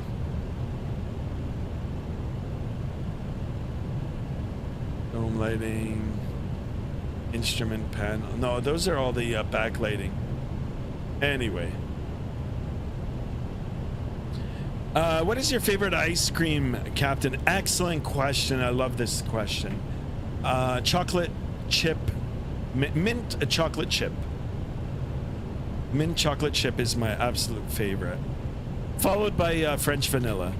dome lighting. Instrument panel. No, those are all the backlighting. Anyway. What is your favorite ice cream, Captain? Excellent question. I love this question. Chocolate chip. Mint chocolate chip. Mint chocolate chip is my absolute favorite. Followed by French vanilla.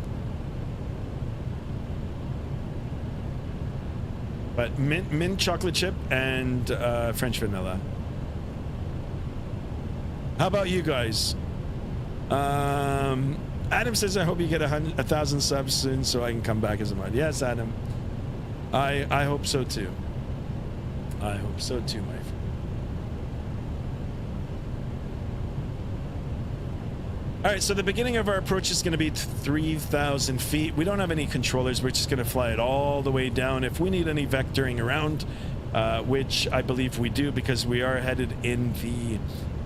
But mint chocolate chip and French vanilla. How about you guys? Adam says, I hope you get 1,000 subs soon so I can come back as a mod. Yes, Adam. I hope so too. I hope so too, my friend. All right, so the beginning of our approach is going to be 3,000 feet. We don't have any controllers. We're just going to fly it all the way down. If we need any vectoring around, which I believe we do because we are headed in the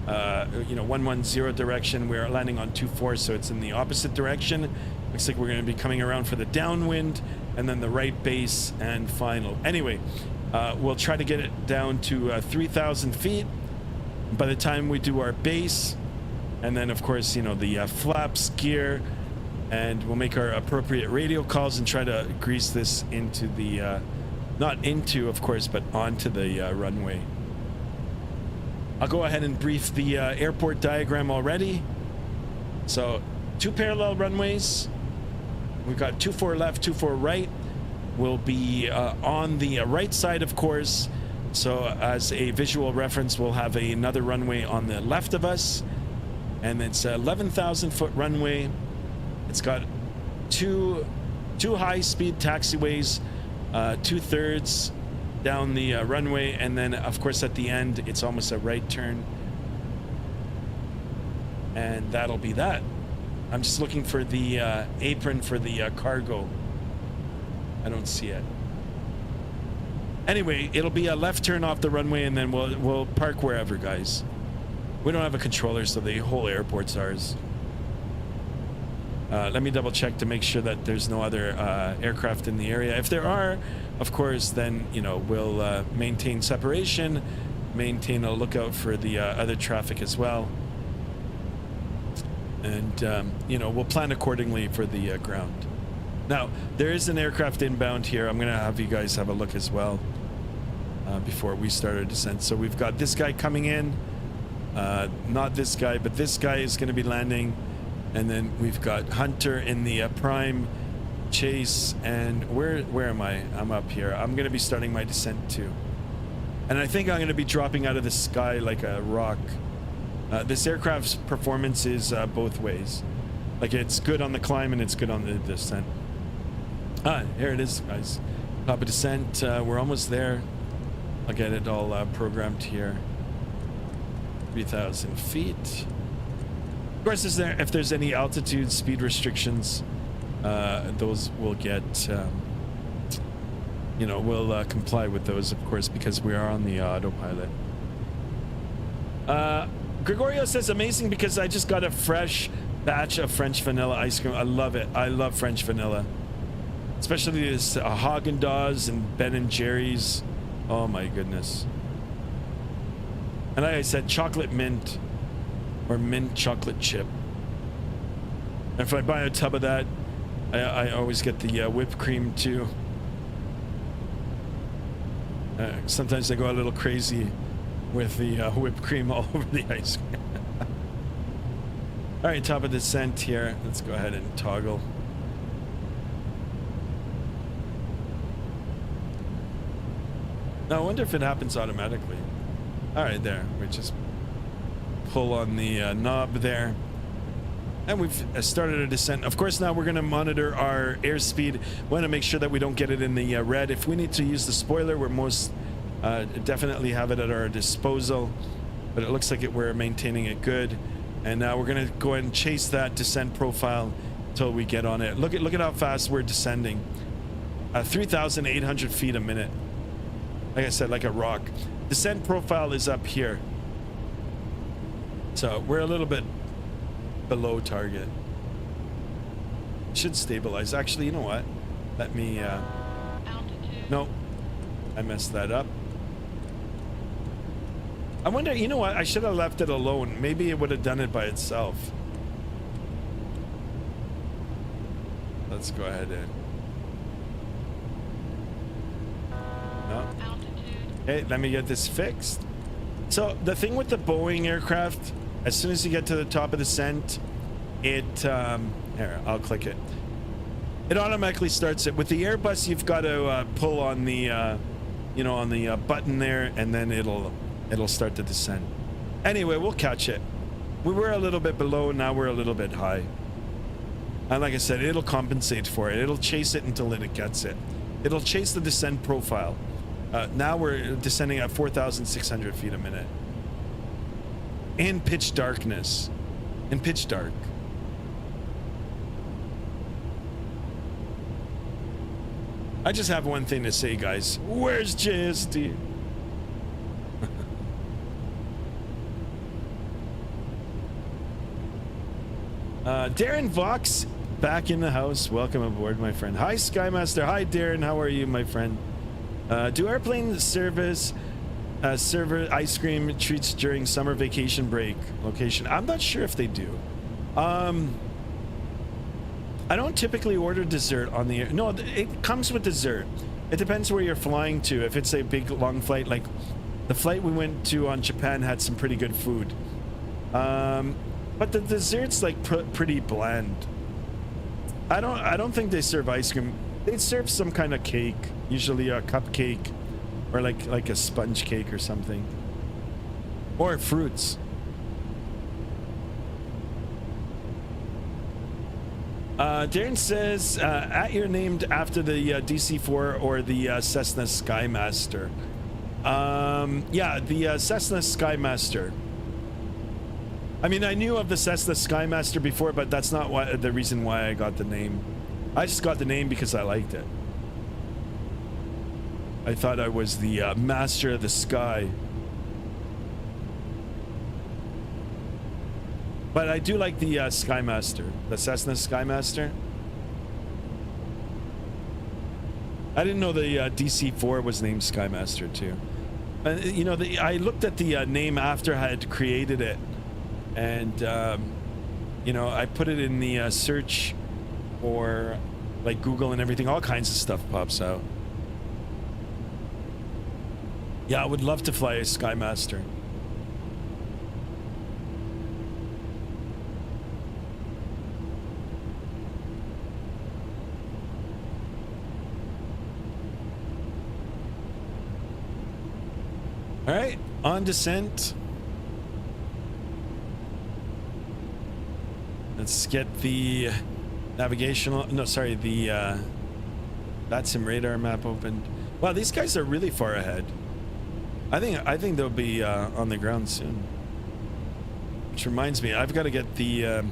110 direction. We're landing on 24, so it's in the opposite direction. Looks like we're going to be coming around for the downwind and then the right base and final. Anyway, we'll try to get it down to 3,000 feet by the time we do our base. And then, of course, you know, the flaps, gear, and we'll make our appropriate radio calls and try to grease this into the, not into, of course, but onto the runway. I'll go ahead and brief the airport diagram already. So, 2 parallel runways. We've got 24 left, 24 right. We'll be on the right side, of course. So, as a visual reference, we'll have another runway on the left of us. And it's an 11,000 foot runway. It's got two high-speed taxiways, 2/3 down the runway, and then of course at the end it's almost a right turn, and that'll be that. I'm just looking for the apron for the cargo. I don't see it. Anyway, it'll be a left turn off the runway, and then we'll park wherever, guys. We don't have a controller, so the whole airport's ours. Let me double check to make sure that there's no other aircraft in the area. If there are, of course, then, you know, we'll maintain separation, maintain a lookout for the other traffic as well. And, you know, we'll plan accordingly for the ground. Now, there is an aircraft inbound here. I'm going to have you guys have a look as well before we start our descent. So we've got this guy coming in. Not this guy, but this guy is going to be landing. And then we've got Hunter in the prime, Chase, and where am I? I'm up here. I'm going to be starting my descent too. And I think I'm going to be dropping out of the sky like a rock. This aircraft's performance is both ways. Like, it's good on the climb and it's good on the descent. Here it is, guys. Top of descent. We're almost there. I'll get it all programmed here. 3,000 feet. Of course, if there's any altitude speed restrictions, those will get, you know, we'll comply with those, of course, because we are on the autopilot. Gregorio says, amazing because I just got a fresh batch of French vanilla ice cream. I love it. I love French vanilla. Especially this Haagen-Dazs and Ben & Jerry's. Oh my goodness. And like I said, chocolate mint or mint chocolate chip. And if I buy a tub of that, I always get the whipped cream too. Sometimes I go a little crazy with the whipped cream all over the ice cream. All right, top of descent here. Let's go ahead and toggle. Now, I wonder if it happens automatically. All right, there. We just pull on the knob there. And we've started a descent. Of course, now we're going to monitor our airspeed. We want to make sure that we don't get it in the red. If we need to use the spoiler, we're most definitely have it at our disposal. But it looks like we're maintaining it good. And now we're going to go ahead and chase that descent profile until we get on it. Look at how fast we're descending. 3,800 feet a minute. Like I said, like a rock. Descent profile is up here. So we're a little bit below target. Should stabilize. Actually, you know what? Let me, no, I messed that up. I wonder, you know what? I should have left it alone. Maybe it would have done it by itself. Let's go ahead and... No. Okay, let me get this fixed. So the thing with the Boeing aircraft, as soon as you get to the top of the descent, it, here, I'll click it. It automatically starts it. With the Airbus, you've got to pull on the, you know, on the button there, and then it'll start the descent. Anyway, we'll catch it. We were a little bit below, now we're a little bit high. And like I said, it'll compensate for it. It'll chase it until it gets it. It'll chase the descent profile. Now we're descending at 4,600 feet a minute. In pitch darkness. In pitch dark. I just have one thing to say, guys. Where's JSD? Darren Vox back in the house. Welcome aboard, my friend. Hi, Skymaster. Hi, Darren. How are you, my friend? Do airplane service serve ice cream treats during summer vacation break location? I'm not sure if they do. I don't typically order dessert on the air. No, it comes with dessert. It depends where you're flying to. If it's a big long flight, like the flight we went to on Japan had some pretty good food. But the dessert's like pretty bland. I don't think they serve ice cream. They serve some kind of cake, usually a cupcake or like a sponge cake or something. Or fruits. Darren says, at you're named after the DC-4 or the Cessna Skymaster. Yeah, the Cessna Skymaster. I mean, I knew of the Cessna Skymaster before, but that's not the reason why I got the name. I just got the name because I liked it. I thought I was the master of the sky. But I do like the Skymaster, the Cessna Skymaster. I didn't know the DC-4 was named Skymaster too. You know, I looked at the name after I had created it, and you know, I put it in the search for like Google and everything. All kinds of stuff pops out. Yeah, I would love to fly a Skymaster. All right, on descent. Let's get the navigational, no, sorry, the Vatsim radar map opened. Wow, these guys are really far ahead. I think they'll be on the ground soon. Which reminds me, I've got to get the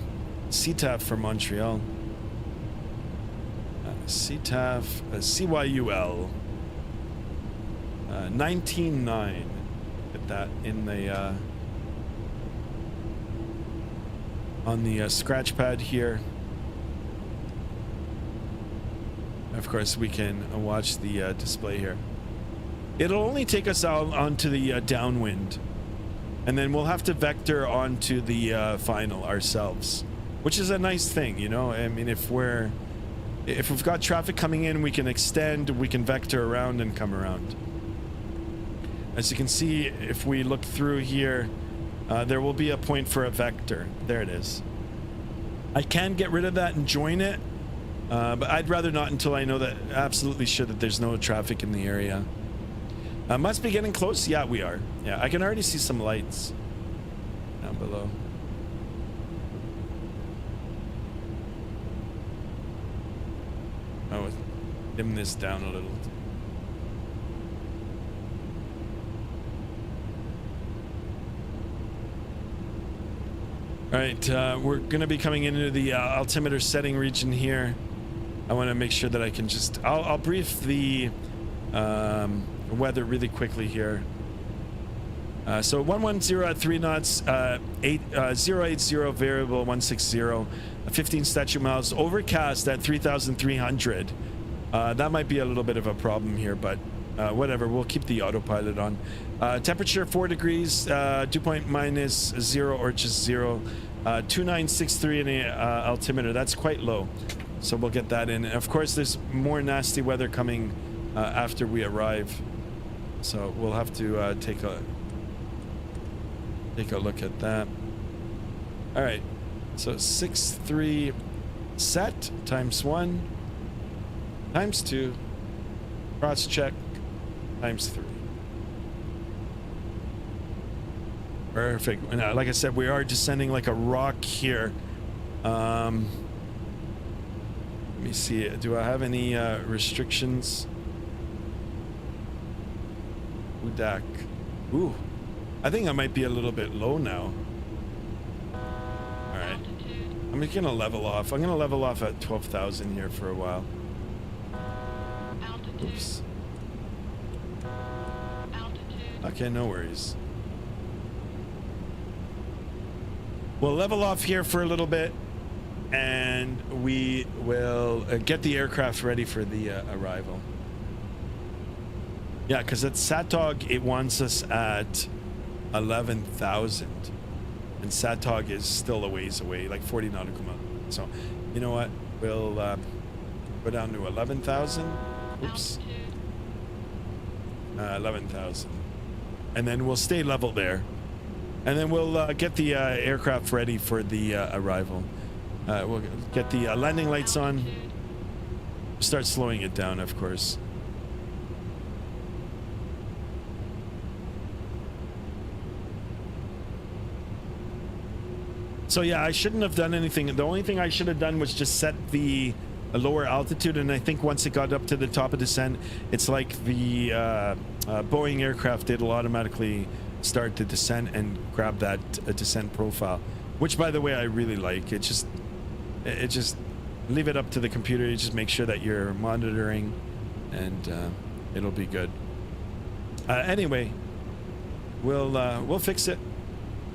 CTAF for Montreal. CTAF, CYUL. 19.9. Get that in the on the scratch pad here. Of course, we can watch the display here. It'll only take us out onto the downwind, and then we'll have to vector onto the final ourselves, which is a nice thing, you know. I mean, if we've got traffic coming in, we can extend, we can vector around and come around. As you can see, if we look through here, there will be a point for a vector. There it is. I can get rid of that and join it, but I'd rather not until I know that absolutely sure that there's no traffic in the area. Must be getting close. Yeah, we are. Yeah, I can already see some lights down below. Oh, dim this down a little. All right, we're gonna be coming into the altimeter setting region here. I want to make sure that I can just, I'll brief the weather really quickly here. So 110 at 3 knots, 080 variable 160, 15 statute miles, overcast at 3,300. That might be a little bit of a problem here, but whatever, we'll keep the autopilot on. Temperature 4 degrees, dew point minus 0 or just 0. 2963 in the altimeter, that's quite low. So we'll get that in. And of course, there's more nasty weather coming after we arrive. So we'll have to take a look at that. All right, so 6.3 set times 1 times 2 cross check times 3. Perfect. And like I said, we are descending like a rock here. Let me see. Do I have any restrictions? Udak. Ooh, I think I might be a little bit low now. All right, I'm gonna level off. I'm gonna level off at 12,000 here for a while. Oops. Okay, no worries. We'll level off here for a little bit, and we will get the aircraft ready for the arrival. Yeah, because at Satog, it wants us at 11,000. And Satog is still a ways away, like 40 nautical miles. So, you know what? We'll go down to 11,000. Oops. 11,000. And then we'll stay level there. And then we'll get the aircraft ready for the arrival. We'll get the landing lights on. Start slowing it down, of course. So yeah, I shouldn't have done anything. The only thing I should have done was just set the lower altitude, and I think once it got up to the top of descent, it's like the Boeing aircraft did, will automatically start the descent and grab that descent profile, which by the way I really like. It just leave it up to the computer. You just make sure that you're monitoring, and it'll be good. Anyway, we'll fix it,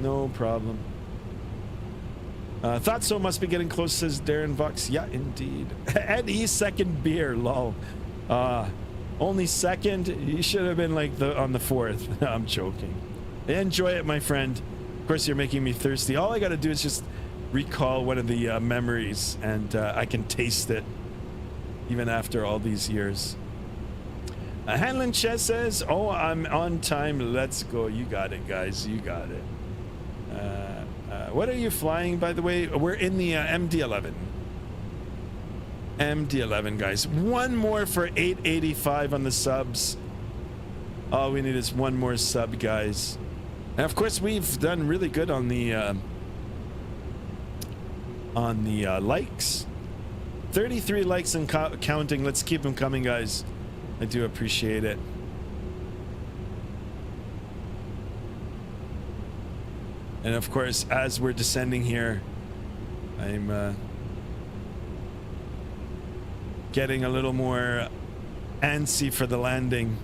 no problem. Thought so, must be getting close, says Darren Vox. Yeah, indeed. Eddie, second beer, lol. Only second? You should have been like on the fourth. I'm joking. Enjoy it, my friend. Of course, you're making me thirsty. All I gotta do is just recall one of the memories, and I can taste it even after all these years. Hanlon Chess says, oh, I'm on time. Let's go. You got it, guys. You got it. What are you flying, by the way? We're in the MD-11. MD-11, guys. One more for 885 on the subs. All we need is one more sub, guys. And of course, we've done really good on the likes. 33 likes and counting. Let's keep them coming, guys. I do appreciate it. And of course, as we're descending here, I'm getting a little more antsy for the landing.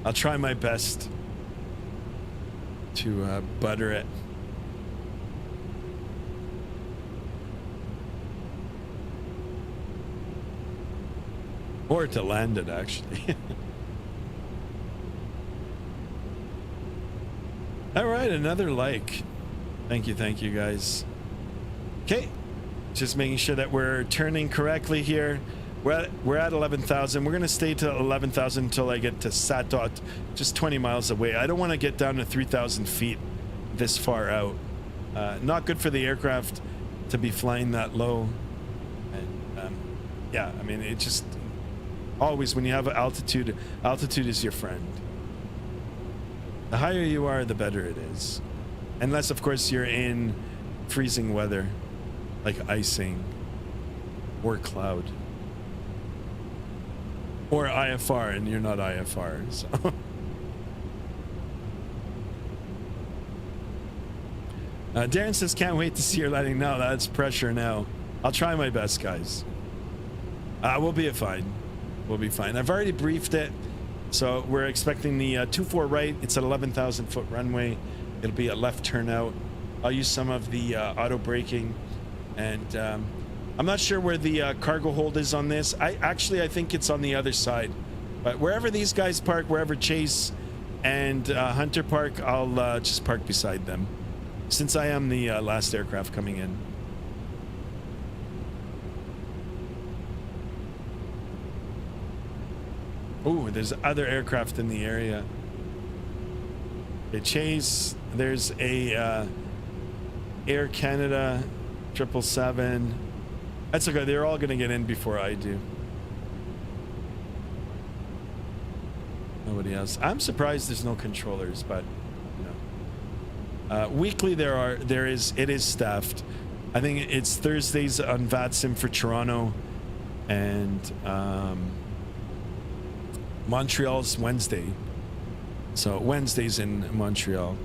I'll try my best to butter it. Or to land it, actually. All right, another like. Thank you guys. Okay, just making sure that we're turning correctly here. We're at 11,000. We're gonna stay to 11,000 until I get to Satot, just 20 miles away. I don't want to get down to 3,000 feet this far out. Not good for the aircraft to be flying that low. And yeah, I mean, it just always, when you have altitude is your friend. The higher you are, the better it is. Unless, of course, you're in freezing weather, like icing or cloud. Or IFR, and you're not IFR, so. Darren says, can't wait to see your landing. No, that's pressure now. I'll try my best, guys. We'll be fine. We'll be fine. I've already briefed it. So we're expecting the 2-4 right. It's at 11,000 foot runway. It'll be a left turnout. I'll use some of the auto braking, and I'm not sure where the cargo hold is on this. I think it's on the other side, but wherever these guys park, wherever Chase and Hunter park, I'll just park beside them, since I am the last aircraft coming in. Oh, there's other aircraft in the area. Okay, Chase, there's a Air Canada 777. That's okay, they're all gonna get in before I do. Nobody else. I'm surprised there's no controllers, but you know. Weekly it is staffed. I think it's Thursdays on Vatsim for Toronto, and Montreal's Wednesday. So Wednesday's in Montreal.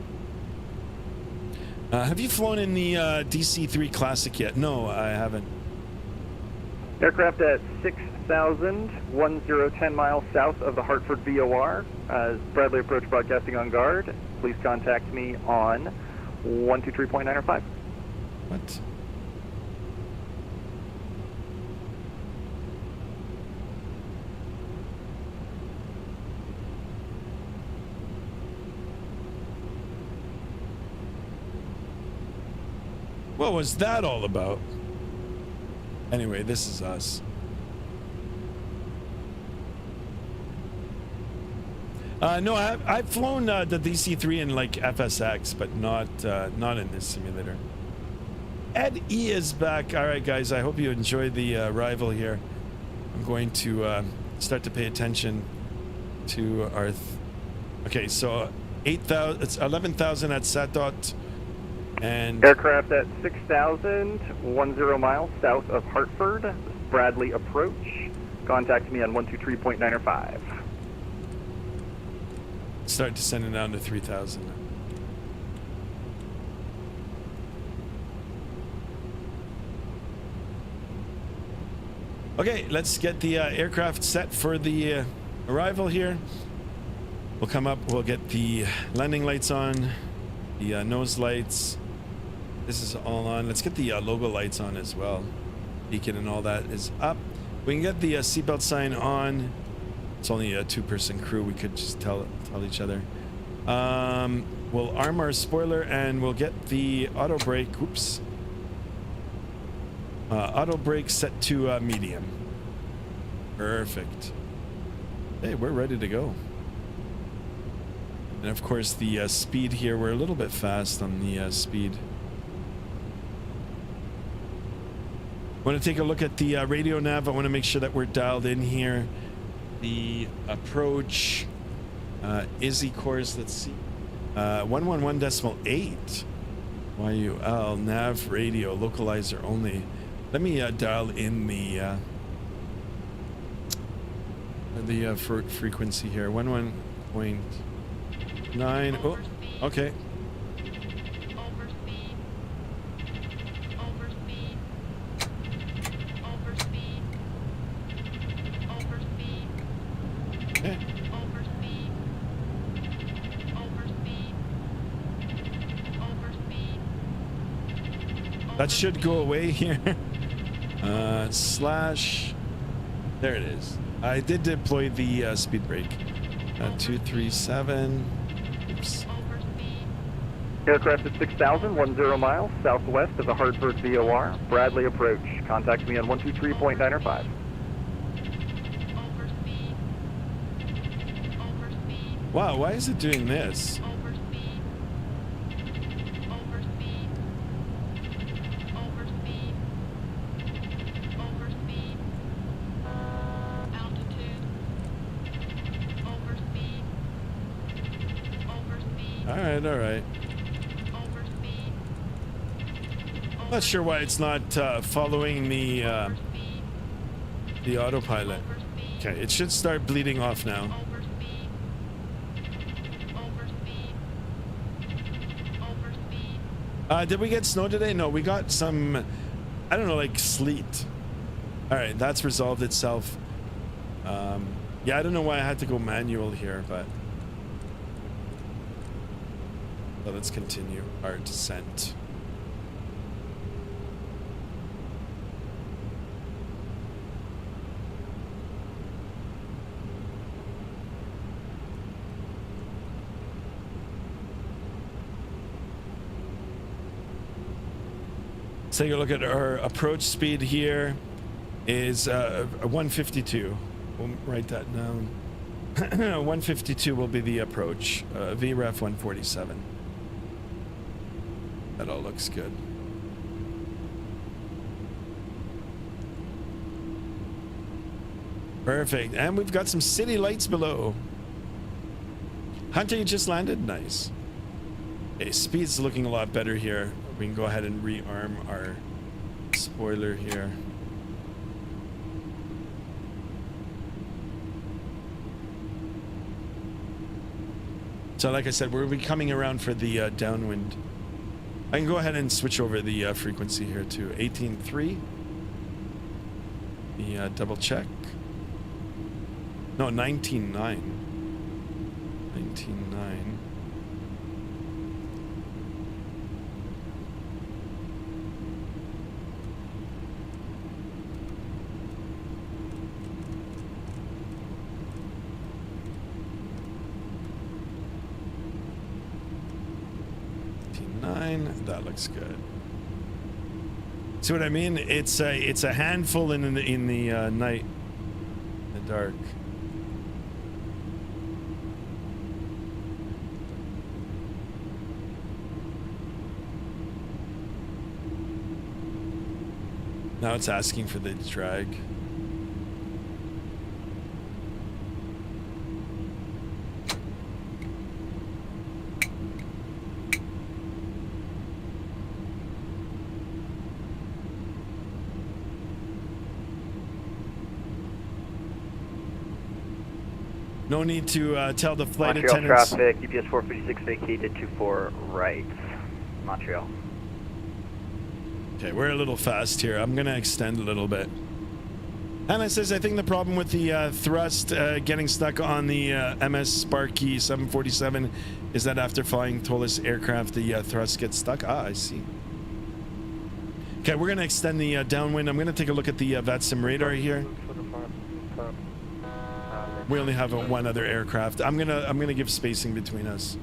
Have you flown in the DC-3 Classic yet? No, I haven't. Aircraft at 6,000, 10 miles south of the Hartford VOR. Bradley Approach broadcasting on guard. Please contact me on 123.905. What? What was that all about? Anyway, this is us. No, I've flown the DC-3 in like FSX, but not in this simulator. Ed E is back. All right, guys, I hope you enjoyed the arrival here. I'm going to start to pay attention to our... Okay, so 8,000, it's 11,000 at Satot. And Aircraft at 6,000, 10 miles south of Hartford, Bradley approach. Contact me on 123.9 or 5. start descending down to 3,000. Okay, let's get the aircraft set for the arrival here. We'll come up, we'll get the landing lights on, the nose lights. This is all on. Let's get the logo lights on as well. Beacon and all that is up. We can get the seatbelt sign on. It's only a two-person crew. We could just tell each other. We'll arm our spoiler and we'll get the auto brake. Oops. Auto brake set to medium. Perfect. Hey, we're ready to go. And of course the speed here, we're a little bit fast on the speed. Want to take a look at the radio nav. I want to make sure that we're dialed in here. The approach Izzy course, let's see. 111.8 YUL nav radio localizer only. Let me dial in the frequency here. 11.9. Oh, okay. That should go away here. Slash. There it is. I did deploy the speed brake. 237. Oops. Aircraft at 6,000, 10 miles southwest of the Hartford VOR. Bradley approach. Contact me on 123.9 or 5. Wow, why is it doing this? All right. Not sure why it's not following the autopilot. Okay, it should start bleeding off now. Did we get snow today? No, we got some, I don't know, like sleet. All right, that's resolved itself. Yeah, I don't know why I had to go manual here, but so let's continue our descent. Let's take a look at our approach speed here. Is 152. We'll write that down. 152 will be the approach. VREF 147. That all looks good. Perfect. And we've got some city lights below. Hunter, you just landed? Nice. Okay, speed's looking a lot better here. We can go ahead and rearm our spoiler here. So like I said, we'll be coming around for the downwind. I can go ahead and switch over the frequency here to 18.3. The double check. No, 19.9. 19.9. That looks good. See what I mean? It's a handful in the night, in the dark. Now it's asking for the drag. No need to tell the flight Montreal attendants. traffic, UPS 456 vacated 24 right. Montreal. Okay, we're a little fast here. I'm gonna extend a little bit. Anna says, I think the problem with the thrust getting stuck on the MS Sparky 747 is that after flying Tolis aircraft, the thrust gets stuck. Ah, I see. Okay, we're gonna extend the downwind. I'm gonna take a look at the Vatsim radar here. We only have one other aircraft. I'm gonna give spacing between us.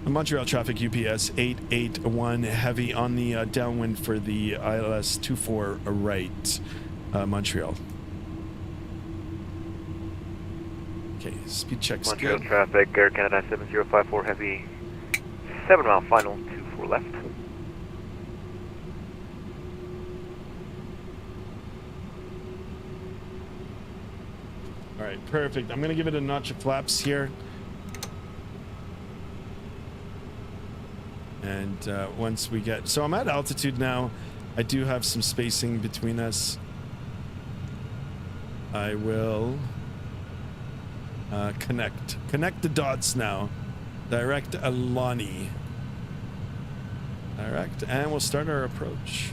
Montreal traffic UPS 881 heavy on the downwind for the ILS 24 right, Montreal. Okay, speed check's Montreal good. traffic, Air Canada 7054 heavy, 7 mile final, 24 left. All right, perfect. I'm gonna give it a notch of flaps here. And once we get, so I'm at altitude now. I do have some spacing between us. I will connect the dots now. Direct Alani. Direct, and we'll start our approach.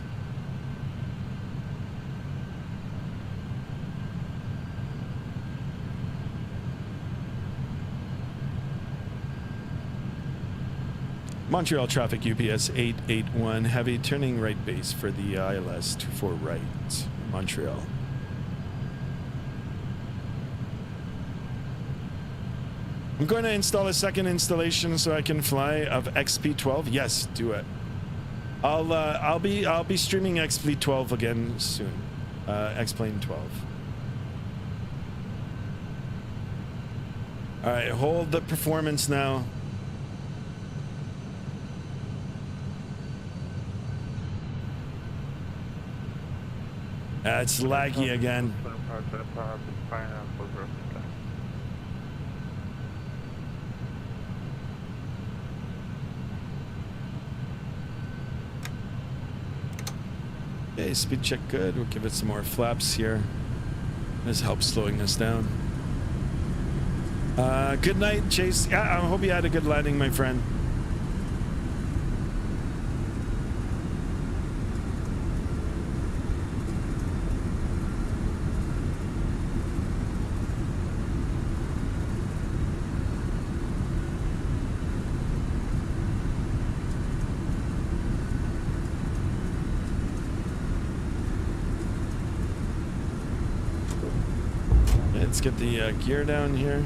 Montreal traffic UPS 881 heavy turning right base for the ILS 24 right, Montreal. I'm going to install a second installation so I can fly of XP12. Yes, do it. I'll be streaming XP 12 again soon. X-Plane 12. All right, hold the performance now. It's laggy again. Okay, speed check good. We'll give it some more flaps here. This helps slowing us down. Good night, Chase. Yeah, I hope you had a good landing, my friend. Let's get the gear down here.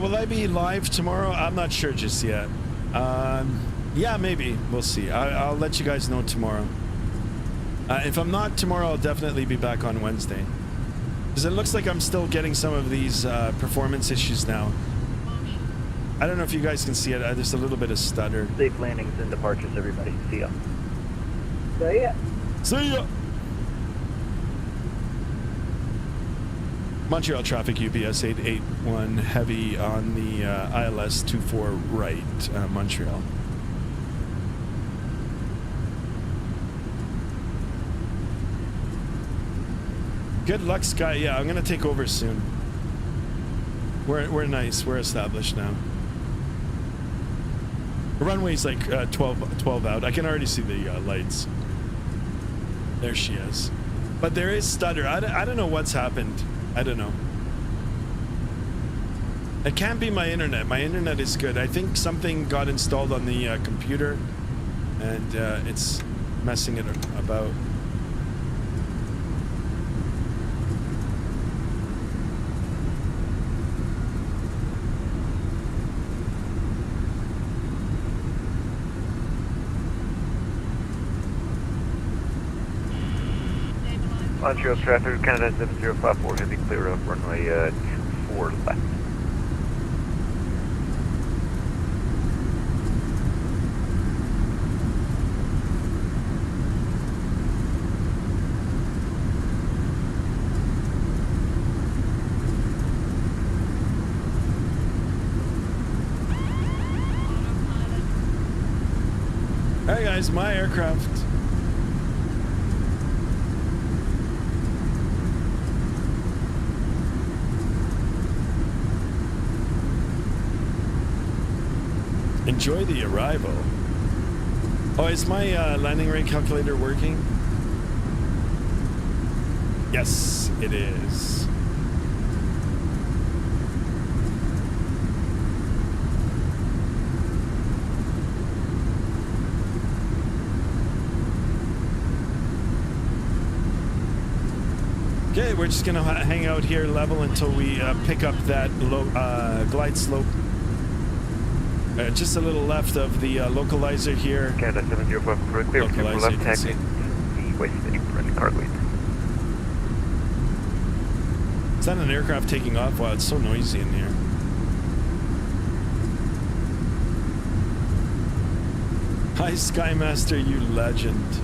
Will I be live tomorrow? I'm not sure just yet. Yeah, maybe. We'll see. I'll let you guys know tomorrow. If I'm not tomorrow, I'll definitely be back on Wednesday. Because it looks like I'm still getting some of these performance issues now. I don't know if you guys can see it. There's a little bit of stutter. Safe landings and departures, everybody. See ya. So yeah. See ya! Montreal traffic UPS 881 heavy on the ILS 24 right, Montreal. Good luck, Sky. Yeah, I'm gonna take over soon. We're nice. We're established now. The runway's like 12 out. I can already see the lights. There she is. But there is stutter. I don't know what's happened. I don't know. It can't be my internet. My internet is good. I think something got installed on the computer and it's messing it about. Montreal traffic, Canada 7054, heavy clear of runway 24 left. Hey guys, my aircraft. Enjoy the arrival. Oh, is my landing rate calculator working? Yes, it is. Okay, we're just gonna hang out here level until we pick up that low glide slope. Just a little left of the localizer here. Canada 705, clear for left taxi. The waist apron car lead. Is that an aircraft taking off? Wow, it's so noisy in here. Hi, Skymaster, you legend.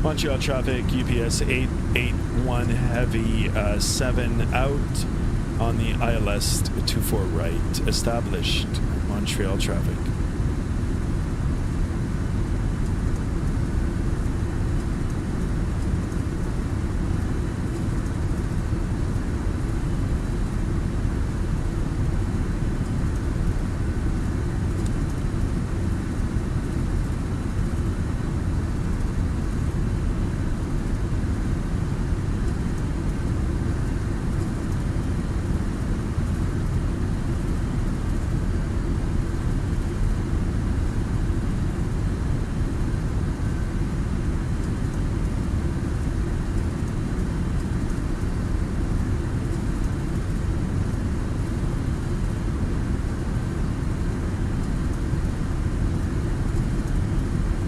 Montreal traffic, UPS 881 heavy 7 out on the ILS 24 right. Established. Montreal traffic.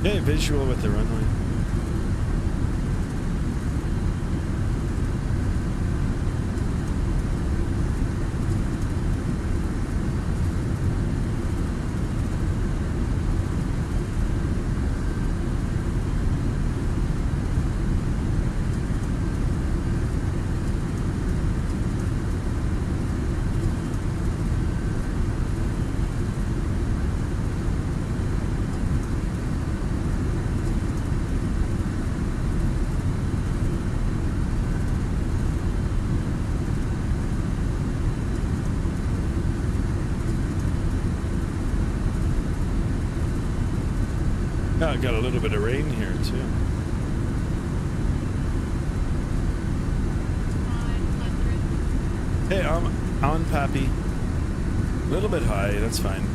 Okay, visual with the runway. Oh, I got a little bit of rain here too. Hey, I'm on Pappy. A little bit high, that's fine.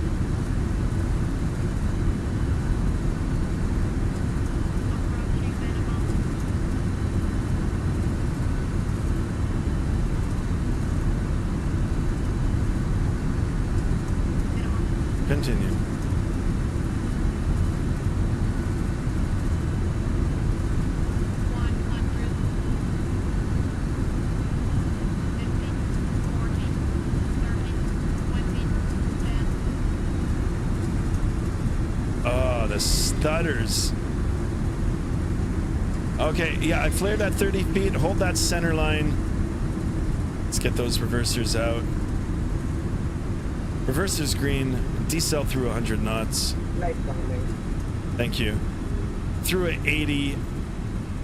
Continue. Stutters. Okay, yeah, I flared at 30 feet. Hold that center line. Let's get those reversers out. Reverser's green. Decel through 100 knots. Nice landing. Thank you. Through at 80.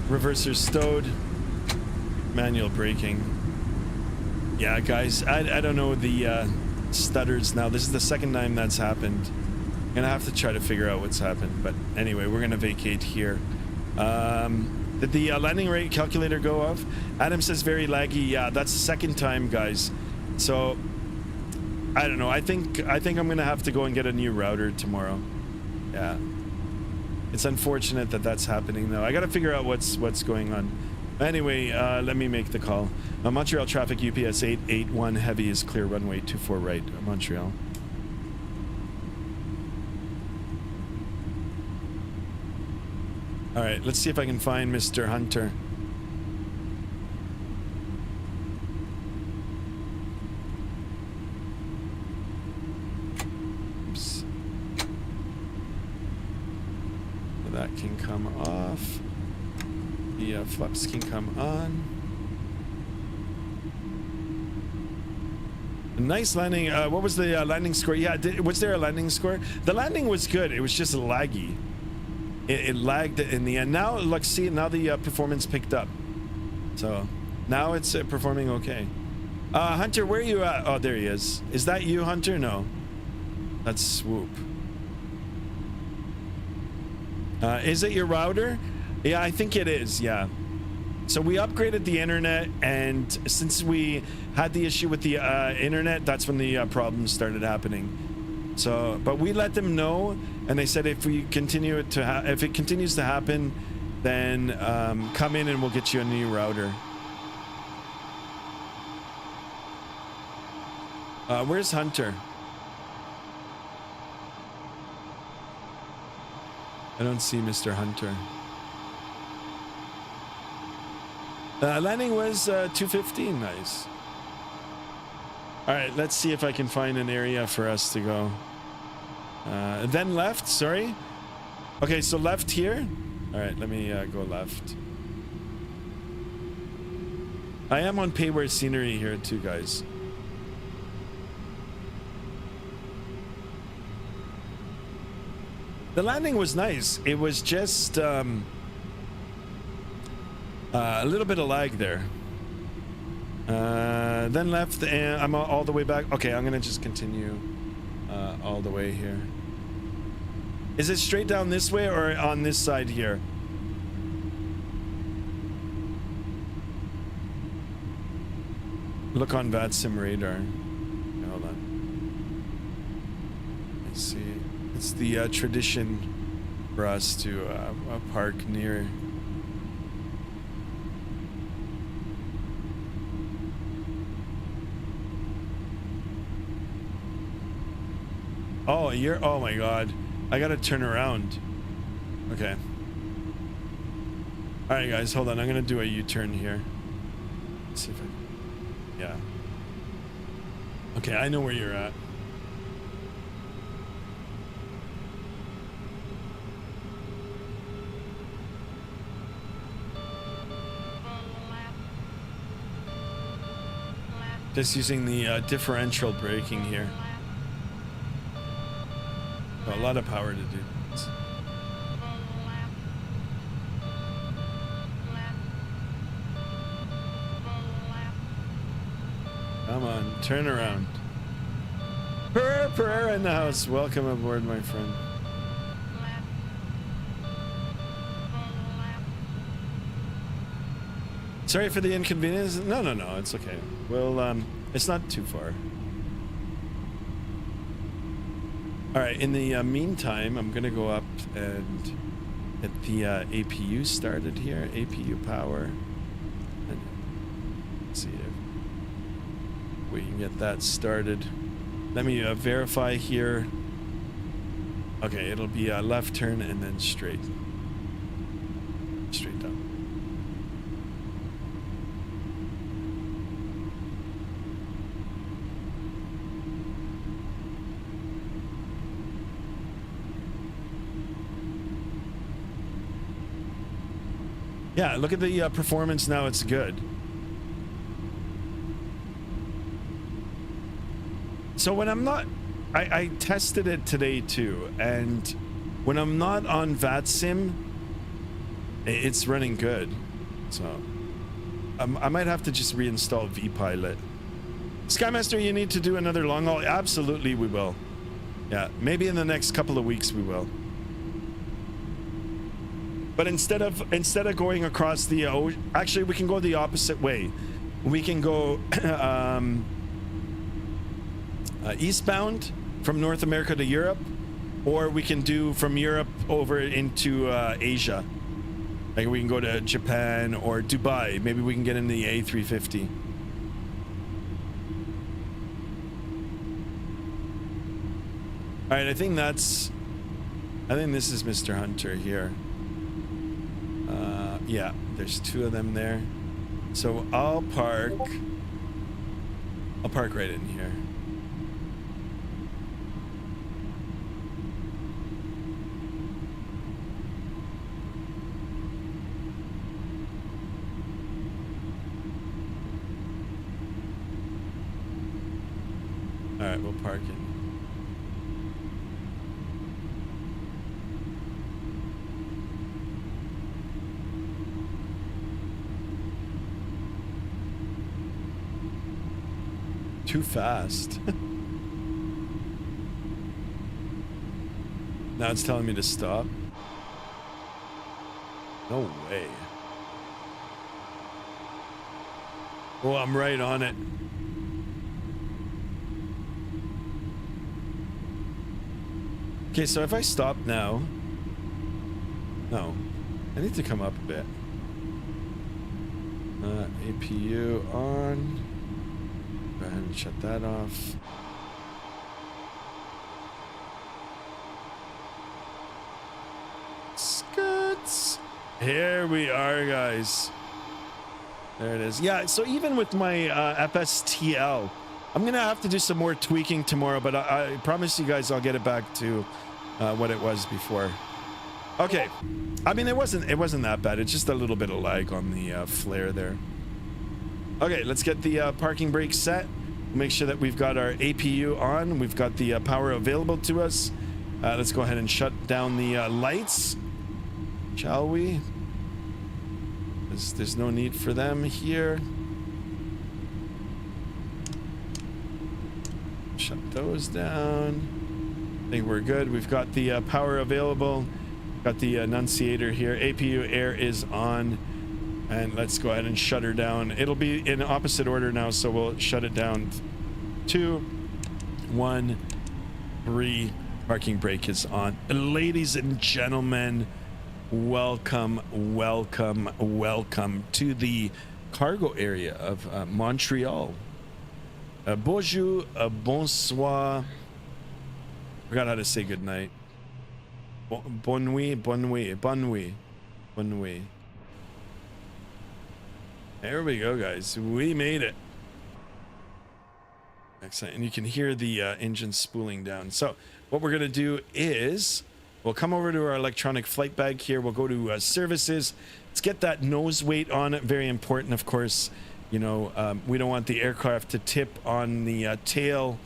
Reverser stowed. Manual braking. Yeah, guys, I don't know the stutters now. This is the second time that's happened. I'm gonna have to try to figure out what's happened. But anyway, we're gonna vacate here. Did the landing rate calculator go off? Adam says very laggy. Yeah, that's the second time, guys. So I don't know. I think I'm gonna have to go and get a new router tomorrow. Yeah. It's unfortunate that that's happening though. I gotta figure out what's going on. Anyway, let me make the call. Montreal traffic UPS 881 heavy is clear runway 24 right, Montreal. All right, let's see if I can find Mr. Hunter. Oops. So that can come off. The flaps can come on. A nice landing. What was the landing score? Yeah, was there a landing score? The landing was good. It was just laggy. It lagged in the end. Now, look, see, now the performance picked up. So now it's performing okay. Hunter, where are you at? Oh, there he is. Is that you, Hunter? No. That's Swoop. Is it your router? Yeah, I think it is, yeah. So we upgraded the internet, and since we had the issue with the internet, that's when the problems started happening. So, but we let them know, and they said if we continue it to if it continues to happen, then come in and we'll get you a new router. Where's Hunter? I don't see Mr. Hunter. Landing was 215. Nice. All right, let's see if I can find an area for us to go. Then left, sorry. Okay, so left here. All right, let me go left. I am on payware scenery here too, guys. The landing was nice. It was just a little bit of lag there. Then left, and I'm all the way back. Okay, I'm gonna just continue all the way here. Is it straight down this way or on this side here? Look on Vatsim radar. Okay, hold on. Let's see. It's the tradition for us to park near. Oh, you're. Oh my God. I gotta turn around. Okay. All right, guys, hold on. I'm gonna do a U-turn here. Let's see if I. Yeah. Okay, I know where you're at. Just using the differential braking here. A lot of power to do this. Come on, turn around. Pereira in the house. Welcome aboard, my friend. Sorry for the inconvenience. No, it's okay. Well, it's not too far. All right, in the meantime, I'm gonna go up and get the APU started here. APU power. And let's see if we can get that started. Let me verify here. Okay, it'll be a left turn and then straight. Straight down. Yeah, look at the performance now. It's good. So when I'm not I tested it today too, and when I'm not on Vatsim, it's running good. So I might have to just reinstall vPilot. Skymaster, you need to do another long haul? Absolutely, we will. Yeah, maybe in the next couple of weeks we will. But instead of going across the actually we can go the opposite way. We can go eastbound from North America to Europe, or we can do from Europe over into Asia. Like we can go to Japan or Dubai. Maybe we can get in the A350. All right, I think this is Mr. Hunter here. Yeah, there's two of them there. So I'll park right in here. All right, we'll park it. Too fast. Now it's telling me to stop. No way. Oh, I'm right on it. Okay, so if I stop now, no, I need to come up a bit. APU on. Go ahead and shut that off. Scuds. Here we are, guys. There it is. Yeah, so even with my FSTL, I'm gonna have to do some more tweaking tomorrow, but I promise you guys I'll get it back to what it was before. Okay, I mean it wasn't that bad. It's just a little bit of lag on the flare there. Okay, let's get the parking brake set. Make sure that we've got our APU on. We've got the power available to us. Let's go ahead and shut down the lights, shall we? There's no need for them here. Shut those down. I think we're good. We've got the power available. Got the annunciator here. APU air is on. And let's go ahead and shut her down. It'll be in opposite order now, so we'll shut it down. 2, 1, 3. Parking brake is on. Ladies and gentlemen, welcome to the cargo area of Montreal. Bonjour, bonsoir. Forgot how to say good night. Bonne nuit, bonne nuit, bonne nuit, bonne nuit. There we go, guys. We made it. Excellent. And you can hear the engine spooling down. So what we're going to do is we'll come over to our electronic flight bag here. We'll go to services. Let's get that nose weight on it. Very important, of course. You know, we don't want the aircraft to tip on the tail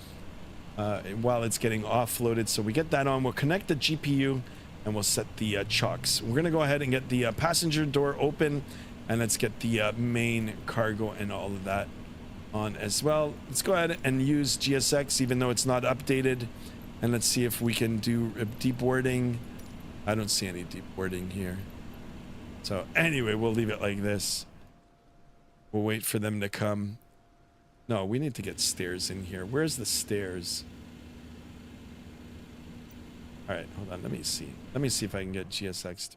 while it's getting offloaded. So we get that on. We'll connect the GPU and we'll set the chocks. We're going to go ahead and get the passenger door open. And let's get the main cargo and all of that on as well. Let's go ahead and use GSX, even though it's not updated. And let's see if we can do deep boarding. I don't see any deep boarding here. So anyway, we'll leave it like this. We'll wait for them to come. No, we need to get stairs in here. Where's the stairs? All right, hold on. Let me see. Let me see if I can get GSX.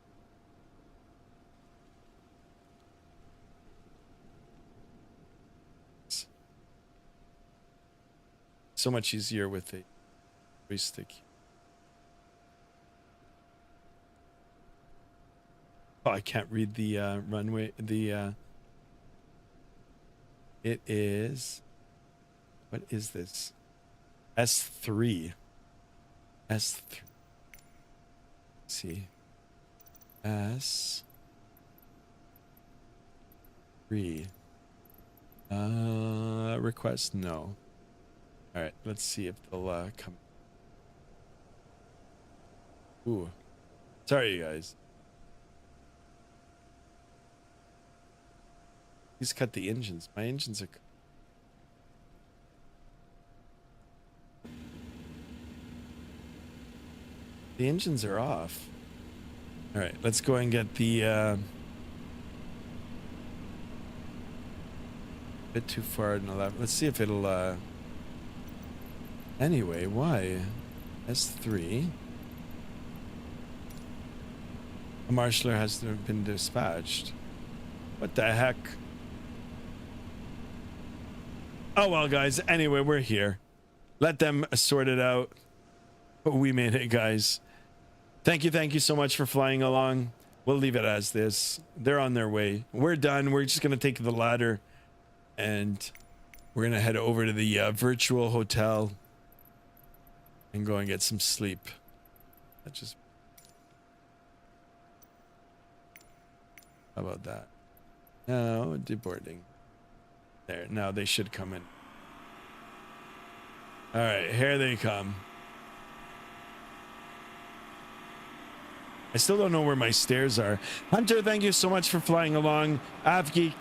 So much easier with a joystick. Oh, I can't read the runway. The it is. What is this? S3. S3. Let's see. S3. Request no. All right, let's see if they'll come. Ooh. Sorry, you guys. Please cut the engines. My engines are... The engines are off. All right, let's go and get the... bit too far in the left. Let's see if it'll... Anyway, why? S3. A marshaller has been dispatched. What the heck? Oh well, guys. Anyway, we're here. Let them sort it out. We made it, guys. Thank you so much for flying along. We'll leave it as this. They're on their way. We're done. We're just gonna take the ladder, and we're gonna head over to the virtual hotel and go and get some sleep. That just... How about that? No, deboarding. There, now they should come in. All right, here they come. I still don't know where my stairs are. Hunter, thank you so much for flying along. Avgeek,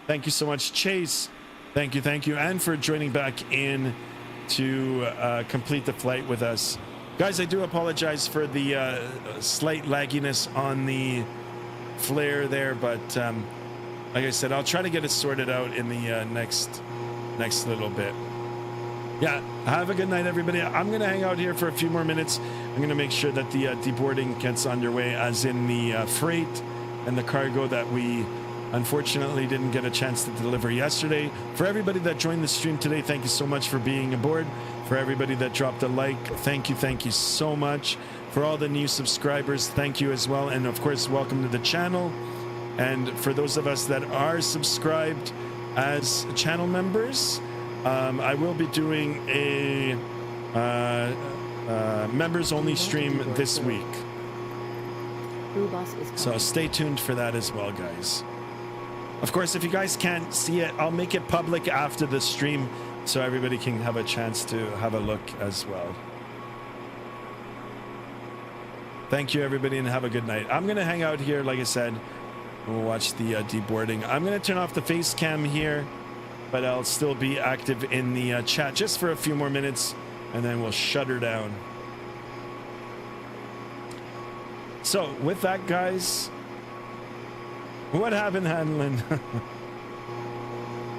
thank you so much. Chase, thank you. And for joining back in to complete the flight with us. Guys, I do apologize for the slight lagginess on the flare there, but like I said, I'll try to get it sorted out in the next little bit. Yeah, have a good night, everybody. I'm gonna hang out here for a few more minutes. I'm gonna make sure that the deboarding gets underway, as in the freight and the cargo that we unfortunately didn't get a chance to deliver yesterday. For everybody that joined the stream today, thank you so much for being aboard. For everybody that dropped a like, thank you so much. For all the new subscribers, thank you as well. And of course, welcome to the channel. And for those of us that are subscribed as channel members, I will be doing a members only stream this week. So stay tuned for that as well, guys. Of course, if you guys can't see it, I'll make it public after the stream so everybody can have a chance to have a look as well. Thank you, everybody, and have a good night. I'm going to hang out here, like I said. We'll watch the deboarding. I'm going to turn off the face cam here, but I'll still be active in the chat just for a few more minutes, and then we'll shut her down. So, with that, guys, what happened, Hanlon?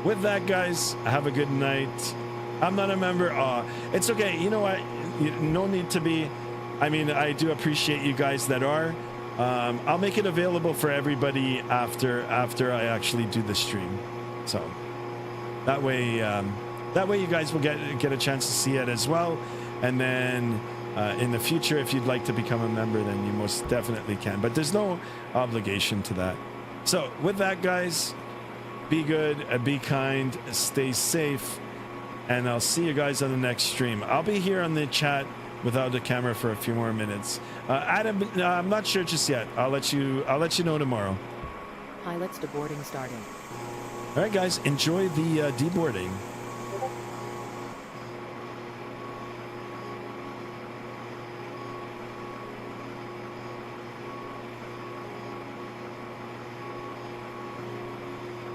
With that, guys, have a good night. I'm not a member. It's okay. You know what? No need to be. I mean, I do appreciate you guys that are. I'll make it available for everybody after I actually do the stream. So that way you guys will get a chance to see it as well. And then in the future, if you'd like to become a member, then you most definitely can. But there's no obligation to that. So with that, guys, be good, be kind, stay safe, and I'll see you guys on the next stream. I'll be here on the chat without the camera for a few more minutes. Adam, I'm not sure just yet. I'll let you know tomorrow. Pilots deboarding starting. All right, guys, enjoy the deboarding.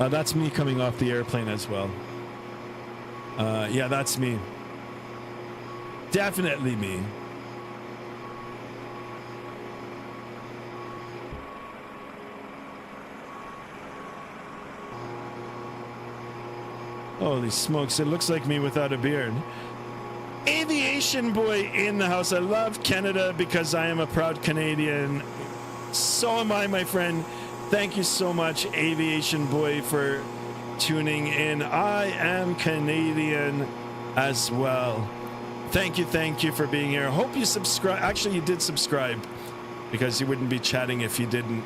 That's me coming off the airplane as well. Yeah, that's me. Definitely me. Holy smokes, it looks like me without a beard. Aviation boy in the house. I love Canada because I am a proud Canadian. So am I, my friend. Thank you so much, Aviation boy, for tuning in. I am Canadian as well. Thank you for being here. Hope you subscribe. Actually, you did subscribe because you wouldn't be chatting if you didn't.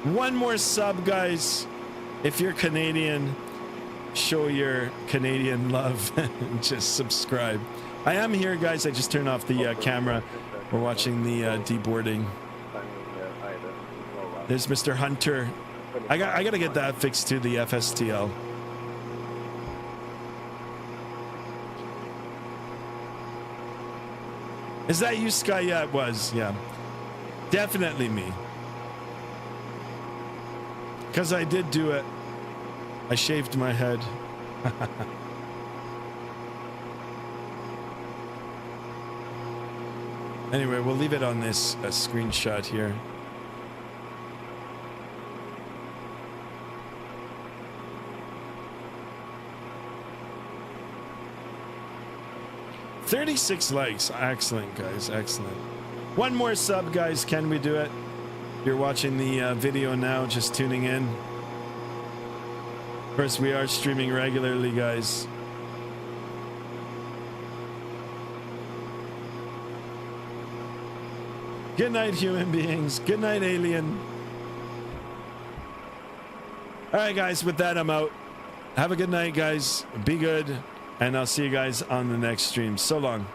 One more sub, guys. If you're Canadian, show your Canadian love and just subscribe. I am here, guys. I just turned off the camera. We're watching the deboarding. There's Mr. Hunter. I gotta get that fixed to the FSTL. Is that you, Sky? Yeah, it was. Yeah. Definitely me. Because I did do it. I shaved my head. Anyway, we'll leave it on this screenshot here. "36 likes. Excellent, guys. Excellent. One more sub, guys. Can we do it? You're watching the video now, just tuning in. Of course, we are streaming regularly, guys. Good night, human beings. Good night, alien. All right, guys. With that, I'm out. Have a good night, guys. Be good. And I'll see you guys on the next stream. So long.